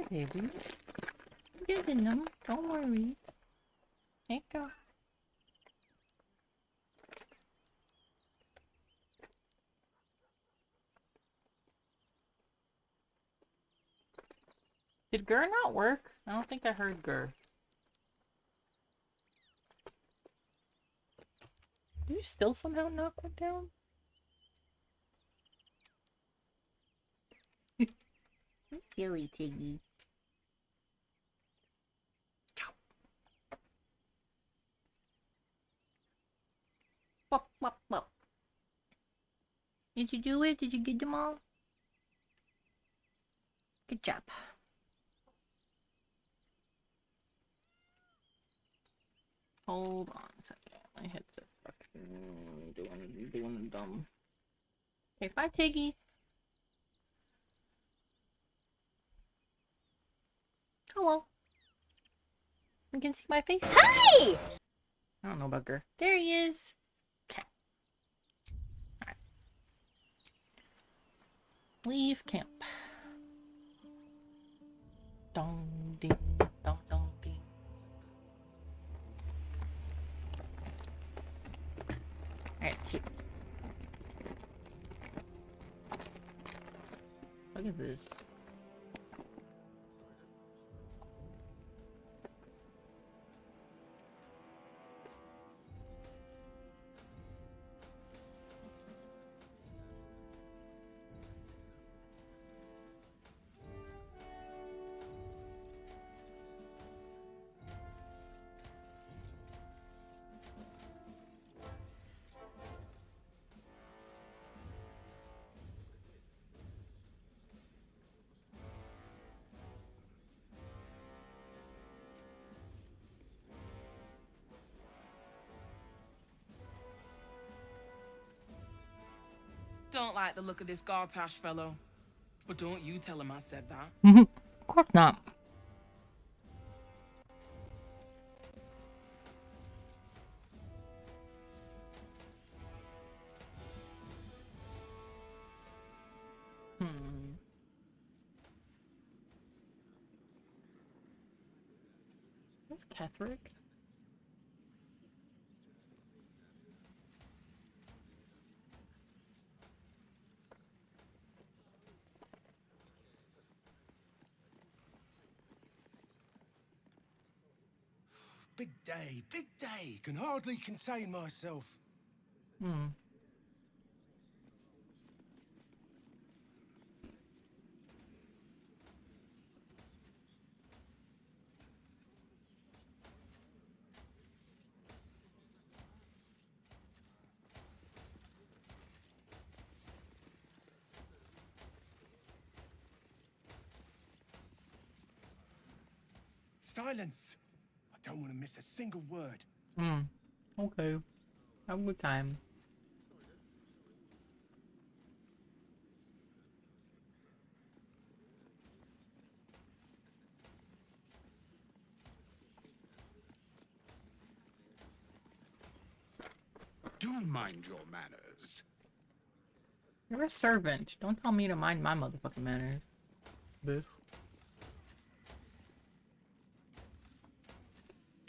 Speaker 1: Hey, baby. You guys didn't know. Don't worry. There you go. Did Gur not work? I don't think I heard Gur. Do you still somehow knock one down? You silly piggy. Bop, bop, bop. Did you do it? Did you get them all? Good job. Hold on a second. My headset fucking doing dumb. Okay, bye, Tiggy. Hello. You can see my face.
Speaker 7: Hey!
Speaker 1: I don't know about Gur. There he is. Okay. Alright. Leave camp. Dong ding dong dong ding. Alright, cute. Look at this.
Speaker 20: Don't like the look of this Gartash fellow. But don't you tell him I said that.
Speaker 1: Of course not. What's Catherick?
Speaker 2: Big day, big day. Can hardly contain myself. Silence. I don't want to miss a single word.
Speaker 1: Okay. Have a good time.
Speaker 12: Do mind your manners.
Speaker 1: You're a servant. Don't tell me to mind my motherfucking manners. Bitch.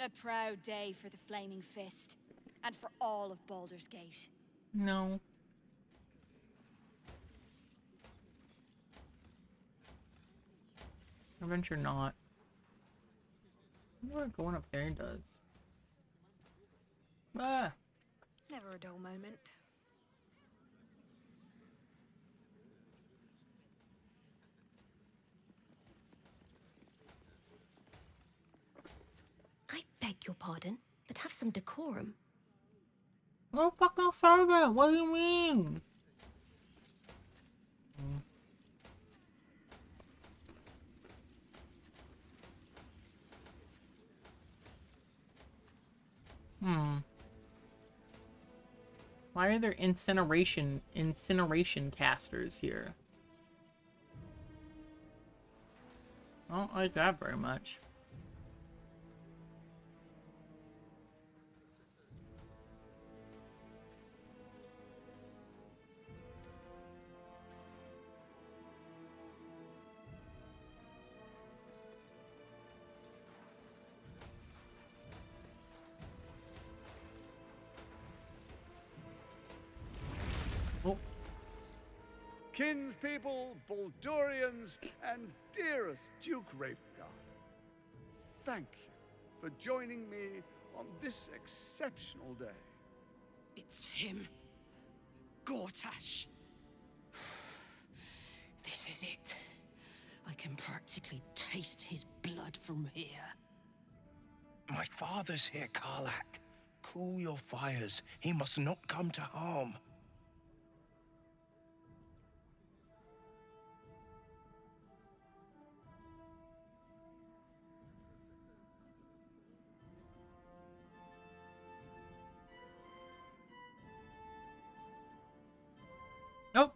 Speaker 13: A proud day for the Flaming Fist, and for all of Baldur's Gate.
Speaker 1: No. Adventure not. I wonder what going up there does. Ah.
Speaker 13: Never a dull moment.
Speaker 15: I beg your pardon, but have some decorum.
Speaker 1: No fucking servant. What do you mean? Why are there incineration casters here? I don't like that very much.
Speaker 11: Kinspeople, Baldurians, and dearest Duke Ravengard, thank you for joining me on this exceptional day.
Speaker 16: It's him. Gortash. This is it. I can practically taste his blood from here.
Speaker 12: My father's here, Karlak. Cool your fires. He must not come to harm.
Speaker 1: Nope.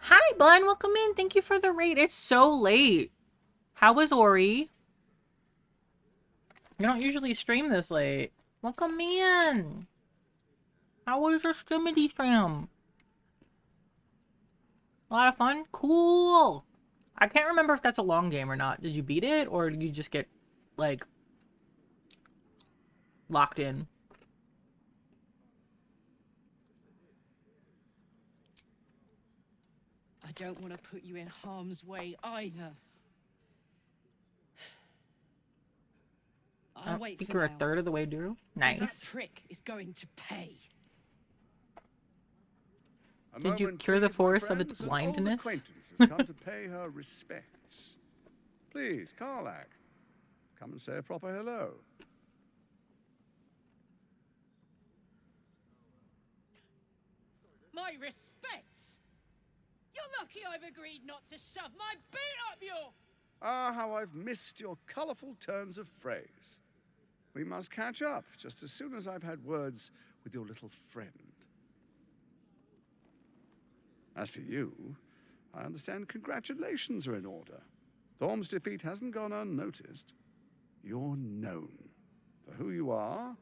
Speaker 1: Hi, Bun. Welcome in. Thank you for the raid. It's so late. How was Ori? You don't usually stream this late. Welcome in. How was your streamity stream? A lot of fun? Cool. I can't remember if that's a long game or not. Did you beat it, or did you just get, like, locked in?
Speaker 3: I don't want to put you in harm's way either. I'll wait
Speaker 1: I think
Speaker 3: for
Speaker 1: you're
Speaker 3: now.
Speaker 1: a third of the way through.
Speaker 3: That
Speaker 1: Nice.
Speaker 3: prick is going to pay.
Speaker 1: Did you
Speaker 11: moment,
Speaker 1: cure the
Speaker 11: please, my
Speaker 1: force of its
Speaker 11: friends. An old
Speaker 1: blindness?
Speaker 11: acquaintance has come to pay her respects. Please, Karlak, come and say a proper hello.
Speaker 3: My respects. You're lucky I've agreed not to shove my boot up your...
Speaker 11: Ah, how I've missed your colourful turns of phrase. We must catch up just as soon as I've had words with your little friend. As for you, I understand congratulations are in order. Thorm's defeat hasn't gone unnoticed. You're known for who you are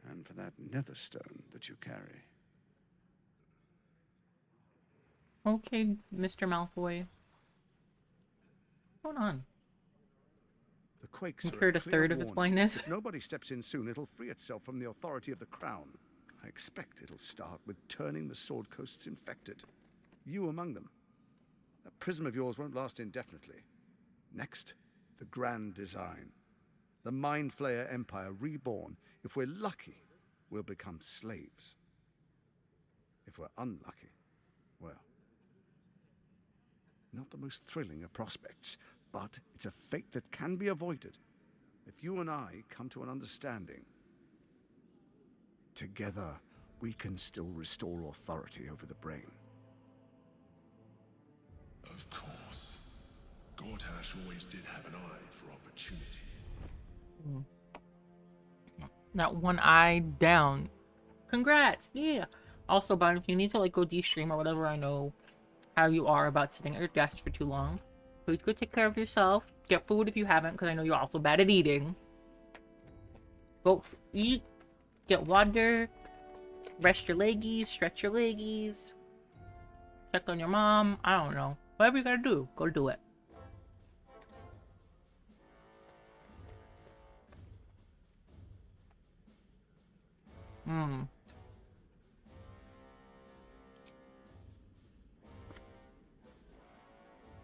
Speaker 11: and for that netherstone that you carry.
Speaker 1: Okay, Mr. Malfoy. What's going on?
Speaker 11: The quakes
Speaker 1: You
Speaker 11: are
Speaker 1: cured a
Speaker 11: clear
Speaker 1: third of its
Speaker 11: warning.
Speaker 1: blindness?
Speaker 11: If nobody steps in soon, it'll free itself from the authority of the crown. I expect it'll start with turning the Sword Coasts infected. You among them. That prism of yours won't last indefinitely. Next, the grand design. The Mind Flayer Empire reborn. If we're lucky, we'll become slaves. If we're unlucky, well, not the most thrilling of prospects, but it's a fate that can be avoided if you and I come to an understanding. Together, we can still restore authority over the brain.
Speaker 8: Of course. Gortash always did have an eye for opportunity.
Speaker 1: That one eye down. Congrats! Yeah! Also, Bon, if you need to, like, go de-stream or whatever, I know how you are about sitting at your desk for too long. Please go take care of yourself. Get food if you haven't, because I know you're also bad at eating. Go eat. Get water. Rest your leggies. Stretch your leggies. Check on your mom. I don't know. Whatever you gotta do, go do it.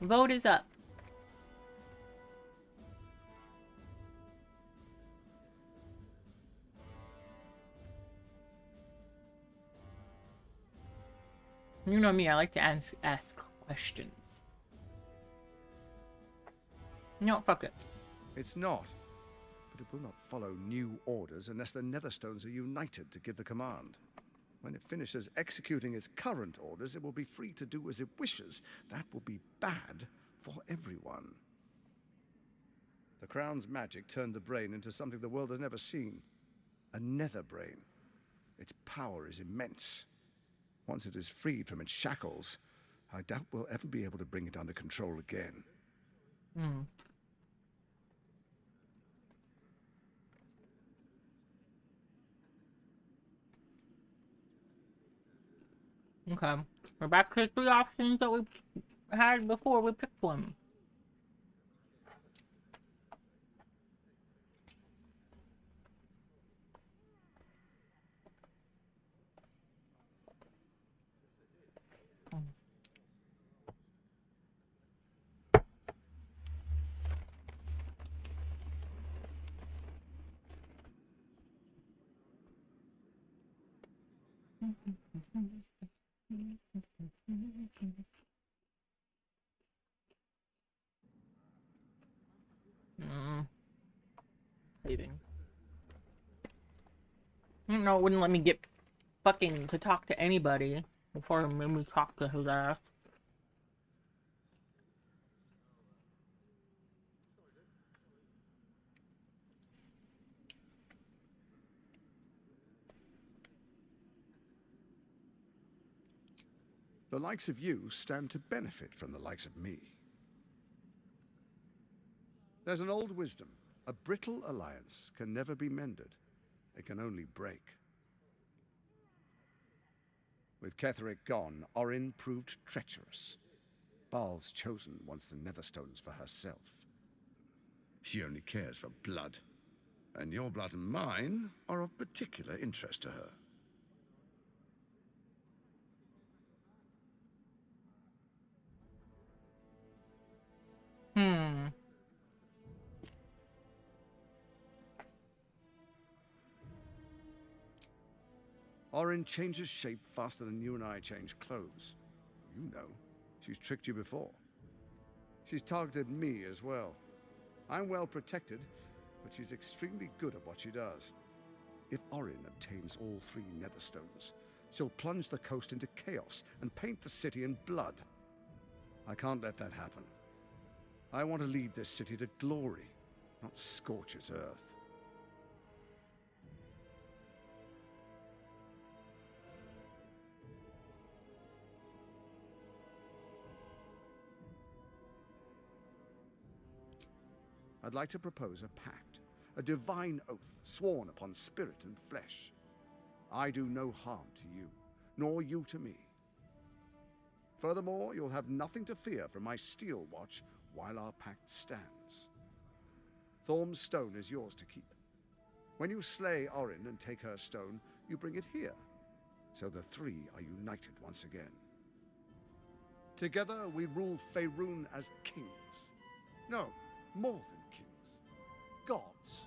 Speaker 1: Vote is up. You know me, I like to ask questions. No, fuck it.
Speaker 11: It's not. But it will not follow new orders unless the Netherstones are united to give the command. When it finishes executing its current orders, it will be free to do as it wishes. That will be bad for everyone. The Crown's magic turned the brain into something the world has never seen. A nether brain. Its power is immense. Once it is freed from its shackles, I doubt we'll ever be able to bring it under control again.
Speaker 1: Hmm. Okay. We're back to the 3 options that we had before we picked one. Saving. I don't know, it wouldn't let me get fucking to talk to anybody before it made me talk to his ass.
Speaker 11: The likes of you stand to benefit from the likes of me. There's an old wisdom. A brittle alliance can never be mended. It can only break. With Ketheric gone, Orin proved treacherous. Baal's chosen wants the Netherstones for herself. She only cares for blood. And your blood and mine are of particular interest to her. Orin changes shape faster than you and I change clothes. You know, she's tricked you before. She's targeted me as well. I'm well protected, but she's extremely good at what she does. If Orin obtains all 3 Netherstones, she'll plunge the coast into chaos and paint the city in blood. I can't let that happen. I want to lead this city to glory, not scorch its earth. I'd like to propose a pact, a divine oath sworn upon spirit and flesh. I do no harm to you, nor you to me. Furthermore, you'll have nothing to fear from my steel watch while our pact stands. Thorm's stone is yours to keep. When you slay Orin and take her stone, you bring it here, so the 3 are united once again. Together we rule Faerun as kings. No, more than kings. Gods.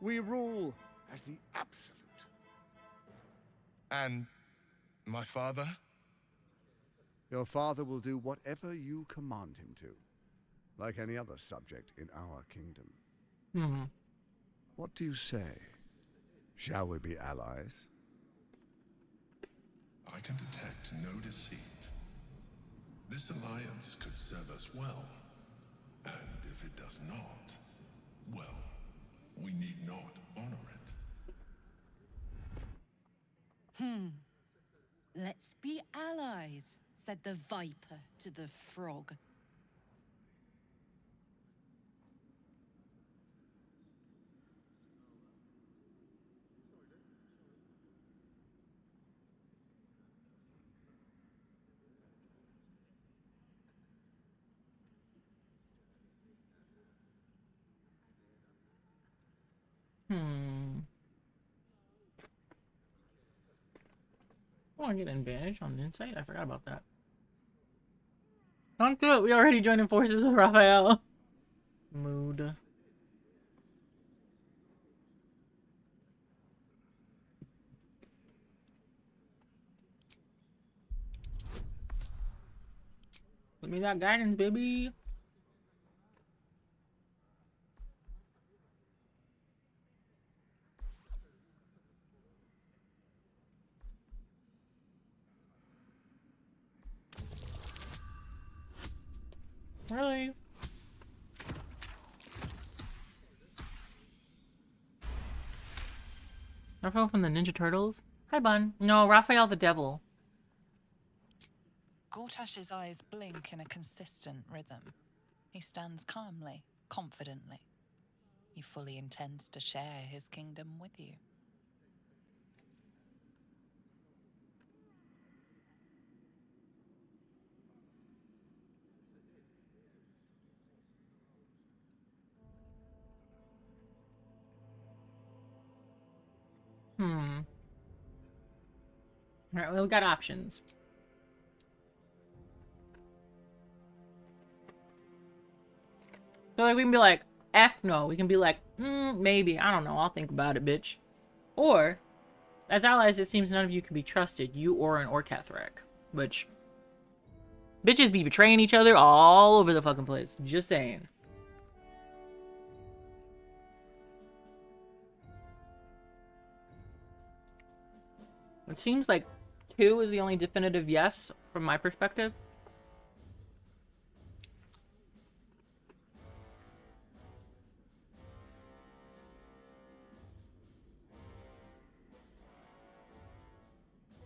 Speaker 11: We rule as the absolute.
Speaker 8: And my father?
Speaker 11: Your father will do whatever you command him to, like any other subject in our kingdom. What do you say? Shall we be allies?
Speaker 8: I can detect no deceit. This alliance could serve us well. And if it does not, well, we need not honor it.
Speaker 4: Let's be allies, said the viper to the frog.
Speaker 1: Oh, I get an advantage on the insight. I forgot about that. Don't do it. We already joined forces with Raphael. Mood. Give me that guidance, baby. Really? Raphael from the Ninja Turtles? Hi, Bun. No, Raphael the Devil.
Speaker 4: Gortash's eyes blink in a consistent rhythm. He stands calmly, confidently. He fully intends to share his kingdom with you.
Speaker 1: Hmm. Alright, well, we got options. So like, we can be like, F no. We can be like, maybe. I don't know. I'll think about it, bitch. Or, as allies, it seems none of you can be trusted. You, Orin, or Ketheric. Which, bitches be betraying each other all over the fucking place. Just saying. It seems like 2 is the only definitive yes, from my perspective.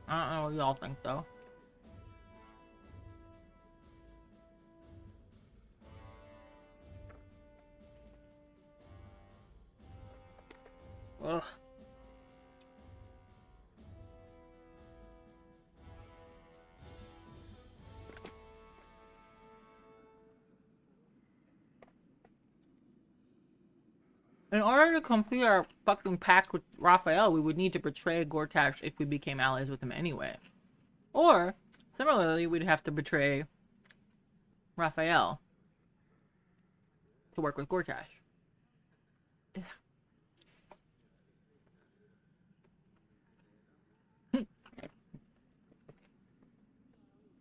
Speaker 1: I don't know what y'all think, though. Ugh. In order to complete our fucking pact with Raphael, we would need to betray Gortash if we became allies with him anyway. Or, similarly, we'd have to betray Raphael to work with Gortash. Ugh. I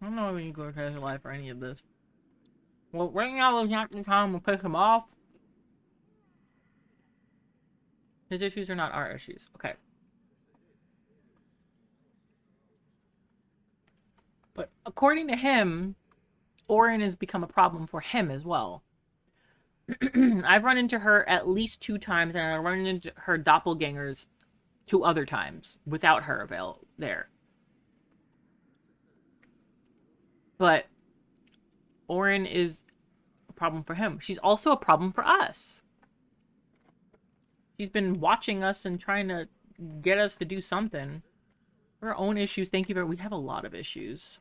Speaker 1: don't know if we need Gortash alive for any of this. Well, right now is not the time to piss him off. His issues are not our issues. Okay. But according to him, Orin has become a problem for him as well. I've run into her at least 2 times, and I've run into her doppelgangers 2 other times without her there. But Orin is a problem for him. She's also a problem for us. She's been watching us and trying to get us to do something. Our own issues. Thank you very much. We have a lot of issues.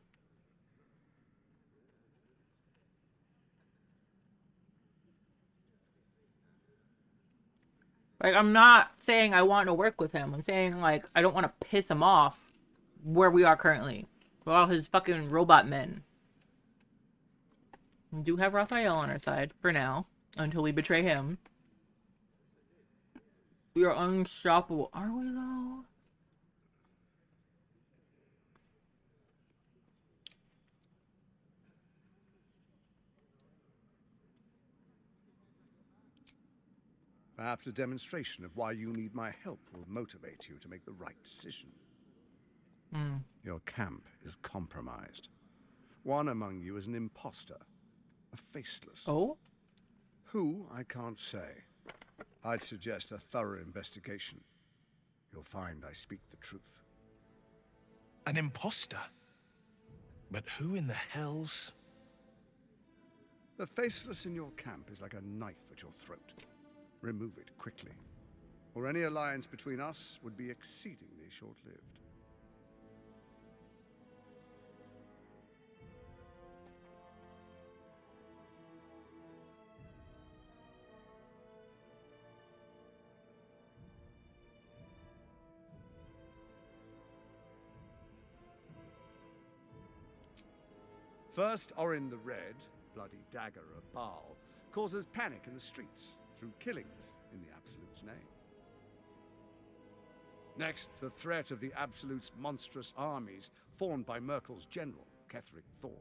Speaker 1: Like, I'm not saying I want to work with him. I'm saying, like, I don't want to piss him off where we are currently. With all his fucking robot men. We do have Raphael on our side, for now. Until we betray him. We are unstoppable. Are we, though?
Speaker 11: Perhaps a demonstration of why you need my help will motivate you to make the right decision. Your camp is compromised. One among you is an imposter, a faceless.
Speaker 1: Oh?
Speaker 11: Who, I can't say. I'd suggest a thorough investigation. You'll find I speak the truth.
Speaker 21: An imposter? But who in the hells?
Speaker 11: The faceless in your camp is like a knife at your throat. Remove it quickly, or any alliance between us would be exceedingly short-lived. First, Orin the Red, bloody dagger of Baal, causes panic in the streets through killings in the Absolute's name. Next, the threat of the Absolute's monstrous armies formed by Merkel's general, Ketheric Thor.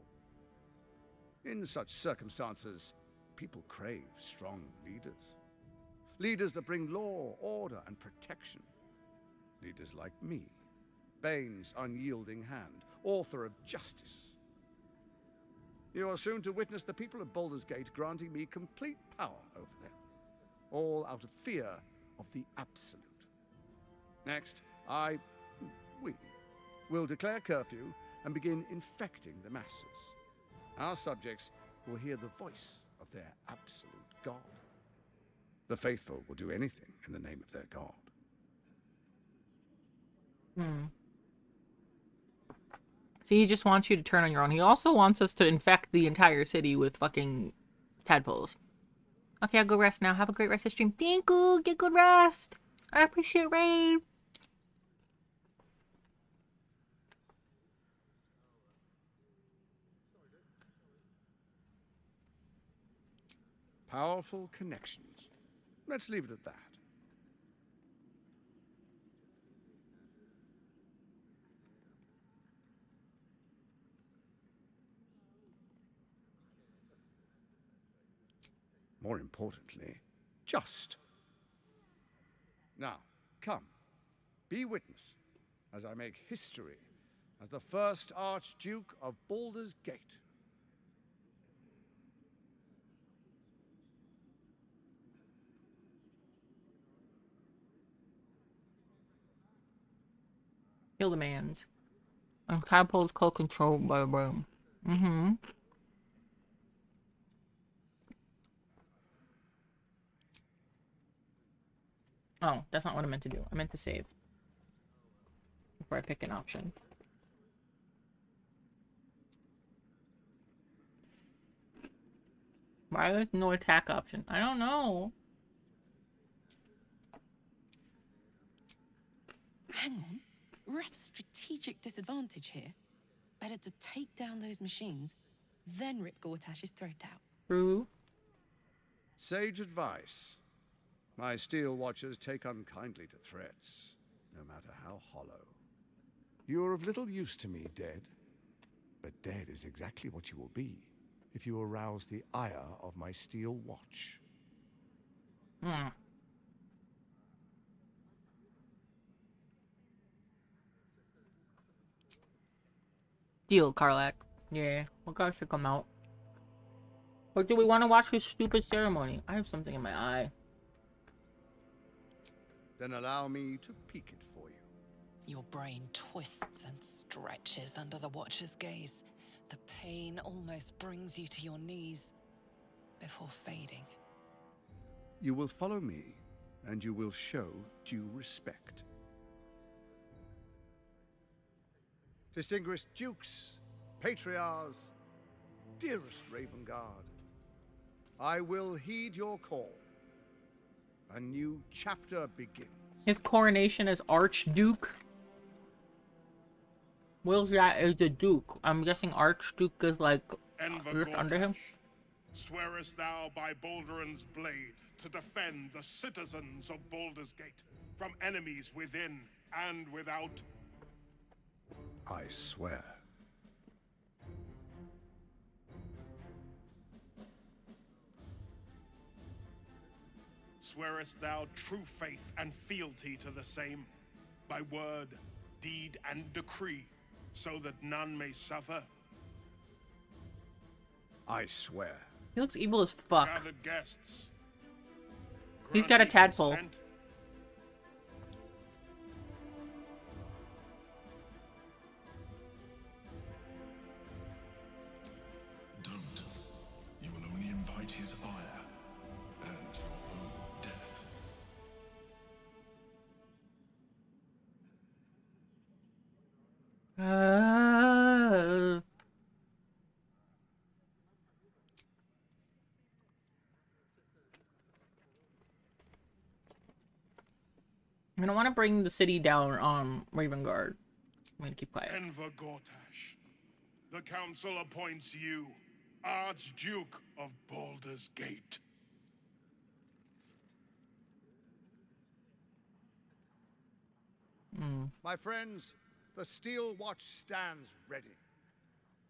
Speaker 11: In such circumstances, people crave strong leaders. Leaders that bring law, order, and protection. Leaders like me, Bane's unyielding hand, author of justice. You are soon to witness the people of Baldur's Gate granting me complete power over them, all out of fear of the Absolute. Next, we will declare curfew and begin infecting the masses. Our subjects will hear the voice of their absolute God. The faithful will do anything in the name of their God.
Speaker 1: So he just wants you to turn on your own. He also wants us to infect the entire city with fucking tadpoles. Okay, I'll go rest now. Have a great rest of the stream. Thank you. Get good rest. I appreciate raid.
Speaker 11: Powerful connections. Let's leave it at that. More importantly, just. Now, come, be witness as I make history as the first Archduke of Baldur's Gate.
Speaker 1: Kill the man's. And tadpoles controlled by a broom. Oh, that's not what I meant to do. I meant to save. Before I pick an option. Why there's no attack option? I don't know.
Speaker 17: Hang on. We're at a strategic disadvantage here. Better to take down those machines, then rip Gortash's throat out.
Speaker 1: True.
Speaker 11: Sage advice. My steel watchers take unkindly to threats, no matter how hollow. You're of little use to me, dead. But dead is exactly what you will be if you arouse the ire of my steel watch.
Speaker 1: Deal, Karlak. Yeah, what guys should come out? Or do we want to watch his stupid ceremony? I have something in my eye.
Speaker 11: Then allow me to peek it for you.
Speaker 4: Your brain twists and stretches under the Watcher's gaze. The pain almost brings you to your knees before fading.
Speaker 11: You will follow me, and you will show due respect. Distinguished dukes, patriarchs, dearest Ravengard, I will heed your call. A new chapter begins.
Speaker 1: His coronation as Archduke. Will's that is the Duke. I'm guessing Archduke is like just under him.
Speaker 12: Swearest thou by Balduran's blade to defend the citizens of Baldur's Gate from enemies within and without?
Speaker 11: I swear.
Speaker 12: Swearest thou true faith and fealty to the same, by word, deed, and decree, so that none may suffer?
Speaker 11: I swear.
Speaker 1: He looks evil as fuck.
Speaker 12: Gathered guests.
Speaker 1: He's got a tadpole.
Speaker 12: Consent.
Speaker 8: Don't. You will only invite his ire and your own death.
Speaker 1: I don't want to bring the city down on Ravengard. I'm gonna keep quiet.
Speaker 12: Enver Gortash, the council appoints you Archduke of Baldur's Gate.
Speaker 11: My friends, the steel watch stands ready.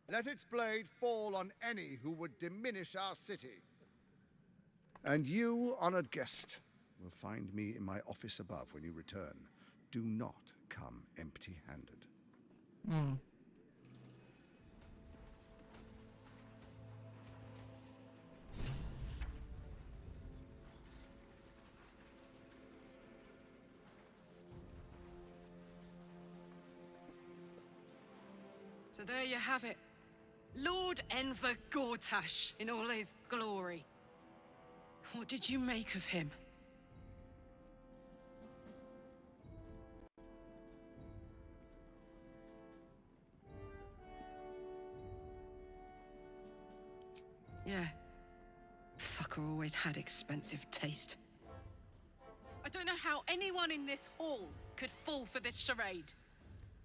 Speaker 11: Let its blade fall on any who would diminish our city. And you, honored guest, will find me in my office above when you return. Do not come empty-handed.
Speaker 20: So there you have it. Lord Enver Gortash in all his glory. What did you make of him? Yeah. Fucker always had expensive taste. I don't know how anyone in this hall could fall for this charade.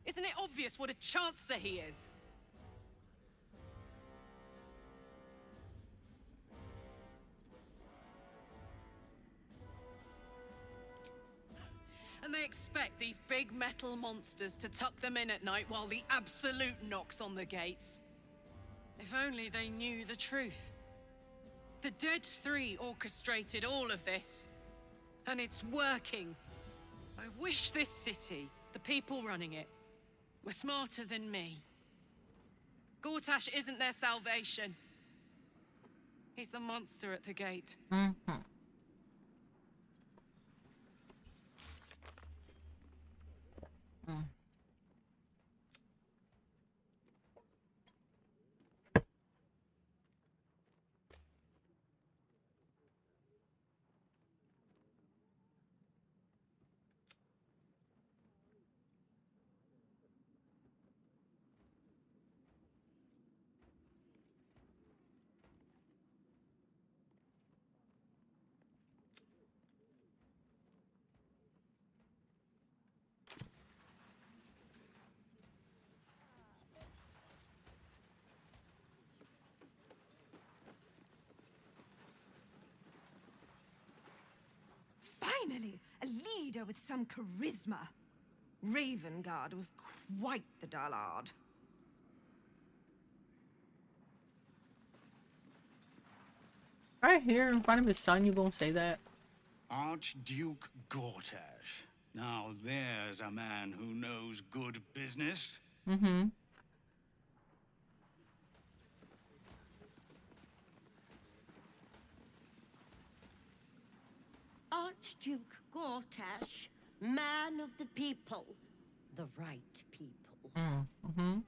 Speaker 20: Isn't it obvious what a chancer he is? And they expect these big metal monsters to tuck them in at night while the Absolute knocks on the gates. If only they knew the truth. The Dead Three orchestrated all of this. And it's working. I wish this city, the people running it, were smarter than me. Gortash isn't their salvation. He's the monster at the gate.
Speaker 1: Mm-hmm. Mm.
Speaker 5: Finally, a leader with some charisma. Ravengard was quite the dullard.
Speaker 1: Right here in front of his son, you gonna say that?
Speaker 12: Archduke Gortash. Now there's a man who knows good business.
Speaker 1: Mm-hmm.
Speaker 9: Archduke Gortash, man of the people, the right people.
Speaker 1: Mm-hmm.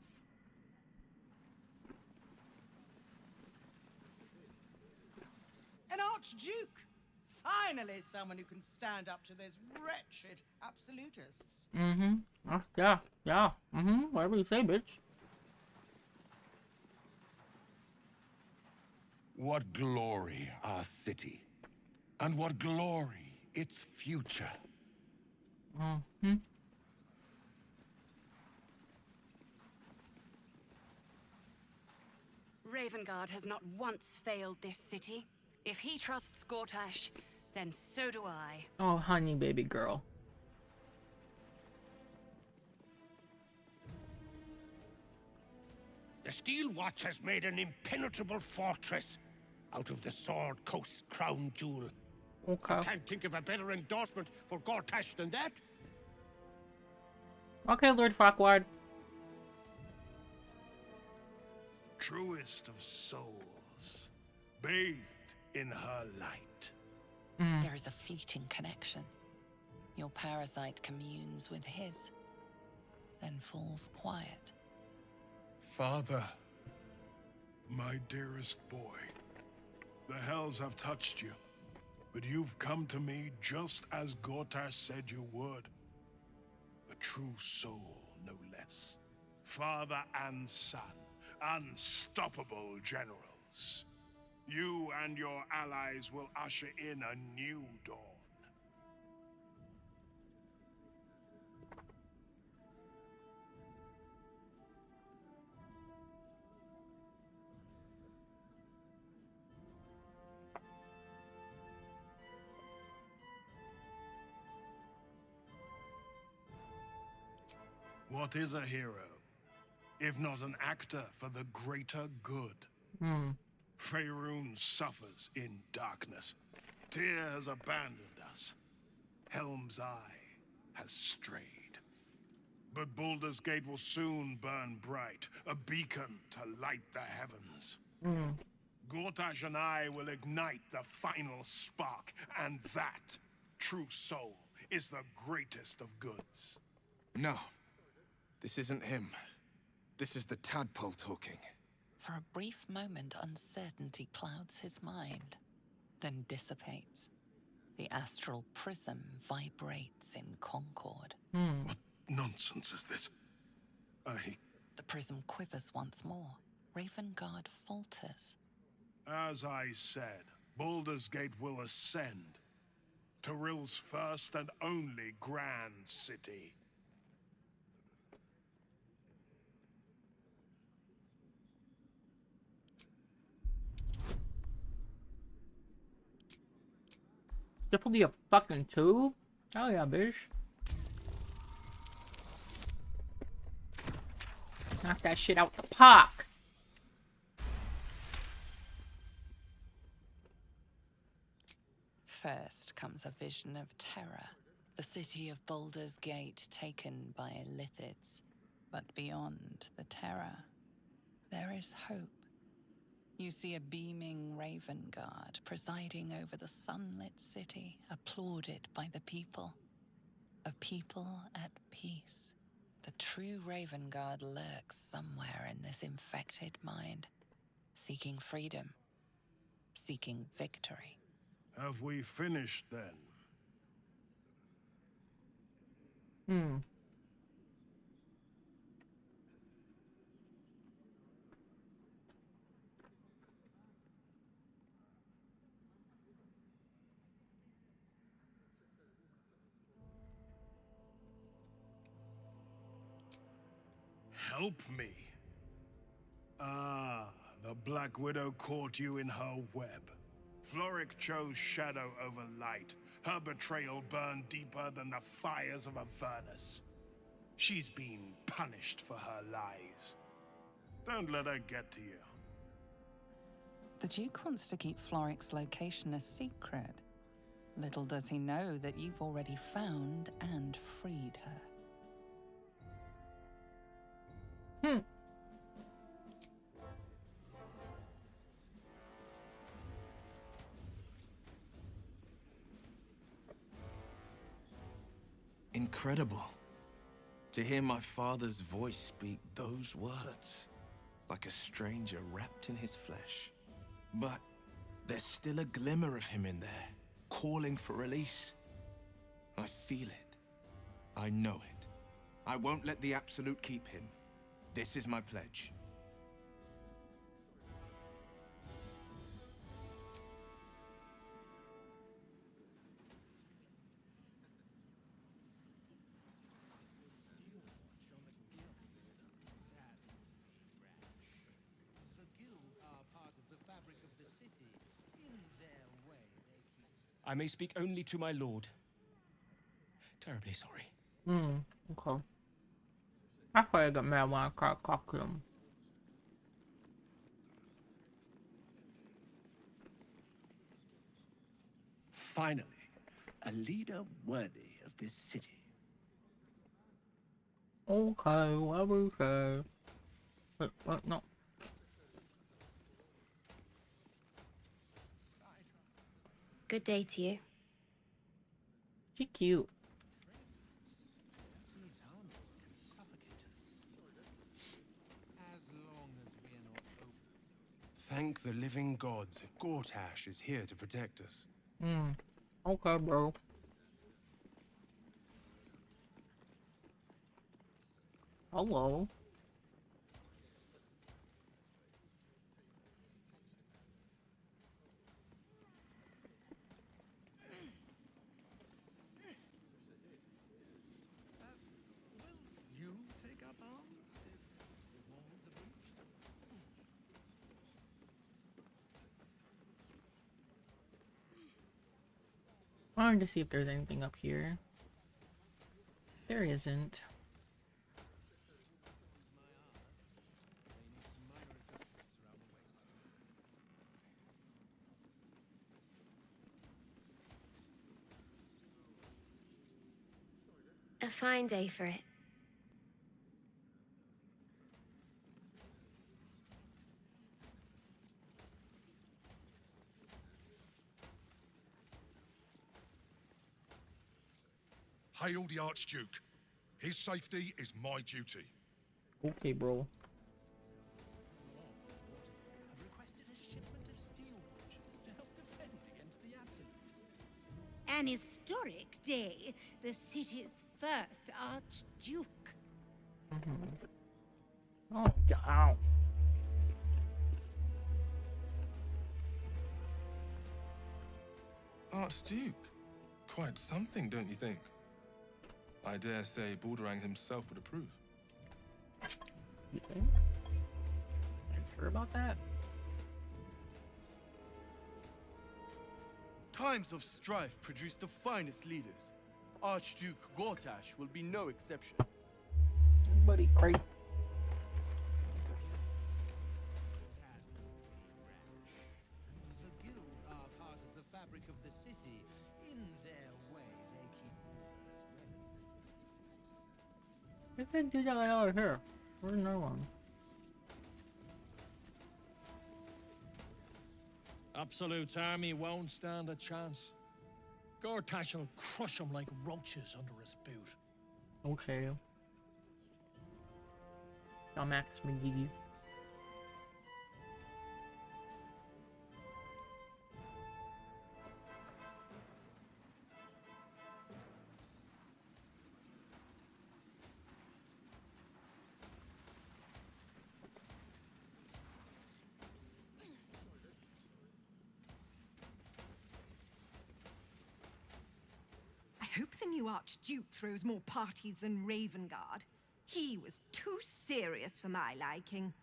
Speaker 14: An archduke! Finally, someone who can stand up to those wretched absolutists.
Speaker 1: Mm-hmm. Yeah, yeah. Mm-hmm. Whatever you say, bitch.
Speaker 18: What glory our city, and what glory its future.
Speaker 1: Mm-hmm.
Speaker 23: Ravengard has not once failed this city. If he trusts Gortash, then so do I.
Speaker 1: Oh, honey, baby girl.
Speaker 12: The Steel Watch has made an impenetrable fortress out of the Sword Coast crown jewel.
Speaker 1: Okay.
Speaker 12: Can't think of a better endorsement for Gortash than that.
Speaker 1: Okay, Lord Farquaad.
Speaker 8: Truest of souls, bathed in her light.
Speaker 4: There is a fleeting connection. Your parasite communes with his, then falls quiet.
Speaker 8: Father, my dearest boy, the hells have touched you, but you've come to me just as Gortash said you would. A true soul, no less. Father and son, unstoppable generals. You and your allies will usher in a new dawn. What is a hero, if not an actor for the greater good? Faerun suffers in darkness. Tyr has abandoned us. Helm's Eye has strayed. But Baldur's Gate will soon burn bright, a beacon to light the heavens. Gortash and I will ignite the final spark, and that, true soul, is the greatest of goods.
Speaker 21: No, this isn't him.
Speaker 6: This is the tadpole talking.
Speaker 4: For a brief moment, uncertainty clouds his mind, then dissipates. The astral prism vibrates in concord.
Speaker 8: What nonsense is this?
Speaker 4: The prism quivers once more. Ravengard falters.
Speaker 8: As I said, Baldur's Gate will ascend. Tyrill's first and only grand city.
Speaker 1: Definitely a fucking tube? Oh yeah, bitch. Knock that shit out the park.
Speaker 4: First comes a vision of terror. The city of Baldur's Gate taken by Lithids. But beyond the terror, there is hope. You see a beaming Ravengard presiding over the sunlit city, applauded by the people. A people at peace. The true Ravengard lurks somewhere in this infected mind, seeking freedom, seeking victory.
Speaker 8: Have we finished then? Help me. Ah, the Black Widow caught you in her web. Floric chose shadow over light. Her betrayal burned deeper than the fires of Avernus. She's been punished for her lies. Don't let her get to you.
Speaker 4: The Duke wants to keep Floric's location a secret. Little does he know that you've already found and freed her.
Speaker 21: Incredible. To hear my father's voice speak those words, like a stranger wrapped in his flesh. But there's still a glimmer of him in there, calling for release. I feel it. I know it. I won't let the Absolute keep him. This is my pledge.
Speaker 19: I may speak only to my lord. Terribly sorry.
Speaker 1: Okay. I thought I got mad when I caught him.
Speaker 12: Finally, a leader worthy of this city.
Speaker 1: Okay, what we say? Wait, no.
Speaker 15: Good day to you.
Speaker 1: She cute.
Speaker 6: Thank the living gods. Gortash is here to protect us.
Speaker 1: Okay, bro. Hello.
Speaker 2: You take up arms if the walls are breached?
Speaker 1: I wanted to see if there's anything up here. There isn't.
Speaker 15: A fine day for it.
Speaker 8: Hail the Archduke. His safety is my duty.
Speaker 1: Okay, bro.
Speaker 7: An historic day. The city's first Archduke.
Speaker 1: Oh, ow.
Speaker 10: Archduke? Quite something, don't you think? I dare say Baldur himself would approve.
Speaker 1: You think? Are you sure about that?
Speaker 22: Times of strife produce the finest leaders. Archduke Gortash will be no exception.
Speaker 1: Everybody crazy.
Speaker 2: The guild are part of the fabric of the city. In their way, they keep order as well as the festival.
Speaker 1: If they do that out here, where's another one?
Speaker 24: Absolute's army won't stand a chance. Gortash will crush them like roaches under his boot.
Speaker 1: Okay. I'm Max McGee.
Speaker 5: I hope the new Archduke throws more parties than Ravengard. He was too serious for my liking.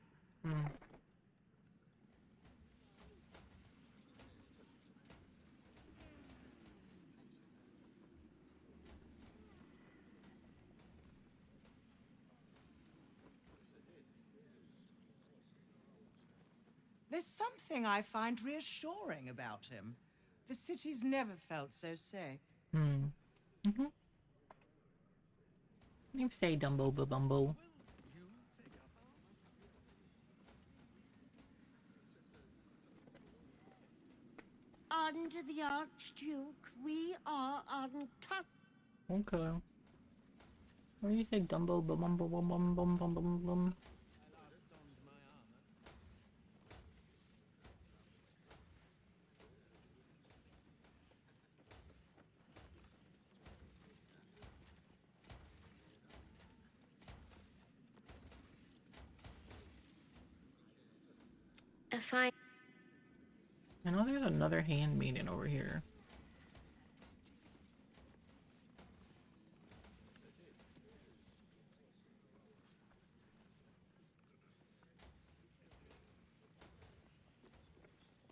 Speaker 14: There's something I find reassuring about him. The city's never felt so safe.
Speaker 1: You say Dumbo Bumbo.
Speaker 7: Under the Archduke, we are untouched.
Speaker 1: Okay. What do you say, Dumbo bum bum bum bum bum bum bum bum? I know there's another handmaiden over here.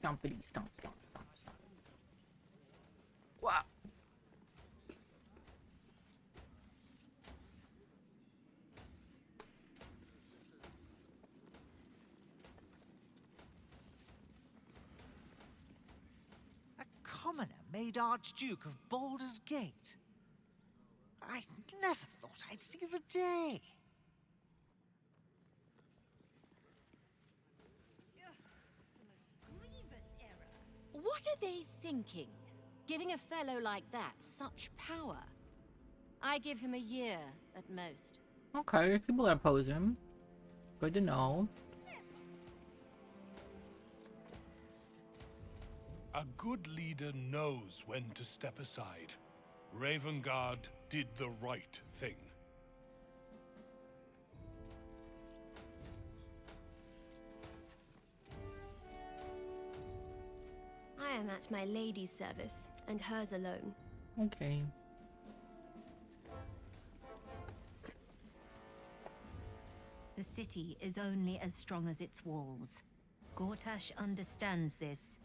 Speaker 1: Stompity stomp stomp stomp stomp. Wow.
Speaker 25: Commoner made Archduke of Baldur's Gate. I never thought I'd see the day.
Speaker 7: Grievous error. What are they thinking? Giving a fellow like that such power? I give him a year at most.
Speaker 1: Okay, there's people that oppose him. Good to know.
Speaker 8: A good leader knows when to step aside. Ravengard did the right thing.
Speaker 15: I am at my lady's service, and hers alone.
Speaker 1: Okay.
Speaker 26: The city is only as strong as its walls. Gortash understands this.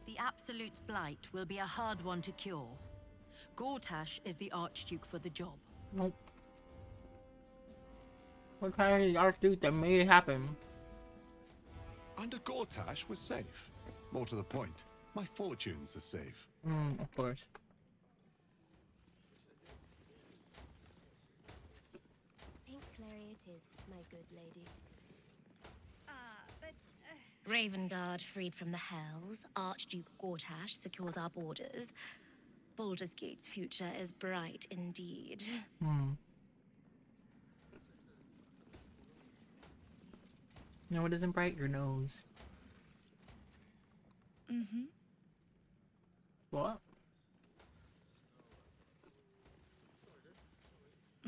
Speaker 26: The Absolute's blight will be a hard one to cure. Gortash is the Archduke for the job.
Speaker 1: Nope. What kind of the Archduke that made it happen?
Speaker 11: Under Gortash was safe. More to the point, my fortunes are safe.
Speaker 1: Of course.
Speaker 15: Pink Clary it is, my good lady.
Speaker 26: Ravengard freed from the Hells. Archduke Gortash secures our borders. Baldur's Gate's future is bright indeed.
Speaker 1: No, it isn't bright. Your nose.
Speaker 4: Mm-hmm.
Speaker 1: What?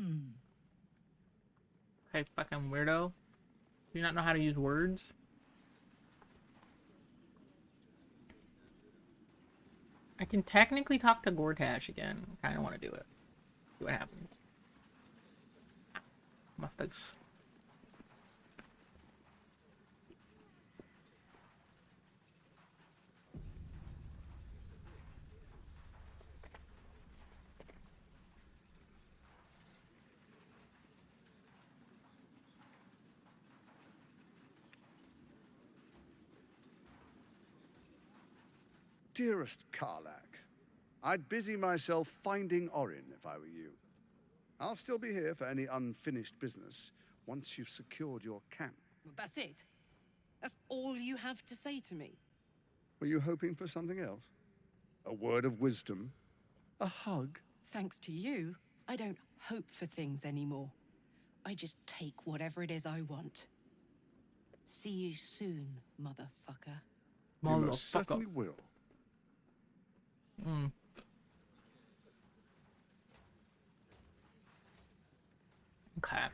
Speaker 4: Mm.
Speaker 1: Hey, fucking weirdo. Do you not know how to use words? I can technically talk to Gortash again. I kind of want to do it. See what happens. My face.
Speaker 11: Dearest Karlak, I'd busy myself finding Orin if I were you. I'll still be here for any unfinished business once you've secured your camp.
Speaker 3: That's it? That's all you have to say to me?
Speaker 11: Were you hoping for something else? A word of wisdom? A hug?
Speaker 3: Thanks to you, I don't hope for things anymore. I just take whatever it is I want. See you soon, motherfucker.
Speaker 11: You most certainly will.
Speaker 1: Mm. Okay.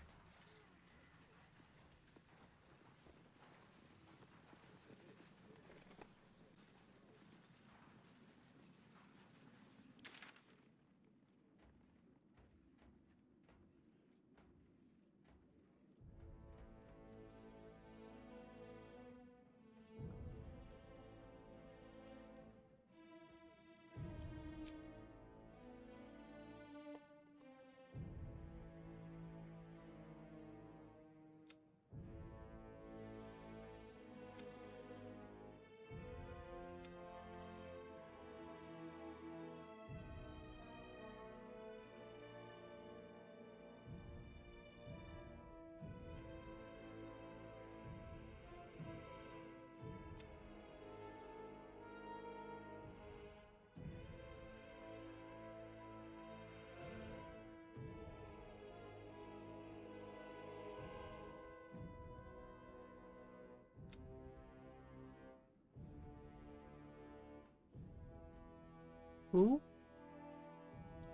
Speaker 1: Who?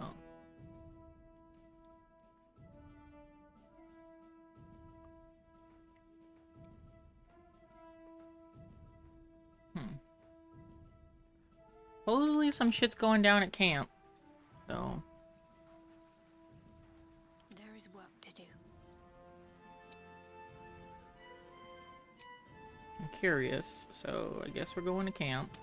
Speaker 1: Oh. Supposedly some shit's going down at camp. So.
Speaker 15: There is work to do.
Speaker 1: I'm curious. So I guess we're going to camp.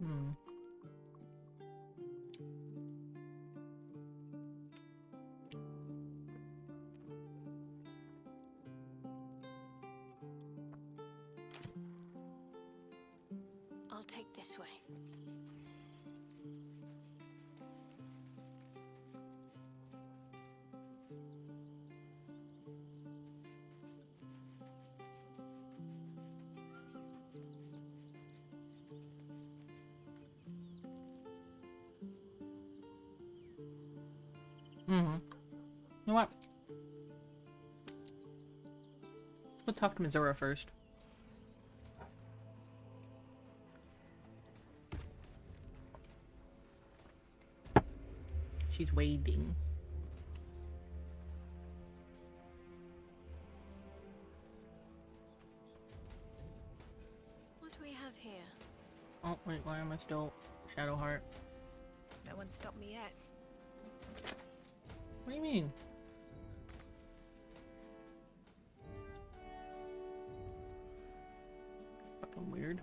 Speaker 1: Hmm.
Speaker 15: I'll take this way.
Speaker 1: Mm-hmm. You know what? Let's go talk to Missouri first. She's waiting.
Speaker 15: What do we have here?
Speaker 1: Oh, wait, why am I still Shadowheart?
Speaker 9: No one stopped me yet.
Speaker 1: What do you mean? Fucking weird.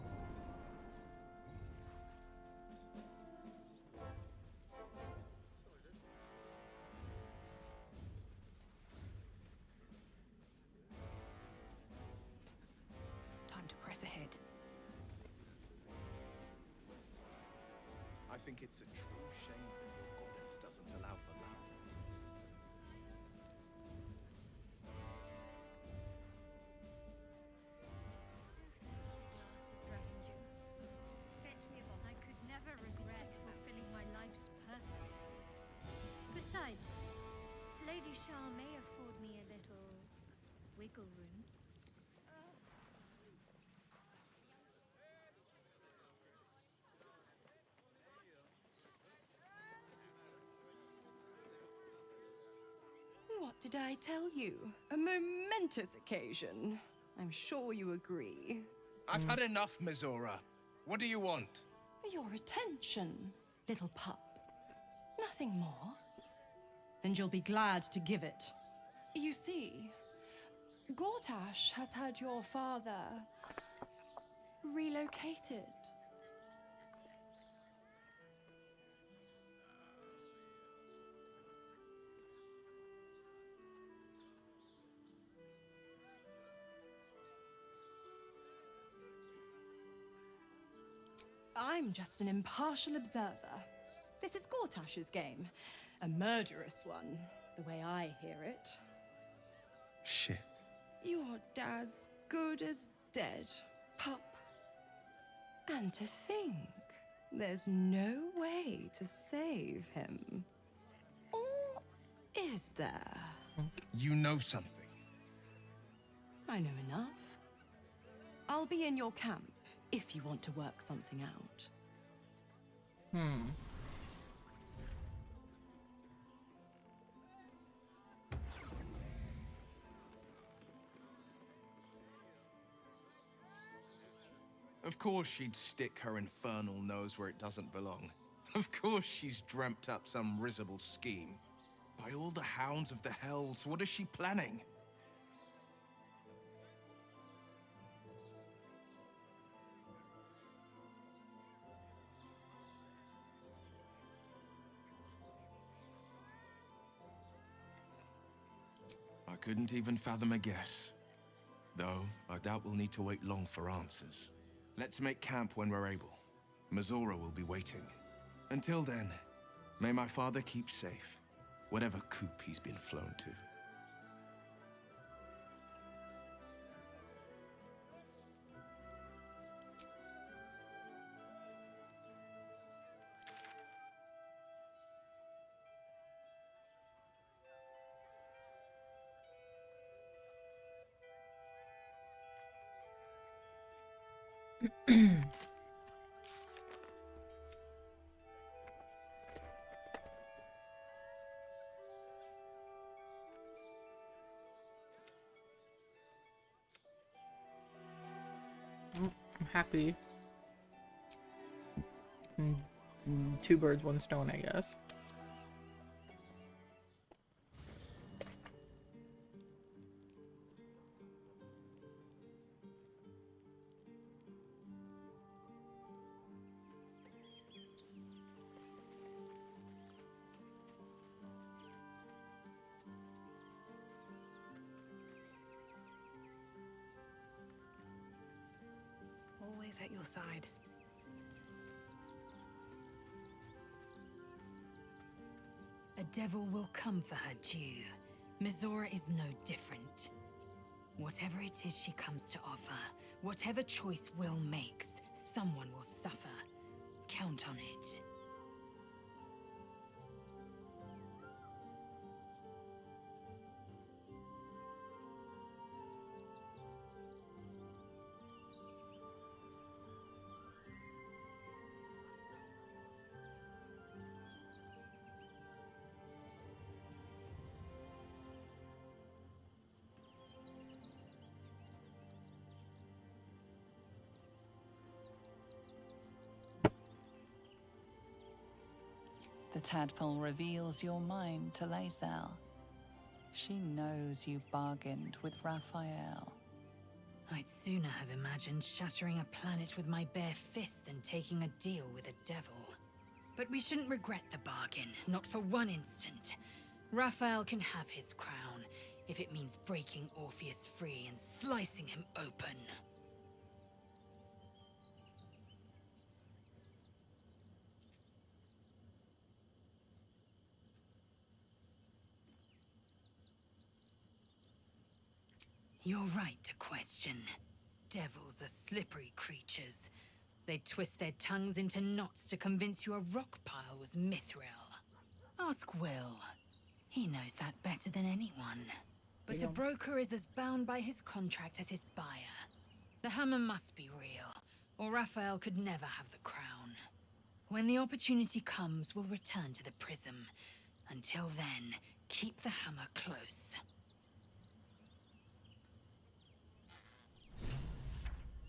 Speaker 21: think it's a true shame that your goddess doesn't allow for love.
Speaker 13: I could never regret fulfilling my life's purpose. Besides, Lady Shah may afford me a little wiggle room.
Speaker 3: What did I tell you? A momentous occasion. I'm sure you agree.
Speaker 21: I've had enough, Mizora. What do you want?
Speaker 3: Your attention, little pup. Nothing more. And you'll be glad to give it. You see, Gortash has had your father relocated. I'm just an impartial observer. This is Gortash's game. A murderous one, the way I hear it.
Speaker 21: Shit.
Speaker 3: Your dad's good as dead, pup. And to think, there's no way to save him. Or is there?
Speaker 21: You know something.
Speaker 3: I know enough. I'll be in your camp if you want to work something out.
Speaker 21: Of course she'd stick her infernal nose where it doesn't belong. Of course she's dreamt up some risible scheme. By all the hounds of the hells, what is she planning? I couldn't even fathom a guess. Though, I doubt we'll need to wait long for answers. Let's make camp when we're able. Mizora will be waiting. Until then, may my father keep safe, whatever coop he's been flown to.
Speaker 1: I'm happy. Two birds, one stone, I guess.
Speaker 9: Always at your side.
Speaker 16: A devil will come for her due. Mizora is no different. Whatever it is she comes to offer, whatever choice Will makes, someone will suffer. Count on it.
Speaker 4: The tadpole reveals your mind to Lae'zel. She knows you bargained with Raphael.
Speaker 16: I'd sooner have imagined shattering a planet with my bare fist than taking a deal with a devil. But we shouldn't regret the bargain, not for one instant. Raphael can have his crown, if it means breaking Orpheus free and slicing him open. You're right to question. Devils are slippery creatures. They twist their tongues into knots to convince you a rock pile was mithril. Ask Will. He knows that better than anyone. But a broker is as bound by his contract as his buyer. The hammer must be real, or Raphael could never have the crown. When the opportunity comes, we'll return to the prism. Until then, keep the hammer close.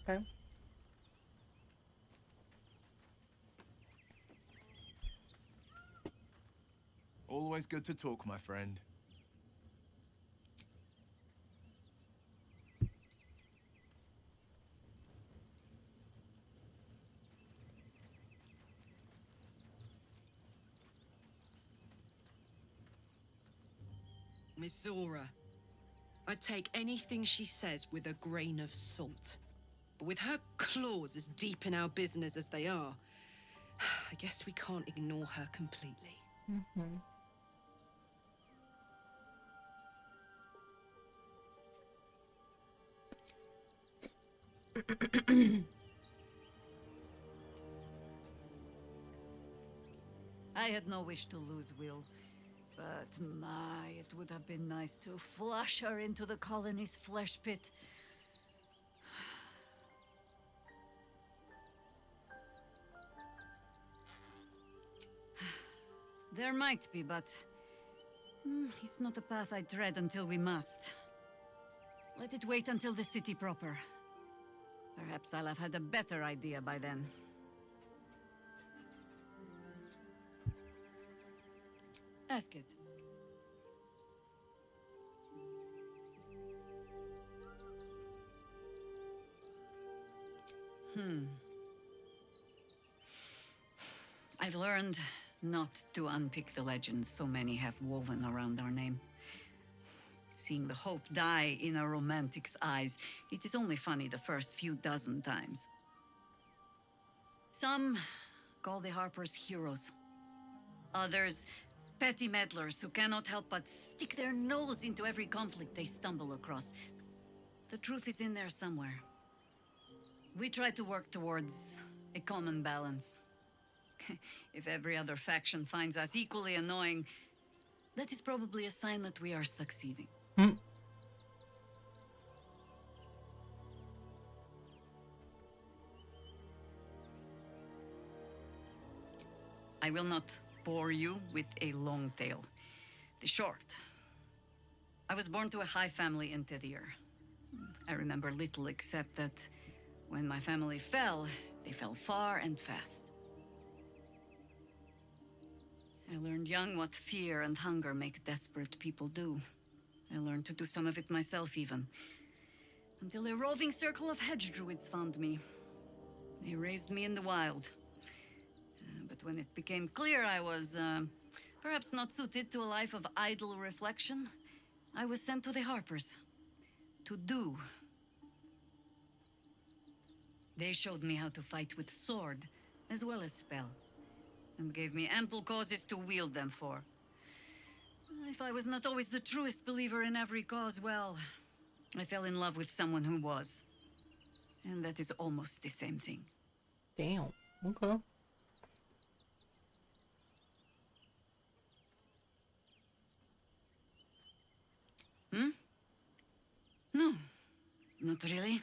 Speaker 1: Okay.
Speaker 21: Always good to talk, my friend.
Speaker 12: Miss Zora, I take anything she says with a grain of salt. But with her claws as deep in our business as they are, I guess we can't ignore her completely.
Speaker 1: Mm-hmm.
Speaker 17: I had no wish to lose Will, but my, it would have been nice to flush her into the colony's flesh pit. There might be, but it's not a path I tread until we must. Let it wait until the city proper. Perhaps I'll have had a better idea by then. Ask it. I've learned not to unpick the legends so many have woven around our name. Seeing the hope die in a romantic's eyes, it is only funny the first few dozen times. Some call the Harpers heroes. Others, petty meddlers who cannot help but stick their nose into every conflict they stumble across. The truth is in there somewhere. We try to work towards a common balance. If every other faction finds us equally annoying, that is probably a sign that we are succeeding. I will not bore you with a long tale. The short. I was born to a high family in Tedir. I remember little except that when my family fell, they fell far and fast. I learned young what fear and hunger make desperate people do. I learned to do some of it myself even. Until a roving circle of hedge druids found me. They raised me in the wild. But when it became clear I was, perhaps not suited to a life of idle reflection, I was sent to the Harpers. To do. They showed me how to fight with sword, as well as spell, and gave me ample causes to wield them for. If I was not always the truest believer in every cause, well, I fell in love with someone who was. And that is almost the same thing.
Speaker 1: Damn. Okay.
Speaker 17: No, not really.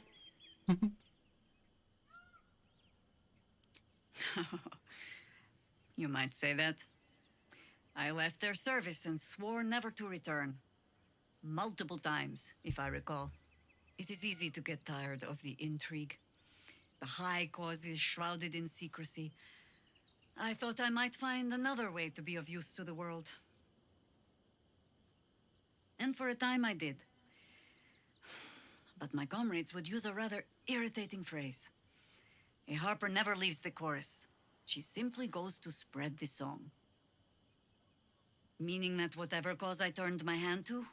Speaker 17: You might say that. I left their service and swore never to return. Multiple times, if I recall. It is easy to get tired of the intrigue. The high causes shrouded in secrecy. I thought I might find another way to be of use to the world. And for a time I did. But my comrades would use a rather irritating phrase. A harper never leaves the chorus. She simply goes to spread the song. Meaning that whatever cause I turned my hand to,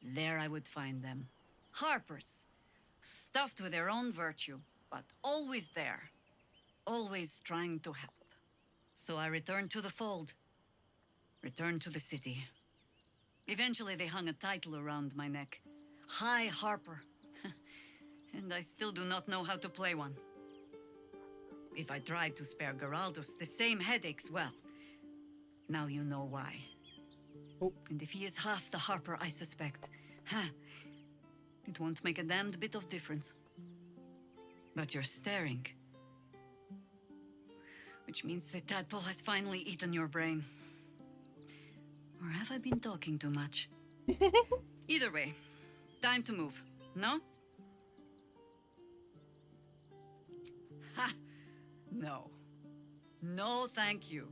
Speaker 17: there I would find them. Harpers, stuffed with their own virtue, but always there. Always trying to help. So I returned to the fold. Returned to the city. Eventually they hung a title around my neck. High Harper. And I still do not know how to play one. If I tried to spare Geraldos the same headaches, well, now you know why.
Speaker 1: Oh.
Speaker 17: And if he is half the Harper I suspect, it won't make a damned bit of difference. But you're staring. Which means the tadpole has finally eaten your brain. Or have I been talking too much? Either way, time to move, no? Ha! No. No, thank you.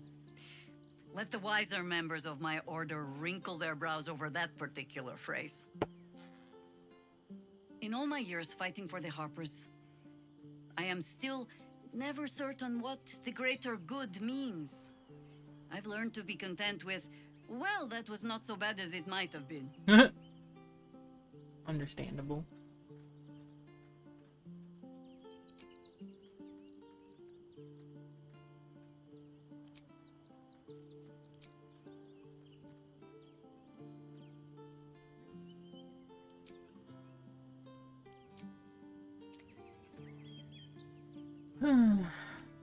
Speaker 17: Let the wiser members of my order wrinkle their brows over that particular phrase. In all my years fighting for the Harpers, I am still never certain what the greater good means. I've learned to be content with, well, that was not so bad as it might have been.
Speaker 1: Understandable.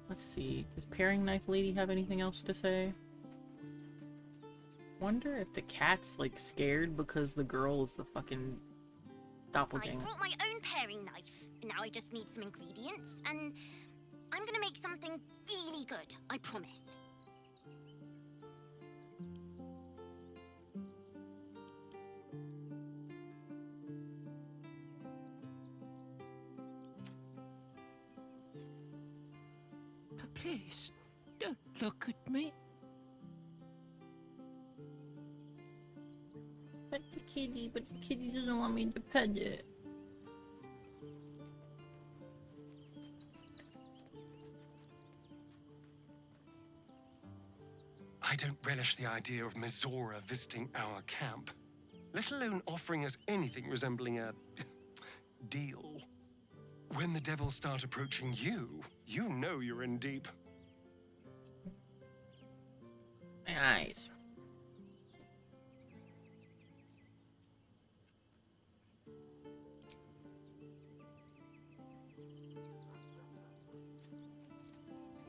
Speaker 1: Let's see. Does Paring Knife Lady have anything else to say? Wonder if the cat's like scared because the girl is the fucking doppelganger.
Speaker 6: I brought my own paring knife. Now I just need some ingredients, and I'm gonna make something really good, I promise.
Speaker 10: But please, don't look at me.
Speaker 1: Pet the kitty, but the kitty doesn't want me to pet it.
Speaker 18: I don't relish the idea of Mizora visiting our camp, let alone offering us anything resembling a deal. When the devils start approaching you, you know you're in deep.
Speaker 1: Nice.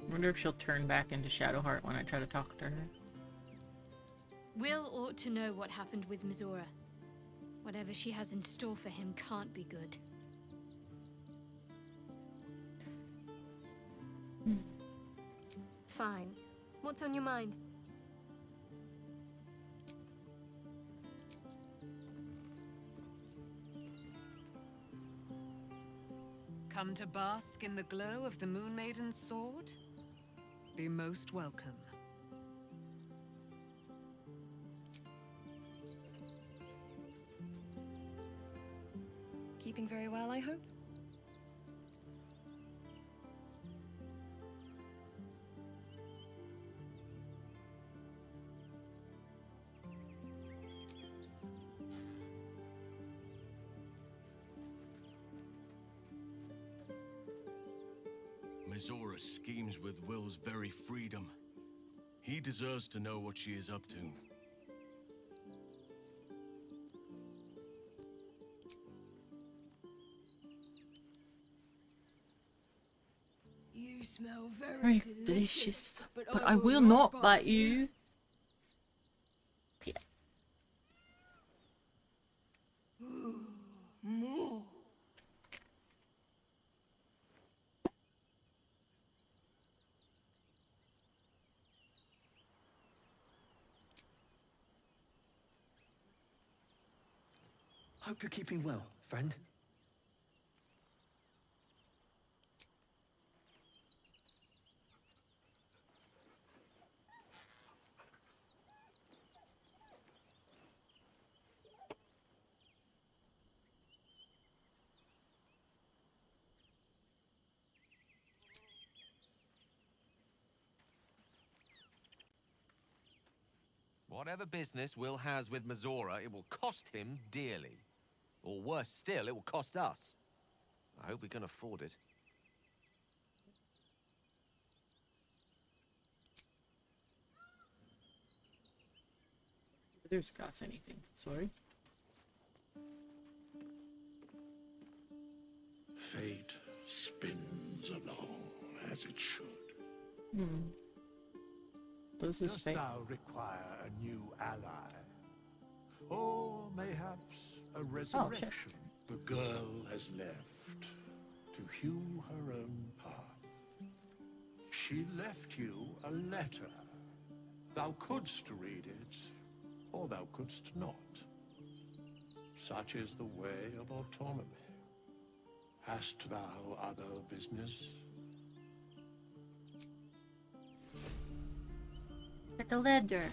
Speaker 1: I wonder if she'll turn back into Shadowheart when I try to talk to her.
Speaker 13: Will ought to know what happened with Mizora. Whatever she has in store for him can't be good.
Speaker 15: Fine. What's on your mind?
Speaker 12: Come to bask in the glow of the Moon Maiden's sword? Be most welcome.
Speaker 19: Keeping very well, I hope?
Speaker 20: Mizora schemes with Will's very freedom. He deserves to know what she is up to.
Speaker 19: You smell very
Speaker 1: Very delicious, but I will not bite you. Yeah.
Speaker 19: Ooh, more.
Speaker 23: Hope you're keeping well, friend.
Speaker 27: Whatever business Will has with Mizora, it will cost him dearly. Or worse still, it will cost us. I hope we can afford it.
Speaker 1: There's got anything, sorry.
Speaker 8: Fate spins along as it should.
Speaker 1: This is
Speaker 2: Dost
Speaker 1: fate.
Speaker 2: thou require a new ally? Or mayhaps a resurrection?
Speaker 8: The girl has left to hew her own path. She left you a letter. Thou couldst read it, or thou couldst not. Such is the way of autonomy. Hast thou other business?
Speaker 1: Get the ladder.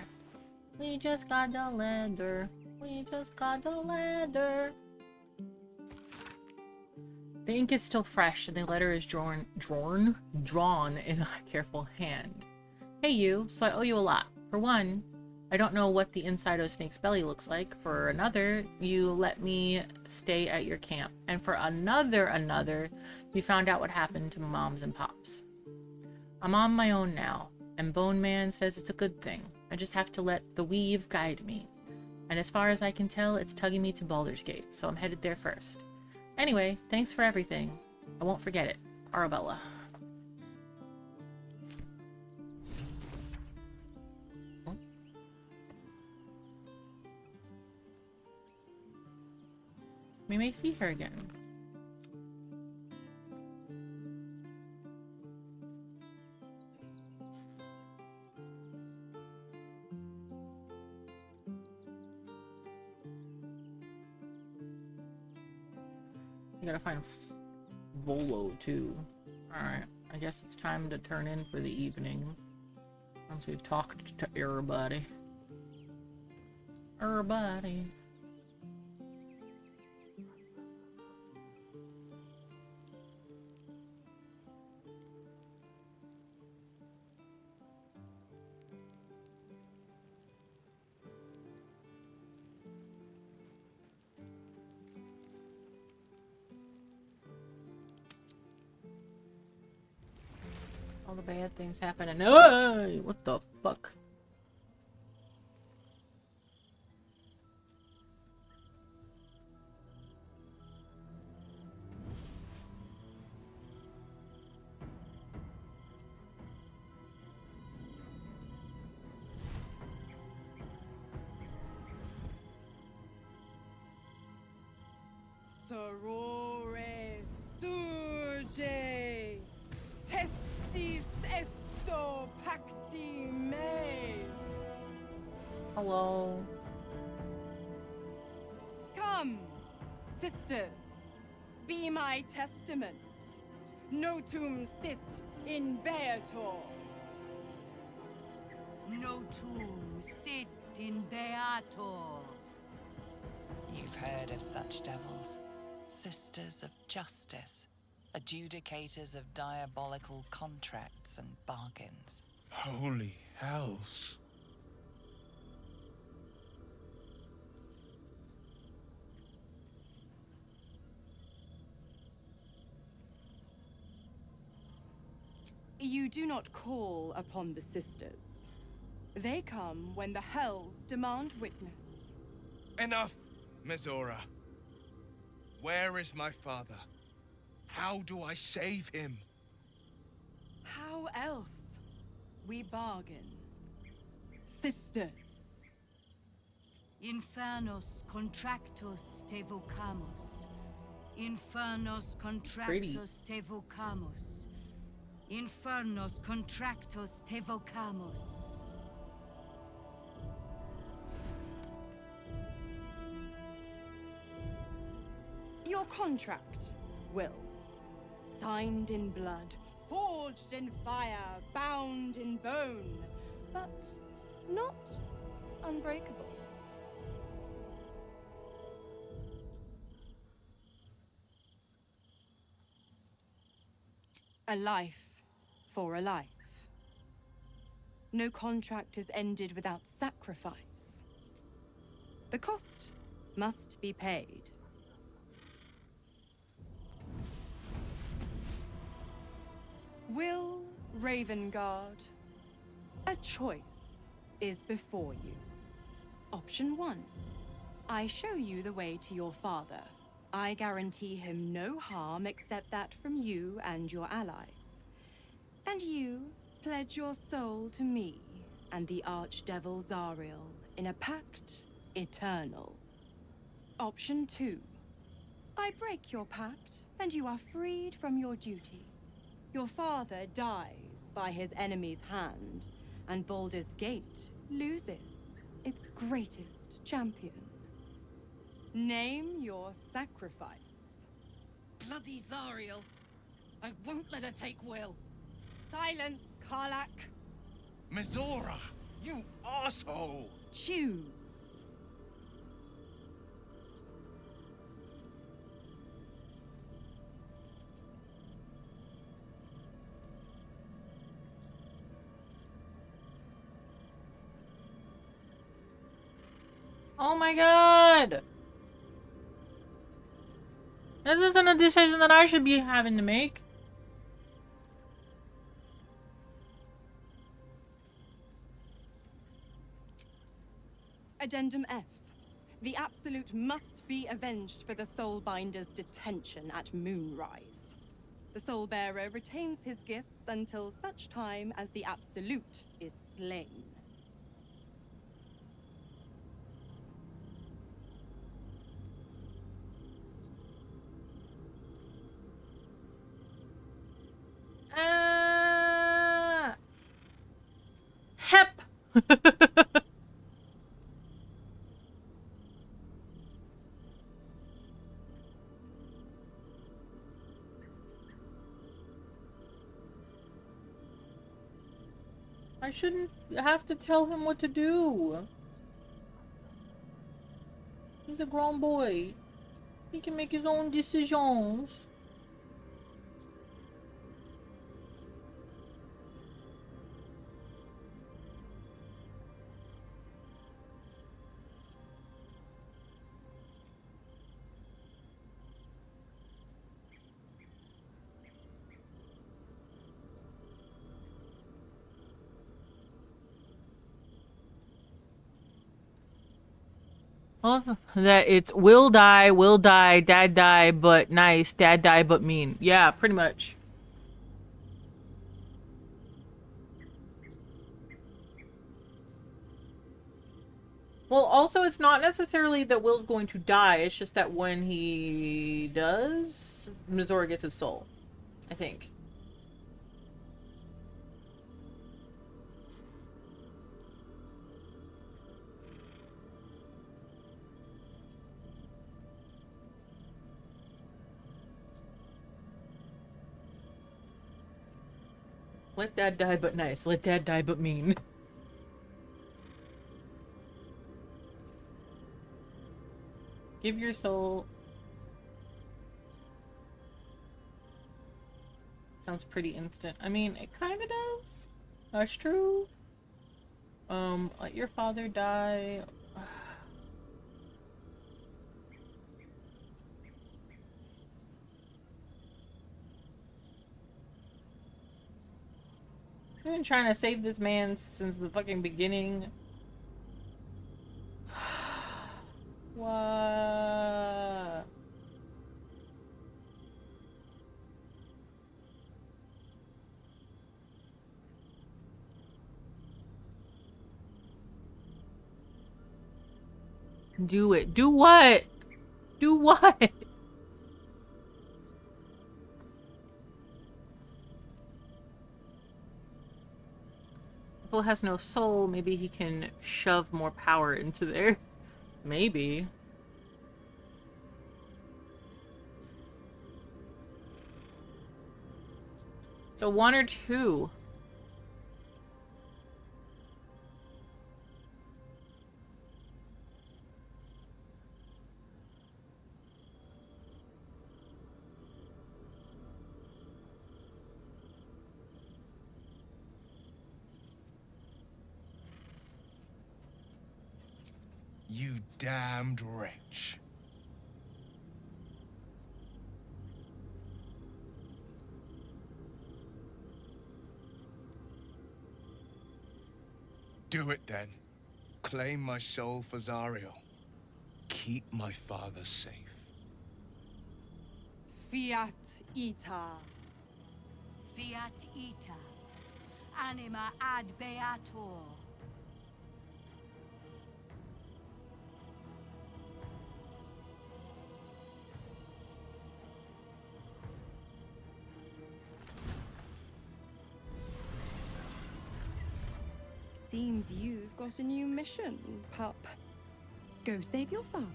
Speaker 1: We just got the ladder. We just got the ladder. The ink is still fresh and the letter is drawn in a careful hand. Hey you, so I owe you a lot. For one, I don't know what the inside of a snake's belly looks like. For another, you let me stay at your camp. And for another, you found out what happened to moms and pops. I'm on my own now, and Bone Man says it's a good thing. I just have to let the weave guide me. And as far as I can tell, it's tugging me to Baldur's Gate, so I'm headed there first. Anyway, thanks for everything. I won't forget it. Arabella. We may see her again. I gotta find Volo too. Alright, I guess it's time to turn in for the evening. Once we've talked to everybody. Everybody. All the bad things happen and hey, what the fuck?
Speaker 3: Sorore surge, testis esto pacti me.
Speaker 1: Hello.
Speaker 3: Come, sisters, be my testament. Notum sit in beator.
Speaker 5: Notum sit in beator.
Speaker 4: You've heard of such devils. Sisters of justice. Adjudicators of diabolical contracts and bargains.
Speaker 8: Holy hells.
Speaker 3: You do not call upon the sisters. They come when the hells demand witness.
Speaker 21: Enough, Mizora. Where is my father? How do I save him?
Speaker 3: How else? We bargain. Sisters.
Speaker 5: Infernos contractus te vocamus. Infernos contractus te vocamus. Infernos contractus te vocamus.
Speaker 3: Your contract, Will. Signed in blood, forged in fire, bound in bone, but not unbreakable. A life for a life. No contract is ended without sacrifice. The cost must be paid. Will Ravengard, a choice is before you. Option 1. I show you the way to your father, I guarantee him no harm except that from you and your allies. And you pledge your soul to me and the Archdevil Zariel in a pact eternal. Option 2. I break your pact, and you are freed from your duty. Your father dies by his enemy's hand, and Baldur's Gate loses its greatest champion. Name your sacrifice.
Speaker 12: Bloody Zariel! I won't let her take Will.
Speaker 3: Silence, Karlak.
Speaker 21: Mizora, you asshole!
Speaker 3: Choose.
Speaker 1: Oh my god! This isn't a decision that I should be having to make.
Speaker 3: Addendum F. The Absolute must be avenged for the Soulbinder's detention at Moonrise. The Soulbearer retains his gifts until such time as the Absolute is slain.
Speaker 1: Hep! I shouldn't have to tell him what to do. He's a grown boy. He can make his own decisions. Oh, that it's will die, dad die, but nice, dad die, but mean. Yeah, pretty much. Well, also, it's not necessarily that Will's going to die, it's just that when he does, Mizora gets his soul, I think. Let dad die but nice. Let dad die but mean. Give your soul. Sounds pretty instant. I mean, it kind of does. That's true. Let your father die. I've been trying to save this man since the fucking beginning. What? Do it. Do what? Do what? Will has no soul, maybe he can shove more power into there. Maybe. So 1 or 2.
Speaker 21: You damned wretch. Do it then. Claim my soul for Zariel. Keep my father safe.
Speaker 3: Fiat ita.
Speaker 5: Fiat ita. Anima ad beator.
Speaker 3: Seems you've got a new mission, pup. Go save your father.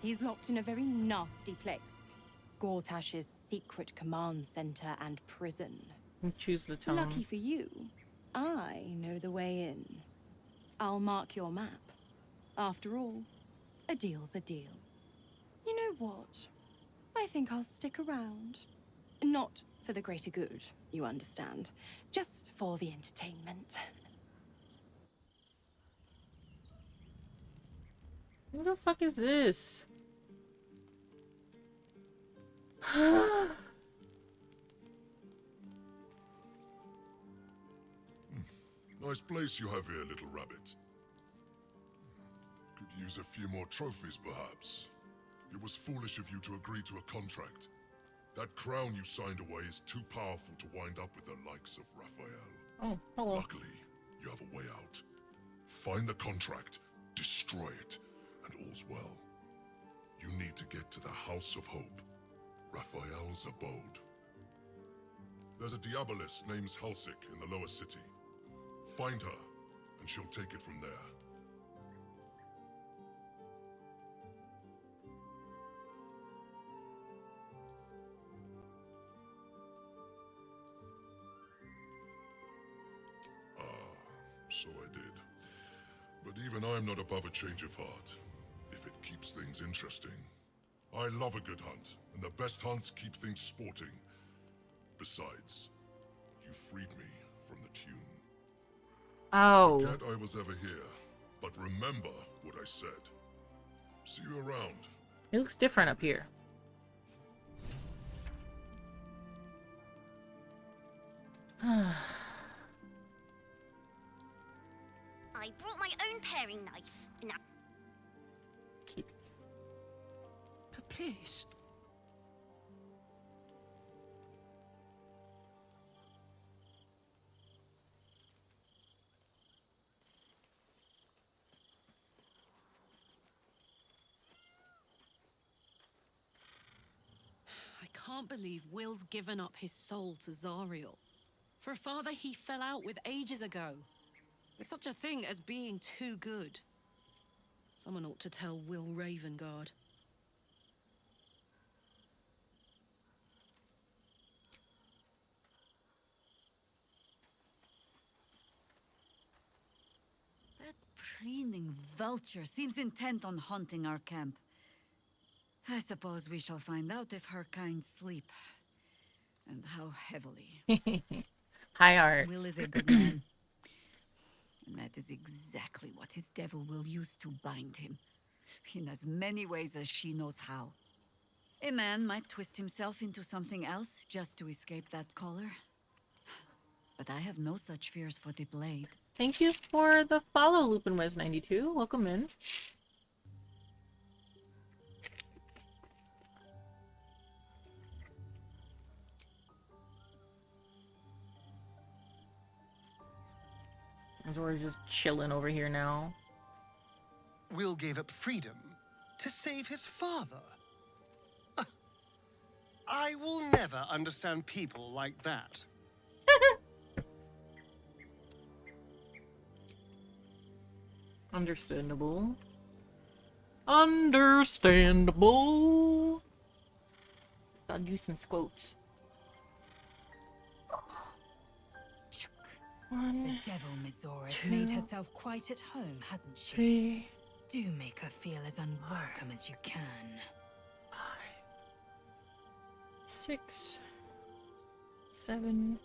Speaker 3: He's locked in a very nasty place. Gortash's secret command center and prison.
Speaker 1: Choose the tone.
Speaker 3: Lucky for you, I know the way in. I'll mark your map. After all, a deal's a deal. You know what? I think I'll stick around. Not for the greater good, you understand. Just for the entertainment.
Speaker 1: What the fuck is this?
Speaker 2: Nice place you have here, little rabbit. Could use a few more trophies, perhaps. It was foolish of you to agree to a contract. That crown you signed away is too powerful to wind up with the likes of Raphael.
Speaker 1: Oh, hello.
Speaker 2: Luckily, you have a way out. Find the contract, destroy it, and all's well. You need to get to the House of Hope, Raphael's abode. There's a Diabolist named Halsik in the lower city. Find her, and she'll take it from there. So I did. But even I'm not above a change of heart, if it keeps things interesting. I love a good hunt, and the best hunts keep things sporting. Besides, you freed me from the tune.
Speaker 1: Oh.
Speaker 2: Forget I was ever here, but remember what I said. See you around.
Speaker 1: It looks different up here.
Speaker 6: I brought my own paring knife. Now,
Speaker 10: Please.
Speaker 12: I can't believe Will's given up his soul to Zariel. For a father he fell out with ages ago. There's such a thing as being too good. Someone ought to tell Will Ravengard.
Speaker 17: That preening vulture seems intent on haunting our camp. I suppose we shall find out if her kind sleep. And how heavily.
Speaker 1: High art.
Speaker 17: Will is a good man. And that is exactly what his devil will use to bind him. In as many ways as she knows how. A man might twist himself into something else just to escape that collar. But I have no such fears for the blade.
Speaker 1: Thank you for the follow, LupinWes92. Welcome in. We're just chilling over here now.
Speaker 18: Will gave up freedom to save his father. I will never understand people like that.
Speaker 1: Understandable. Understandable. I'll use some quotes.
Speaker 16: The devil Mizora has made herself quite at home, hasn't she? Do make her feel as unwelcome as you can.
Speaker 1: 5, 6, 7.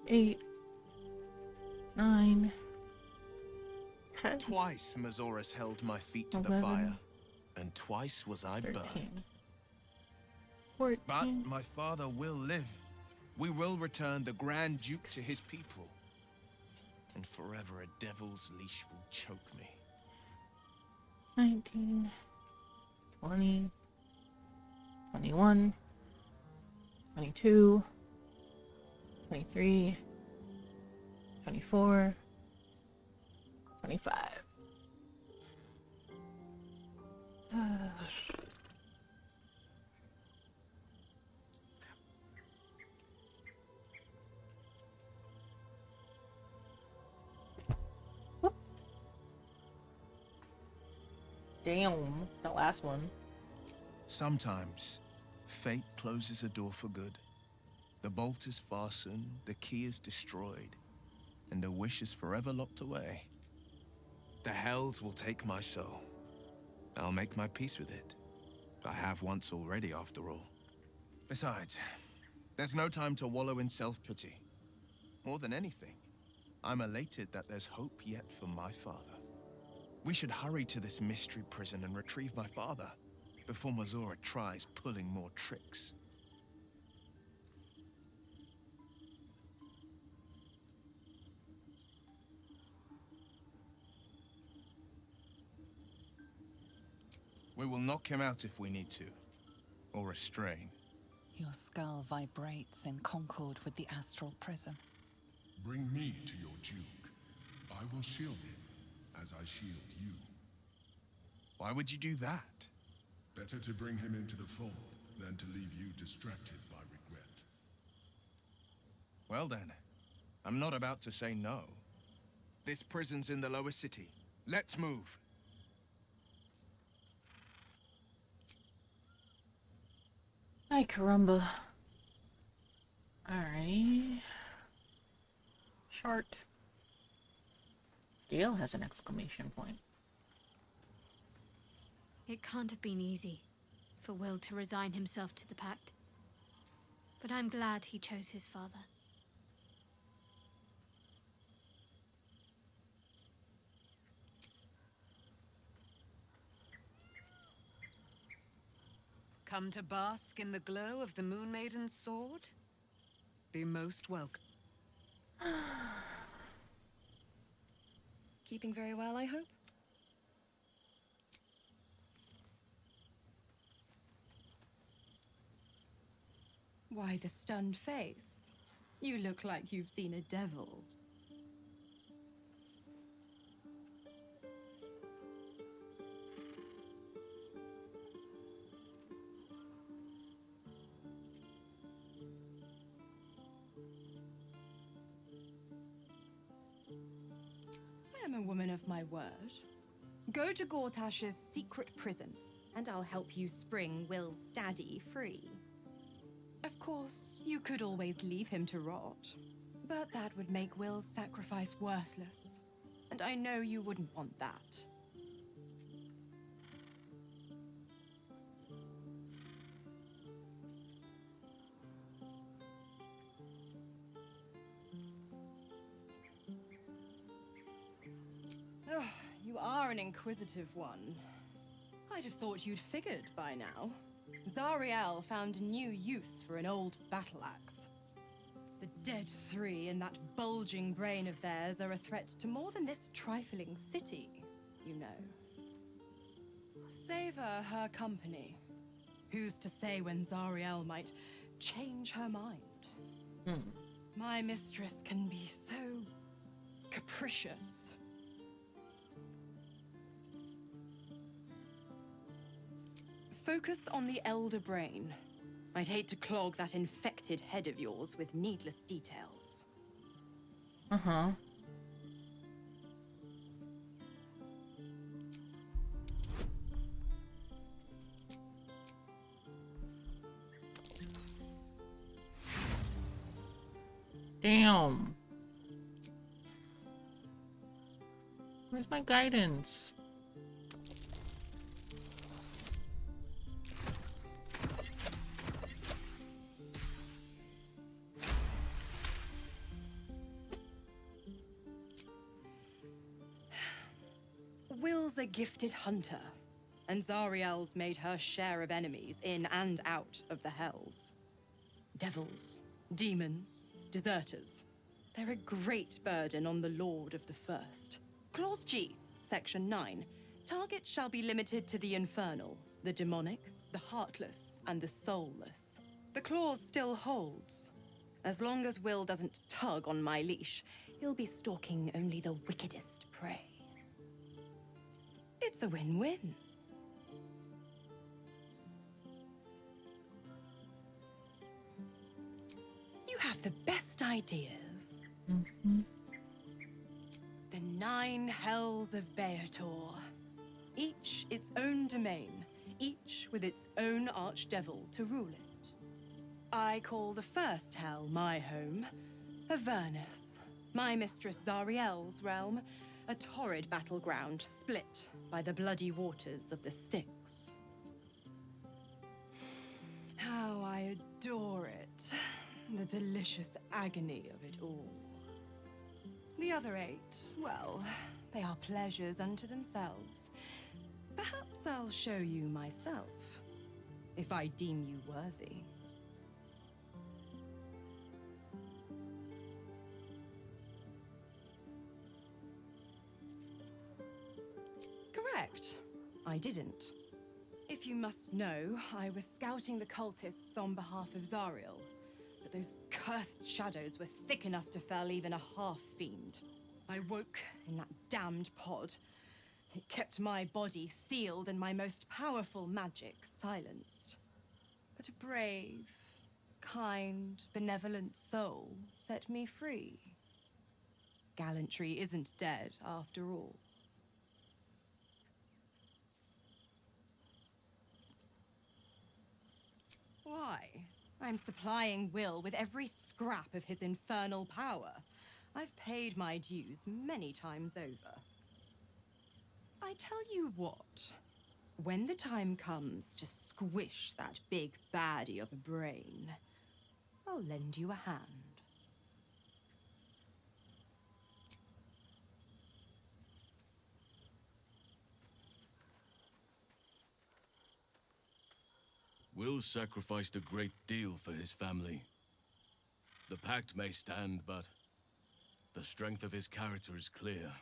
Speaker 1: Eight, 9, 10.
Speaker 21: Twice Mazoras held my feet to
Speaker 1: 11,
Speaker 21: the fire, and twice was I
Speaker 1: 13,
Speaker 21: burned.
Speaker 1: 14.
Speaker 21: But my father will live. We will return the Grand Duke to his people. and forever a devil's leash will choke me.
Speaker 1: 19, 20, 21, 22, 23, 24, 25. Damn, the last one.
Speaker 21: Sometimes, fate closes a door for good. The bolt is fastened, the key is destroyed, and the wish is forever locked away. The hells will take my soul. I'll make my peace with it. I have once already, after all. Besides, there's no time to wallow in self-pity. More than anything, I'm elated that there's hope yet for my father. We should hurry to this mystery prison and retrieve my father before Mazora tries pulling more tricks. We will knock him out if we need to, or restrain.
Speaker 4: Your skull vibrates in concord with the astral prism.
Speaker 2: Bring me to your Duke. I will shield him, as I shield you.
Speaker 21: Why would you do that?
Speaker 2: Better to bring him into the fold than to leave you distracted by regret.
Speaker 21: Well then, I'm not about to say no. This prison's in the lower city. Let's move.
Speaker 1: Ay, caramba. Alrighty. Chart. Gale has an exclamation point.
Speaker 13: It can't have been easy for Will to resign himself to the Pact. But I'm glad he chose his father.
Speaker 12: Come to bask in the glow of the Moon Maiden's sword? Be most welcome.
Speaker 3: Keeping very well, I hope? Why the stunned face? You look like you've seen a devil. I am a woman of my word. Go to Gortash's secret prison, and I'll help you spring Will's daddy free. Of course, you could always leave him to rot, but that would make Will's sacrifice worthless, and I know you wouldn't want that. Oh, you are an inquisitive one. I'd have thought you'd figured by now. Zariel found new use for an old battle axe. The dead three in that bulging brain of theirs are a threat to more than this trifling city, you know. Savor her company. Who's to say when Zariel might change her mind? My mistress can be so capricious. Focus on the elder brain. I'd hate to clog that infected head of yours with needless details.
Speaker 1: Uh-huh. Damn. Where's my guidance?
Speaker 3: Will's a gifted hunter, and Zariel's made her share of enemies in and out of the Hells. Devils, demons, deserters. They're a great burden on the Lord of the First. Clause G, Section 9. Targets shall be limited to the infernal, the demonic, the heartless, and the soulless. The clause still holds. As long as Will doesn't tug on my leash, he'll be stalking only the wickedest prey. It's a win-win. You have the best ideas. The 9 hells of Beator. Each its own domain, each with its own archdevil to rule it. I call the first hell my home, Avernus, my mistress Zariel's realm, a torrid battleground split by the bloody waters of the Styx. How I adore it, the delicious agony of it all. The other 8, well, they are pleasures unto themselves. Perhaps I'll show you myself, if I deem you worthy. Correct. I didn't. If you must know, I was scouting the cultists on behalf of Zariel, but those cursed shadows were thick enough to fell even a half-fiend. I woke in that damned pod. It kept my body sealed and my most powerful magic silenced. But a brave, kind, benevolent soul set me free. Gallantry isn't dead after all. Why? I'm supplying Will with every scrap of his infernal power. I've paid my dues many times over. I tell you what, when the time comes to squish that big baddie of a brain, I'll lend you a hand.
Speaker 20: Will sacrificed a great deal for his family. The pact may stand, but the strength of his character is clear.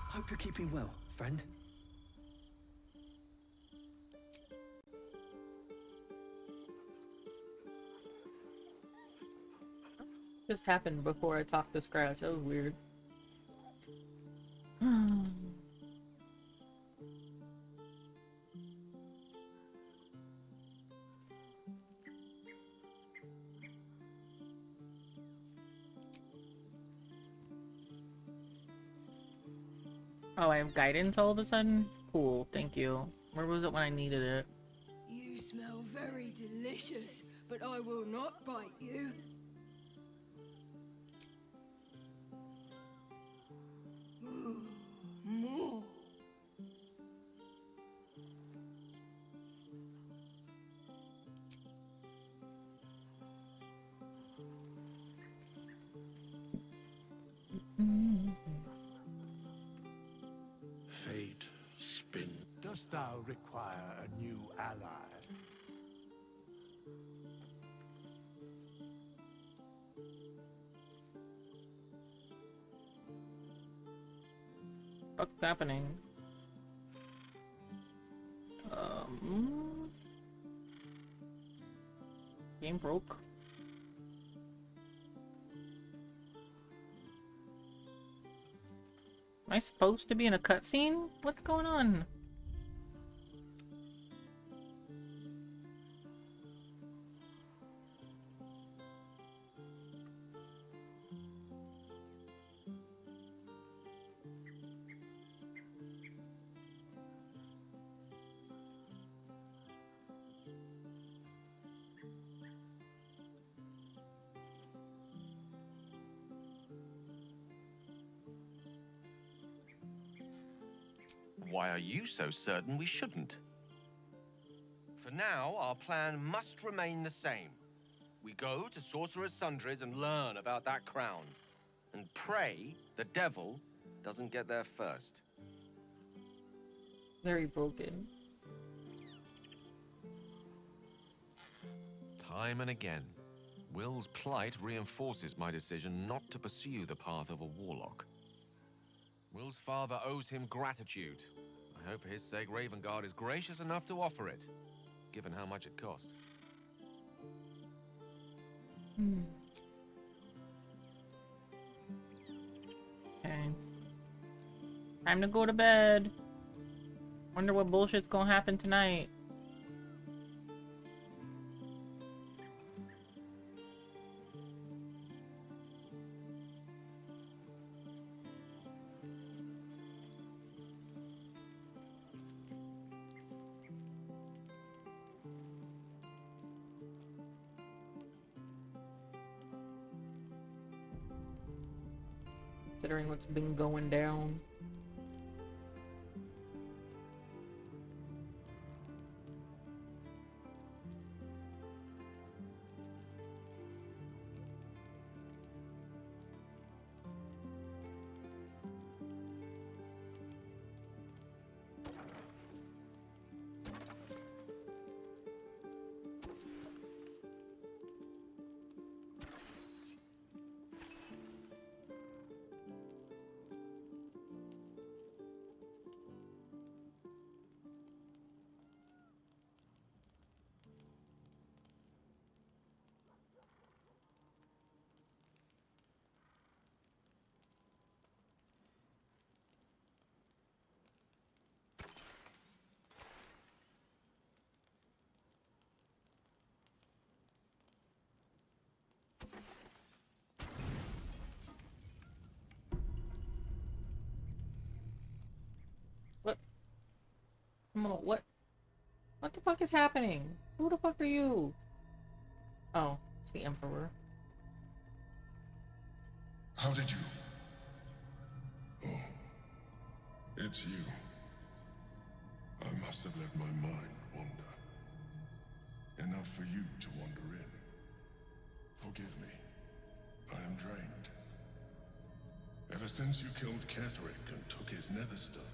Speaker 23: Hope you're keeping well, friend.
Speaker 1: Just happened before I talked to Scratch. That was weird. Oh, I have guidance all of a sudden? Cool, thank you. Where was it when I needed it?
Speaker 19: You smell very delicious, but I will not bite you. Ooh, more.
Speaker 8: Fate, spin. Dost thou require a new ally?
Speaker 1: What's happening? Game broke. Am I supposed to be in a cutscene? What's going on?
Speaker 27: Why are you so certain we shouldn't? For now, our plan must remain the same. We go to Sorcerer's Sundries and learn about that crown. And pray the devil doesn't get there first.
Speaker 1: Very broken.
Speaker 27: Time and again, Will's plight reinforces my decision not to pursue the path of a warlock. Will's father owes him gratitude. I hope for his sake Ravengard is gracious enough to offer it, given how much it cost.
Speaker 1: Okay. Time to go to bed. Wonder what bullshit's gonna happen tonight. Considering what's been going down. What? Come on, what? What the fuck is happening? Who the fuck are you? Oh, it's the Emperor.
Speaker 2: How did you? Oh, it's you. I must have let my mind wander. Enough for you to wander in. Forgive me. I am drained. Ever since you killed Ketheric and took his netherstone,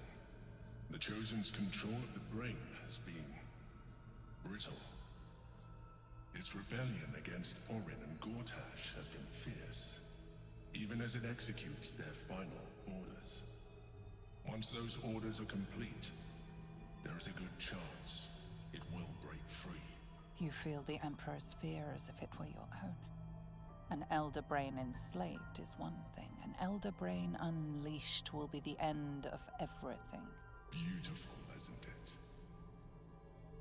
Speaker 2: the Chosen's control of the brain has been brittle. Its rebellion against Orin and Gortash has been fierce, even as it executes their final orders. Once those orders are complete, there is a good chance it will break free.
Speaker 4: You feel the Emperor's fear as if it were your own. An Elder Brain enslaved is one thing. An Elder Brain unleashed will be the end of everything.
Speaker 2: Beautiful, isn't it?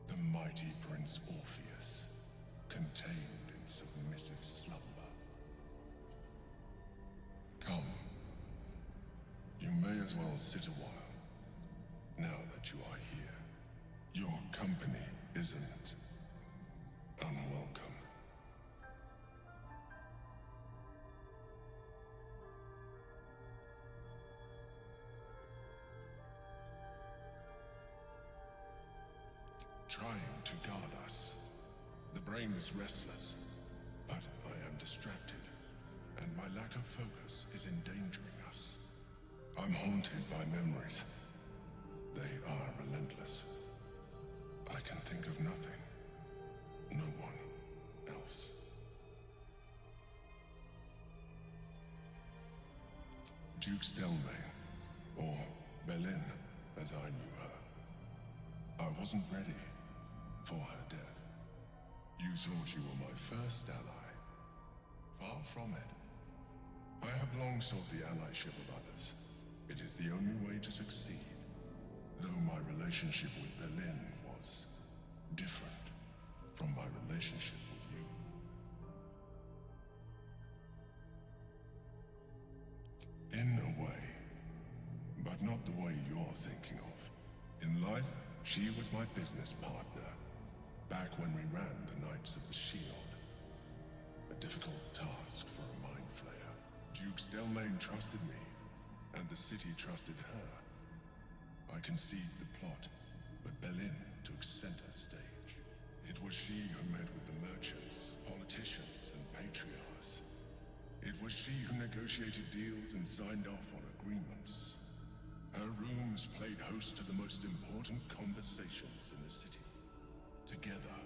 Speaker 2: The mighty Prince Orpheus, contained in submissive slumber. Come. You may as well sit a while, now that you are here. Your company isn't unwelcome. Trying to guard us. The brain is restless, but I am distracted, and my lack of focus is endangering us. I'm haunted by memories. They are relentless. I can think of nothing. No one else. Duke Stelmane, or Belin, as I knew her. I wasn't ready for her death. You thought you were my first ally. Far from it. I have long sought the allyship of others. It is the only way to succeed. Though my relationship with Belin was different from my relationship with you. In a way, but not the way you're thinking of. In life, she was my business partner, back when we ran the Knights of the Shield. A difficult task for a mind flayer. Duke Stelmane trusted me, and the city trusted her. I conceived the plot, but Belin took center stage. It was she who met with the merchants, politicians, and patriarchs. It was she who negotiated deals and signed off on agreements. Her rooms played host to the most important conversations in the city. Together,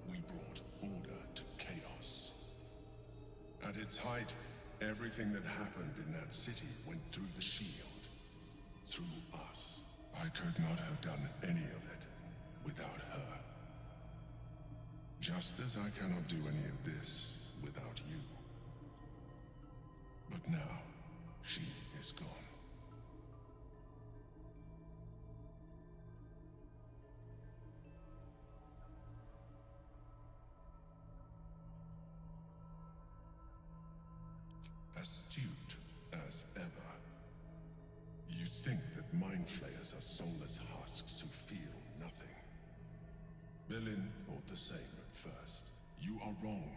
Speaker 2: we brought order to chaos. At its height, everything that happened in that city went through the shield. Through us. I could not have done any of it without her. Just as I cannot do any of this without you. But now, she is gone. Astute as ever. You think that mind flayers are soulless husks who feel nothing. Belin thought the same at first. You are wrong.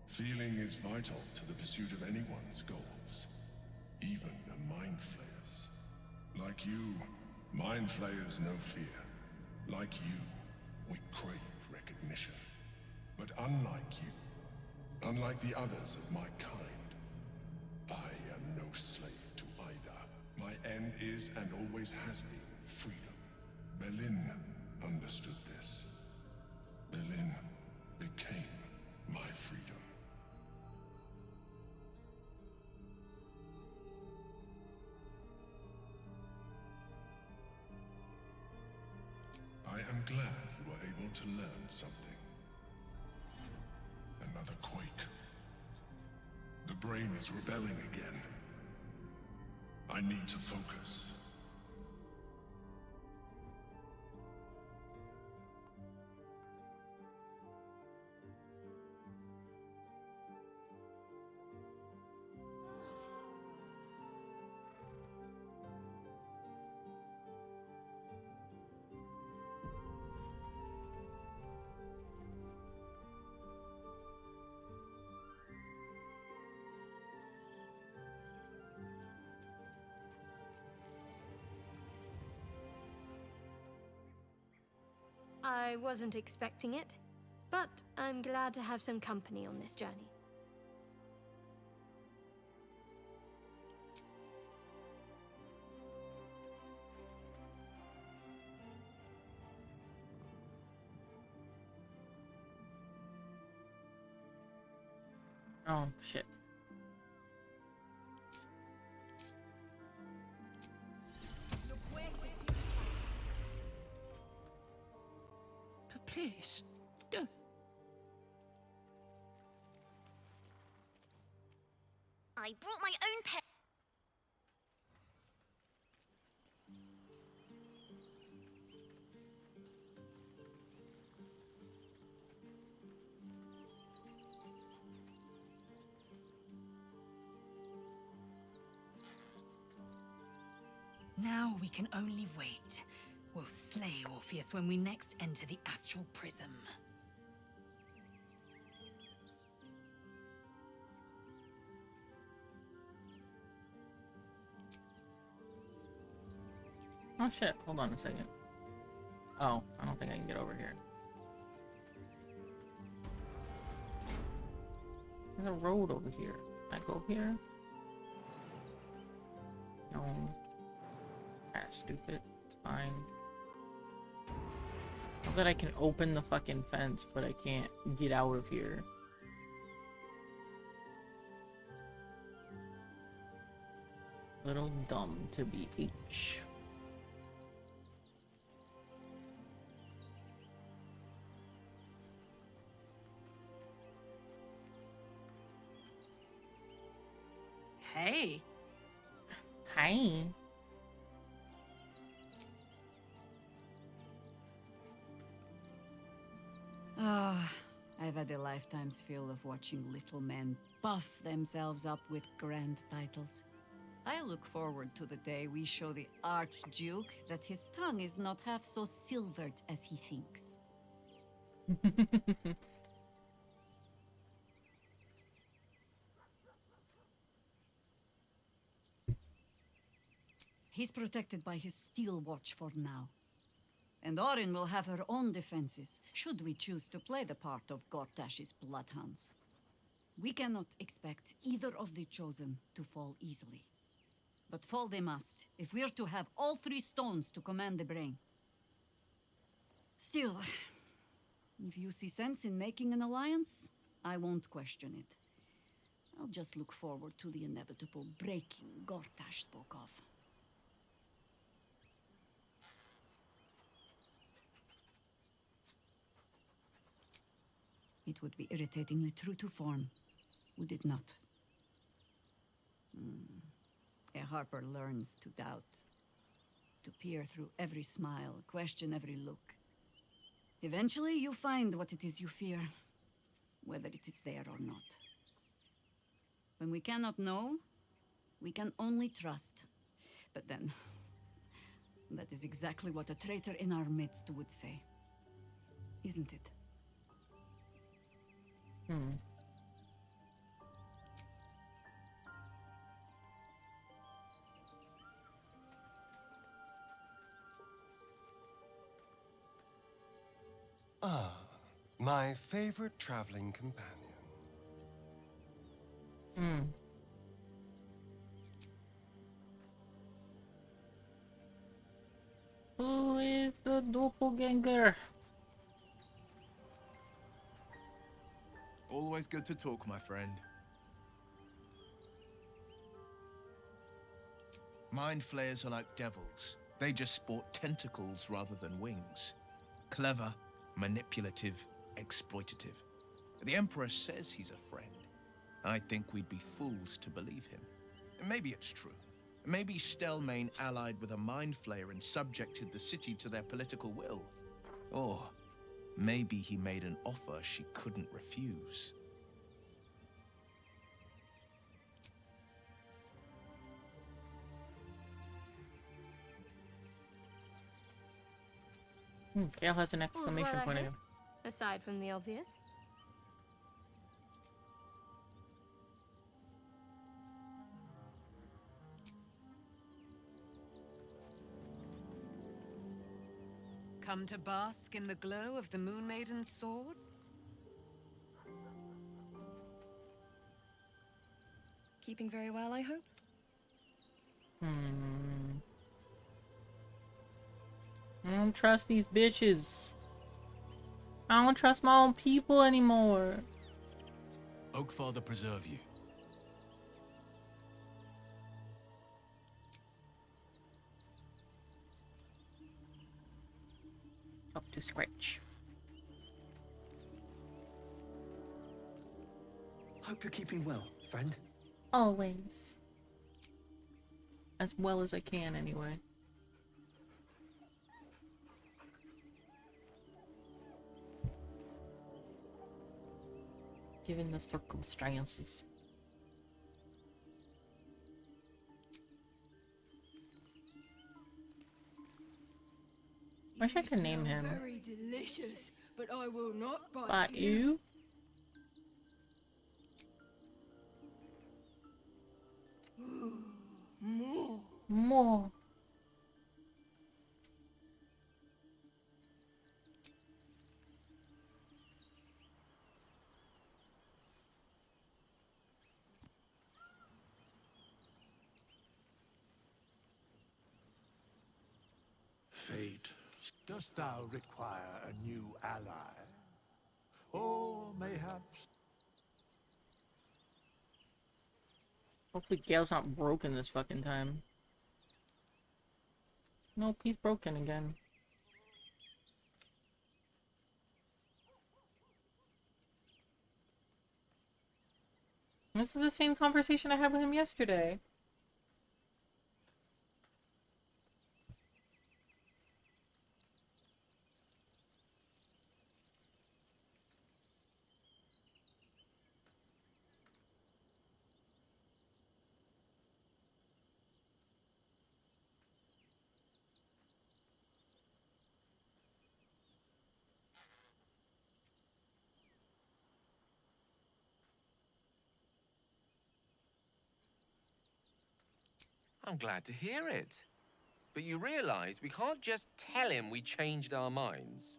Speaker 2: Feeling is vital to the pursuit of anyone's goals. Even a mind flayers. Like you, mind flayers know fear. Like you, we crave recognition. But unlike you, unlike the others of my kind, I am no slave to either. My end is and always has been freedom. Belin understood this. Belin became my freedom. I am glad you were able to learn something. Another quake. The brain is rebelling again. I need to focus.
Speaker 13: I wasn't expecting it, but I'm glad to have some company on this journey.
Speaker 1: Oh, shit.
Speaker 10: Please, don't.
Speaker 6: I brought my own pen.
Speaker 16: Now we can only wait. We'll slay Orpheus when we next enter the astral prism.
Speaker 1: Oh shit, hold on a second. Oh, I don't think I can get over here. There's a road over here. Can I go here? No. That's stupid. It's fine. I bet I can open the fucking fence, but I can't get out of here. Little dumb to be H.
Speaker 12: Hey.
Speaker 1: Hi.
Speaker 17: Ah, I've had a lifetime's fill of watching little men buff themselves up with grand titles. I look forward to the day we show the Archduke that his tongue is not half so silvered as he thinks. He's protected by his steel watch for now. And Orin will have her own defenses, should we choose to play the part of Gortash's bloodhounds. We cannot expect either of the chosen to fall easily. But fall they must, if we're to have all 3 stones to command the brain. Still, if you see sense in making an alliance, I won't question it. I'll just look forward to the inevitable breaking Gortash spoke of. It would be irritatingly true to form, would it not? A harper learns to doubt, to peer through every smile, question every look. Eventually, you find what it is you fear, whether it is there or not. When we cannot know, we can only trust. But then, that is exactly what a traitor in our midst would say. Isn't it?
Speaker 18: Ah, my favorite traveling companion.
Speaker 1: Who is the doppelganger?
Speaker 21: Always good to talk, my friend. Mind flayers are like devils. They just sport tentacles rather than wings. Clever, manipulative, exploitative. The Emperor says he's a friend. I think we'd be fools to believe him. And maybe it's true. Maybe Stelmane allied with a mind flayer and subjected the city to their political will. Or maybe he made an offer she couldn't refuse.
Speaker 1: Kale has an
Speaker 15: All's
Speaker 1: exclamation
Speaker 15: well, I
Speaker 1: point
Speaker 15: hope,
Speaker 1: again.
Speaker 15: aside from the obvious.
Speaker 4: Come to bask in the glow of the Moon Maiden's sword?
Speaker 3: Keeping very well, I hope?
Speaker 1: I don't trust these bitches. I don't trust my own people anymore.
Speaker 20: Oakfather preserve you.
Speaker 1: Up to scratch.
Speaker 23: Hope you're keeping well, friend.
Speaker 1: Always. As well as I can, anyway. Given the circumstances. Wish I could name him.
Speaker 19: Very delicious, but I will not
Speaker 1: Bite you.
Speaker 19: Ooh, more.
Speaker 1: More.
Speaker 8: Fate, dost thou require a new ally? Or mayhaps...
Speaker 1: Hopefully Gale's not broken this fucking time. Nope, he's broken again. This is the same conversation I had with him yesterday.
Speaker 27: I'm glad to hear it. But you realize we can't just tell him we changed our minds.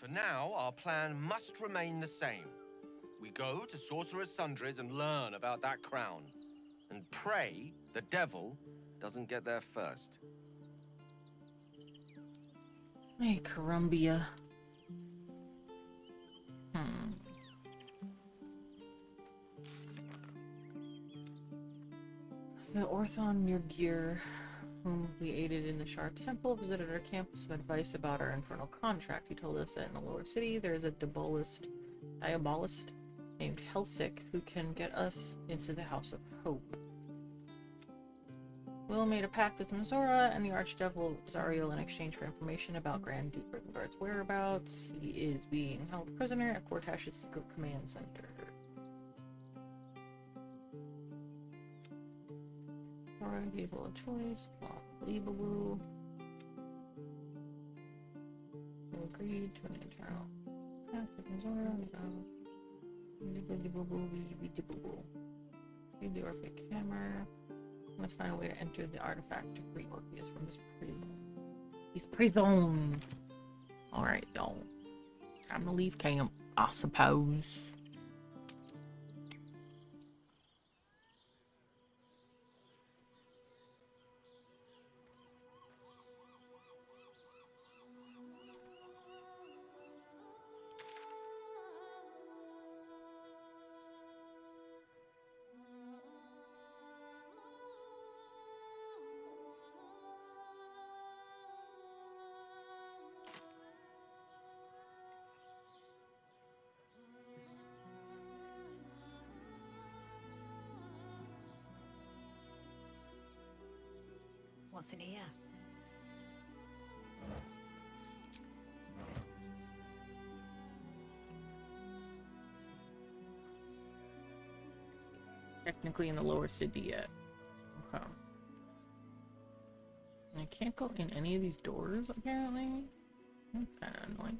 Speaker 27: For now, our plan must remain the same. We go to Sorcerer's Sundries and learn about that crown. and pray the devil doesn't get there first.
Speaker 1: Hey, Columbia. The Orthon Nurgir, whom we aided in the Shard Temple, visited our camp with some advice about our infernal contract. He told us that in the lower city there is a diabolist named Helsik who can get us into the House of Hope. Will made a pact with Mizora and the Archdevil Zariel in exchange for information about Grand Duke Rivengard's whereabouts. He is being held prisoner at Gortash's secret command center. Zora gave Will a choice. Unbelievable. He agreed to an internal pact with Mizora. Read the Orphic Hammer. Let's find a way to enter the artifact to free Orpheus from his prison. His prison! Alright, y'all. Time to leave camp, I suppose.
Speaker 9: What's in here?
Speaker 1: Technically in the lower city yet. Okay. I can't go in any of these doors, apparently. That's kind of annoying.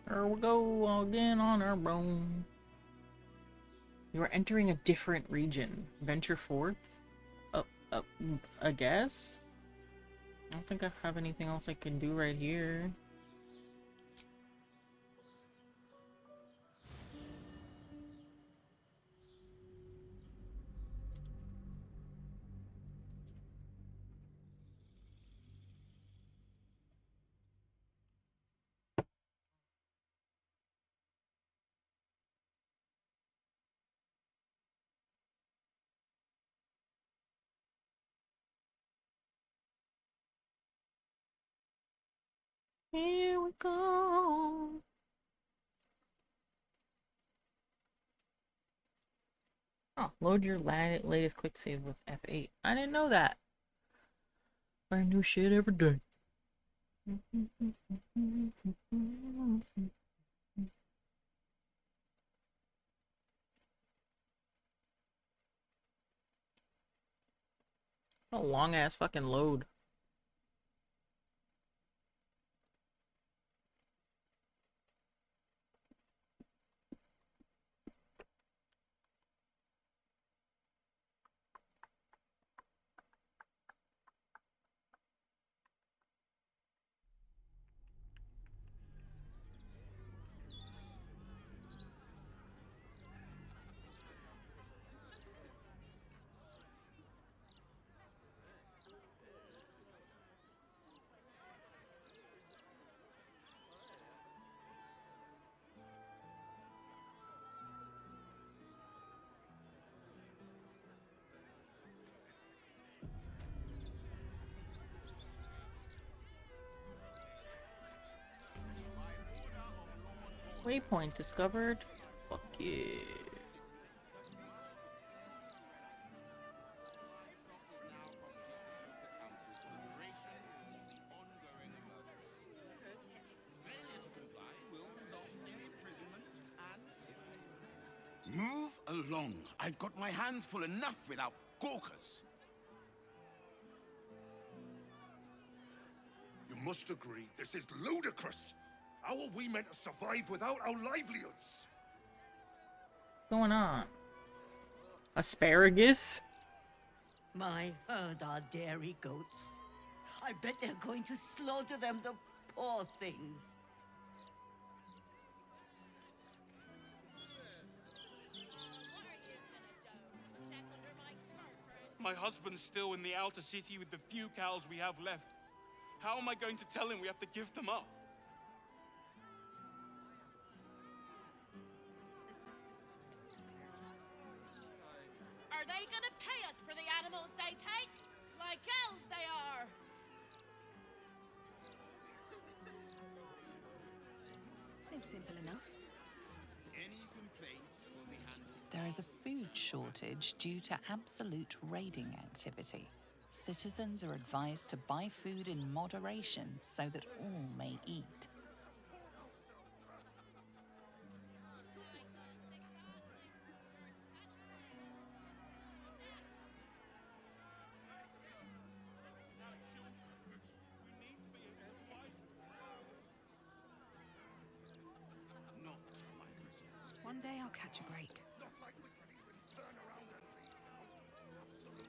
Speaker 1: Here we go again on our own. You are entering a different region. Venture forth? I guess? I don't think I have anything else I can do right here. Here we go. Oh, load your latest quick save with F8. I didn't know that. Learn new shit every day. A long ass fucking load. Waypoint discovered. Fuck yeah.
Speaker 7: Move along. I've got my hands full enough without gawkers. You must agree, this is ludicrous. How are we meant to survive without our livelihoods?
Speaker 1: What's going on? Asparagus?
Speaker 9: My herd are dairy goats. I bet they're going to slaughter them, the poor things.
Speaker 5: My husband's still in the outer city with the few cows we have left. How am I going to tell him we have to give them up?
Speaker 11: Are they gonna pay us for the animals they take? Like elves they are!
Speaker 3: Seems simple enough.
Speaker 7: Any complaints will be handled.
Speaker 4: There is a food shortage due to absolute raiding activity. Citizens are advised to buy food in moderation so that all may eat.
Speaker 3: One day I'll catch a break.
Speaker 7: Not like we can even turn around and be absolute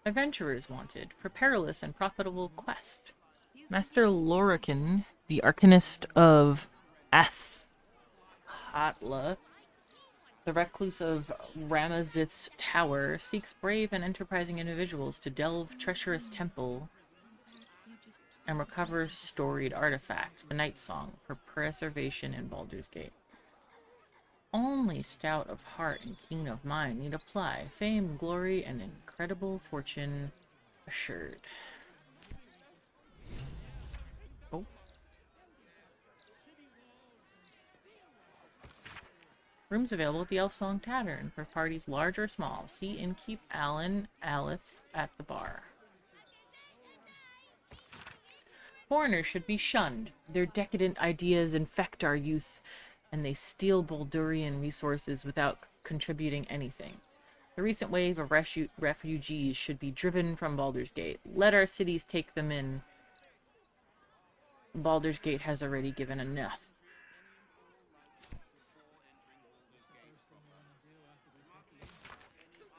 Speaker 1: Adventurers wanted for perilous and profitable quest. Master Lorican, the Arcanist of Athkatla, the recluse of Ramazith's Tower, seeks brave and enterprising individuals to delve treacherous temple and recover storied artifact, the Night Song, for preservation in Baldur's Gate. Only stout of heart and keen of mind need apply. Fame, glory, and incredible fortune assured. Oh. Rooms available at the Elfsong Tavern for parties large or small. See Innkeep Alice at the bar. Foreigners should be shunned. Their decadent ideas infect our youth, and they steal Baldurian resources without contributing anything. The recent wave of refugees should be driven from Baldur's Gate. Let our cities take them in. Baldur's Gate has already given enough.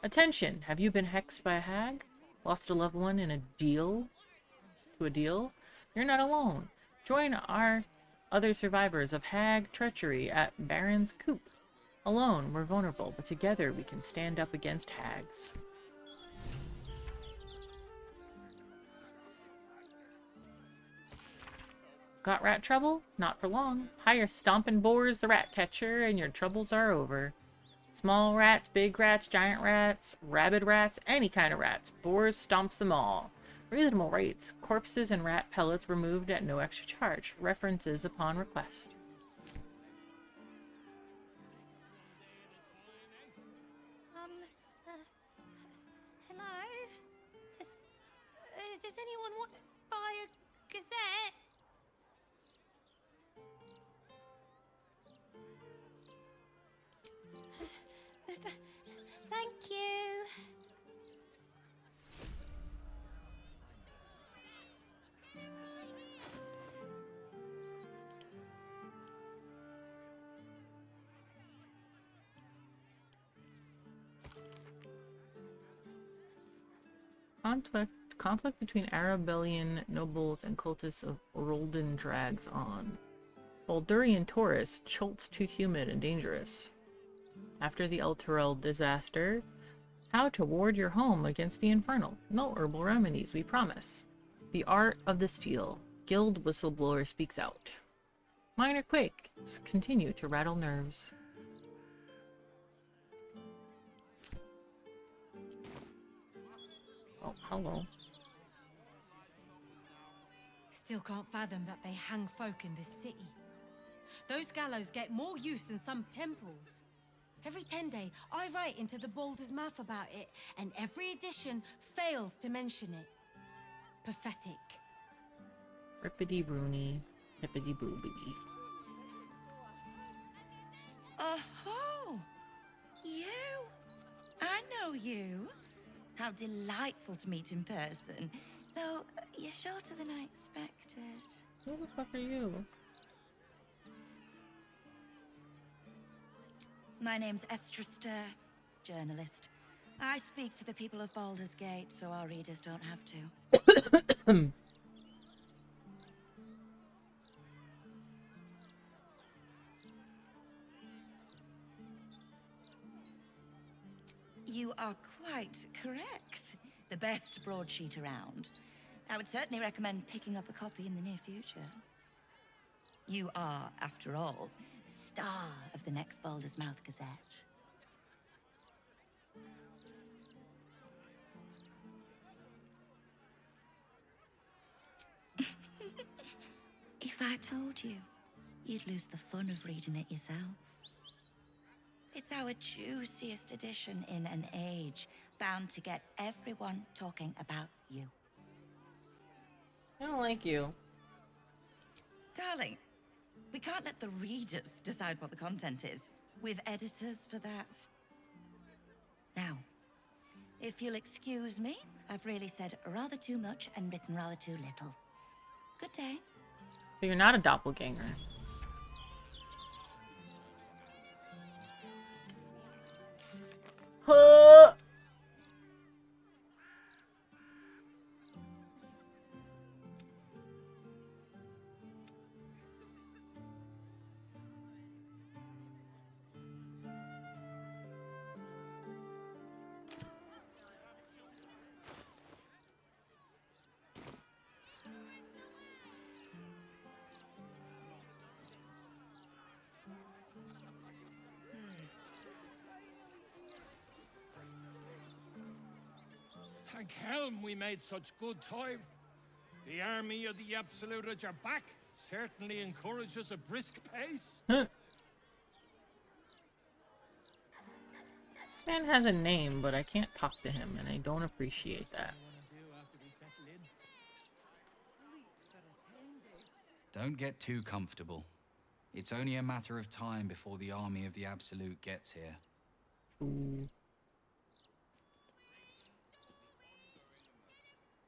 Speaker 1: Attention! Have you been hexed by a hag? Lost a loved one in a deal? You're not alone. Join our other survivors of hag treachery at Baron's Coop. Alone, we're vulnerable, but together we can stand up against hags. Got rat trouble? Not for long. Hire Stompin' Boars the rat catcher and your troubles are over. Small rats, big rats, giant rats, rabid rats, any kind of rats. Boars stomps them all. Reasonable rates. Corpses and rat pellets removed at no extra charge. References upon request.
Speaker 6: Hello? Does anyone want to buy a gazette? Thank you.
Speaker 1: Conflict between Arabellian nobles and cultists of Roldan drags on. Baldurian tourists, Cholt's too humid and dangerous. After the Elturel disaster, how to ward your home against the infernal. No herbal remedies, we promise. The art of the steel. Guild whistleblower speaks out. Minor quakes continue to rattle nerves. Oh, hello.
Speaker 14: Still can't fathom that they hang folk in this city. Those gallows get more use than some temples. Every 10 day, I write into the Baldur's Mouth about it, and every edition fails to mention it. Pathetic.
Speaker 1: Rippity Rooney, hippity boobity.
Speaker 2: Oh, you? I know you. How delightful to meet in person. Though, you're shorter than I expected.
Speaker 1: Who the fuck are you?
Speaker 2: My name's Estra Stir, journalist. I speak to the people of Baldur's Gate so our readers don't have to. You are quite correct. The best broadsheet around. I would certainly recommend picking up a copy in the near future. You are, after all, the star of the next Baldur's Mouth Gazette. If I told you, you'd lose the fun of reading it yourself. It's our juiciest edition in an age bound to get everyone talking about you.
Speaker 1: I don't like you.
Speaker 2: Darling, we can't let the readers decide what the content is. We've editors for that. Now, if you'll excuse me, I've really said rather too much and written rather too little. Good day.
Speaker 1: So you're not a doppelganger. Huh.
Speaker 10: Thank Helm we made such good time. The army of the Absoluters are back. Certainly encourages a brisk pace.
Speaker 1: This man has a name, but I can't talk to him, and I don't appreciate that.
Speaker 13: Don't get too comfortable. It's only a matter of time before the army of the Absolute gets here.
Speaker 1: Ooh.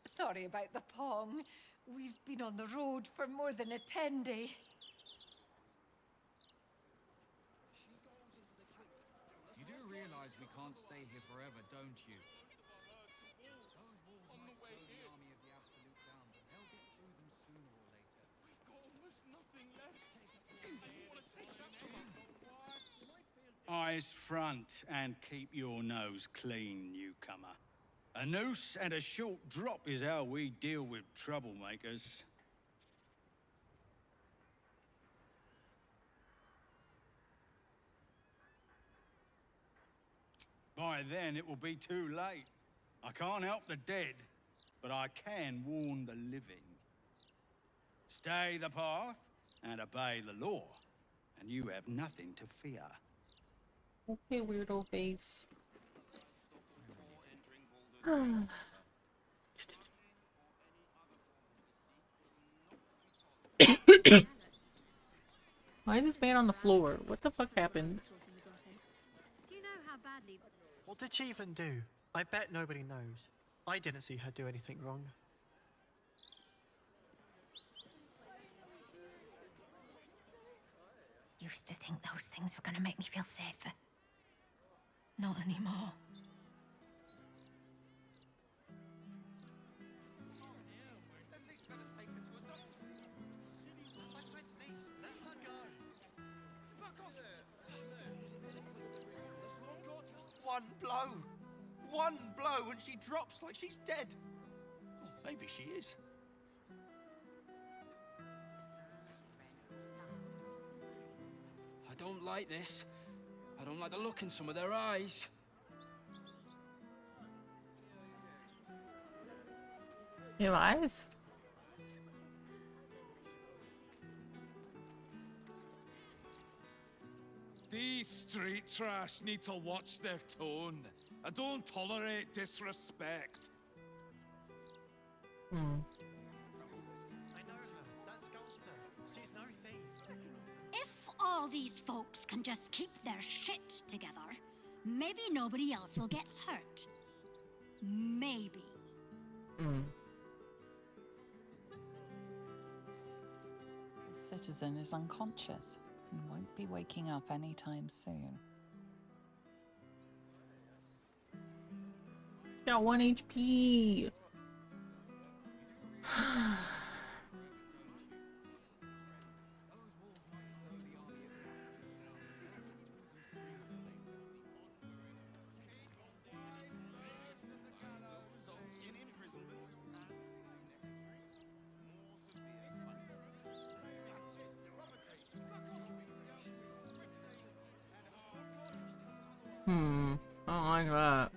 Speaker 22: Sorry about the pong. We've been on the road for more than a 10-day.
Speaker 13: You do realize we can't stay here forever, don't you?
Speaker 10: Eyes front and keep your nose clean, newcomer. A noose and a short drop is how we deal with troublemakers. By then, it will be too late. I can't help the dead, but I can warn the living. Stay the path and obey the law, and you have nothing to fear.
Speaker 1: Okay, weirdo face. Why is this man on the floor? What the fuck happened?
Speaker 24: Do you know how badly...
Speaker 25: What did she even do? I bet nobody knows. I didn't see her do anything wrong.
Speaker 2: Used to think those things were gonna make me feel safer. Not anymore.
Speaker 25: One blow and she drops like she's dead.
Speaker 10: Well, maybe she is.
Speaker 26: I don't like this. I don't like the look in some of their eyes.
Speaker 1: You have eyes?
Speaker 10: The
Speaker 12: These street trash need to watch their tone. I don't tolerate disrespect.
Speaker 1: Hmm.
Speaker 25: I know her. That's Gulster. She's no thief.
Speaker 6: If all these folks can just keep their shit together, maybe nobody else will get hurt. Maybe.
Speaker 1: Hmm.
Speaker 4: The citizen is unconscious and won't be waking up anytime soon.
Speaker 1: He's got 1 HP. I don't like that.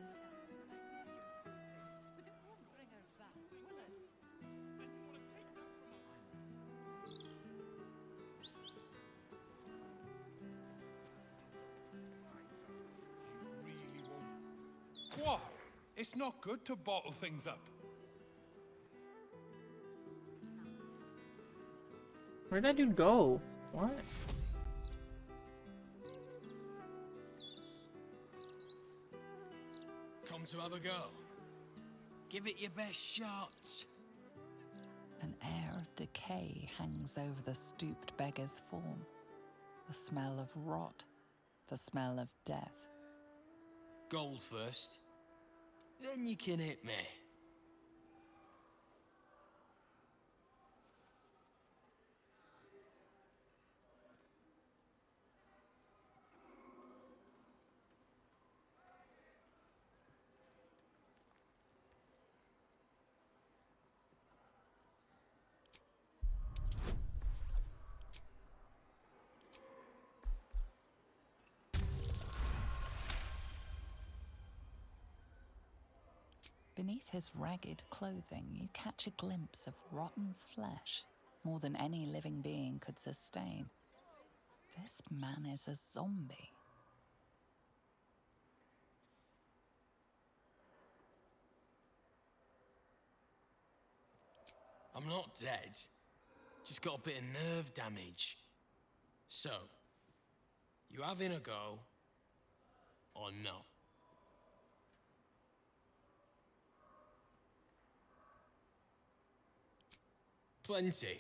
Speaker 12: What? It's not good to bottle things up.
Speaker 1: Where'd that dude go? What?
Speaker 15: Come to have a go. Give it your best shot.
Speaker 4: An air of decay hangs over the stooped beggar's form. The smell of rot, the smell of death.
Speaker 15: Gold first. Then you can hit me.
Speaker 4: Beneath his ragged clothing, you catch a glimpse of rotten flesh, more than any living being could sustain. This man is a zombie.
Speaker 15: I'm not dead. Just got a bit of nerve damage. So, you having a go or not? Plenty.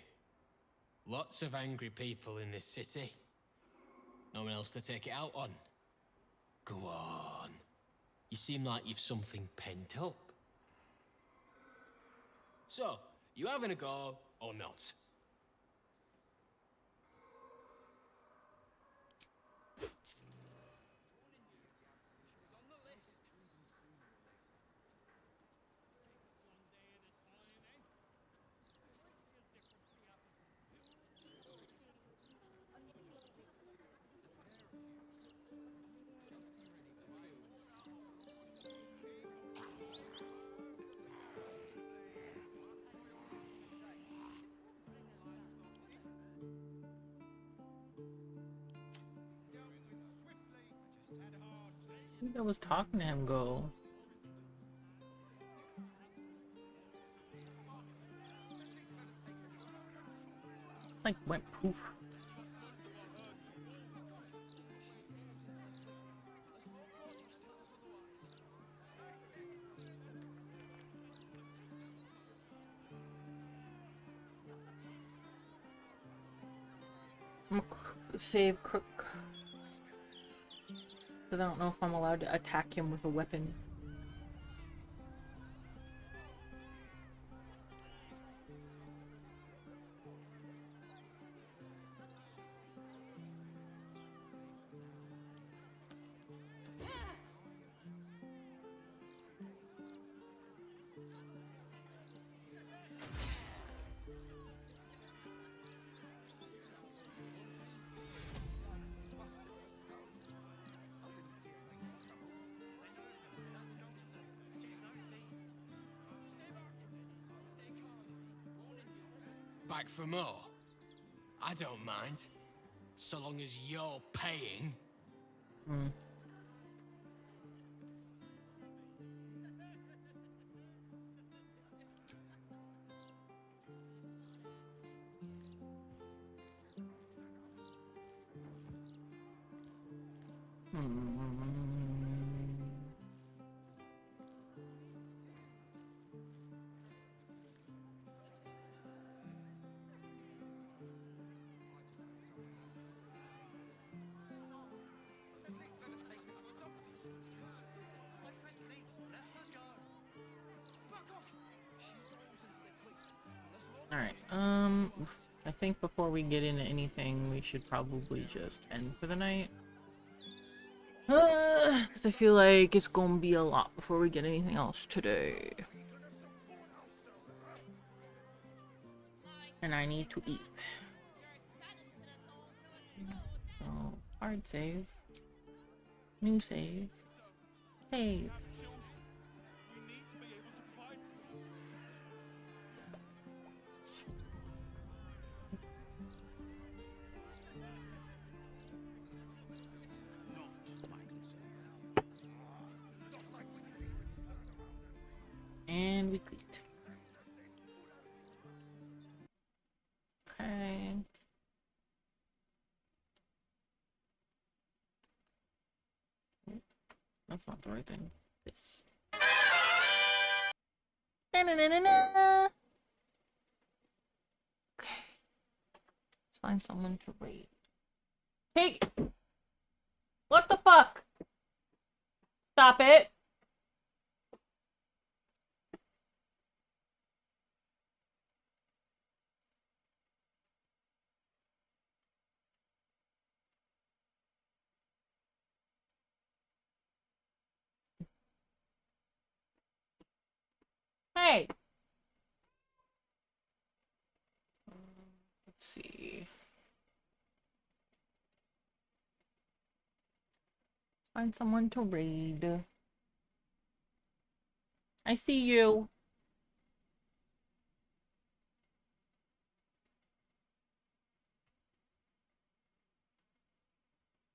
Speaker 15: Lots of angry people in this city. No one else to take it out on. Go on. You seem like you've something pent up. So, you having a go or not?
Speaker 1: I think I was talking to him go. It's like went poof. Save Crook. Because I don't know if I'm allowed to attack him with a weapon.
Speaker 15: Back for more? I don't mind. So long as you're paying.
Speaker 1: Hmm. Alright, I think before we get into anything, we should probably just end for the night. Because I feel like it's gonna be a lot before we get anything else today. And I need to eat. So, hard save. New save. Save. And we clicked. Okay. That's not the right thing. This. Na-na-na-na-na. Okay. Let's find someone to raid. Hey! What the fuck? Stop it! Hey! Let's see. Find someone to raid. I see you.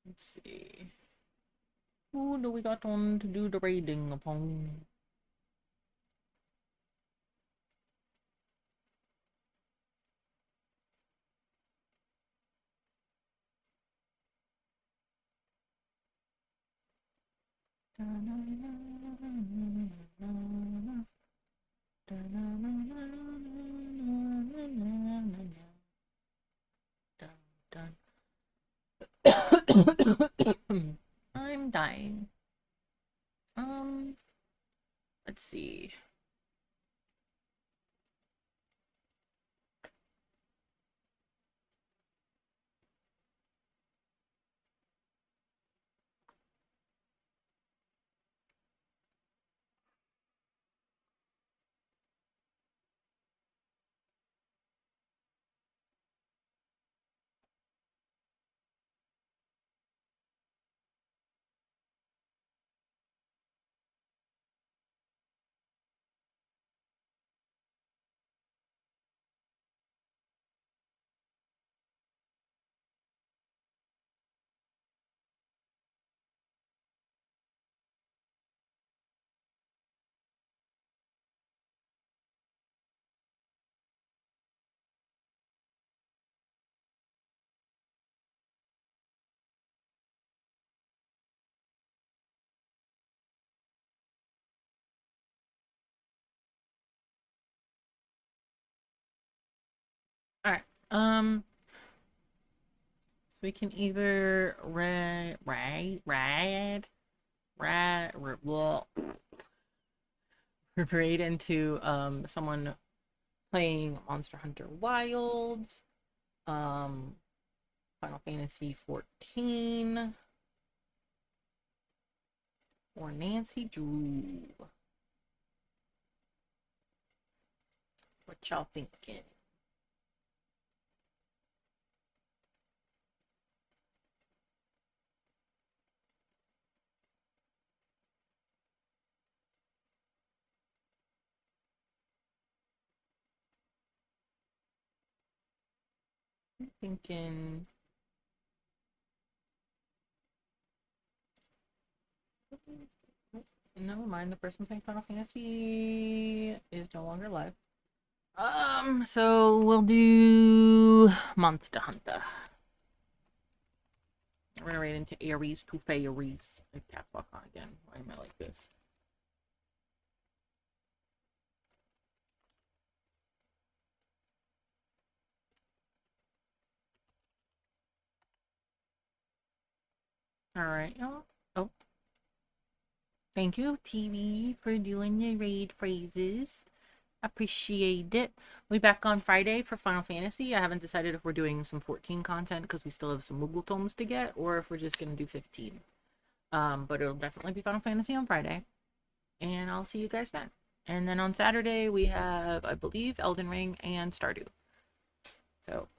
Speaker 1: Let's see. Who do we got on to do the raiding upon? I'm dying. Let's see. Alright, so we can either raid into someone playing Monster Hunter Wilds, Final Fantasy 14, or Nancy Drew. What y'all thinking? I'm thinking Never mind, the person playing Final Fantasy is no longer live. So we'll do Monster Hunter. We're gonna raid into Ares to Fairies. I tap fuck on again. Why am I like this? Alright, y'all. Oh. Thank you, TV, for doing the raid phrases. Appreciate it. We'll be back on Friday for Final Fantasy. I haven't decided if we're doing some 14 content because we still have some Moogle tomes to get, or if we're just gonna do 15. But it'll definitely be Final Fantasy on Friday. And I'll see you guys then. And then on Saturday we have, I believe, Elden Ring and Stardew. So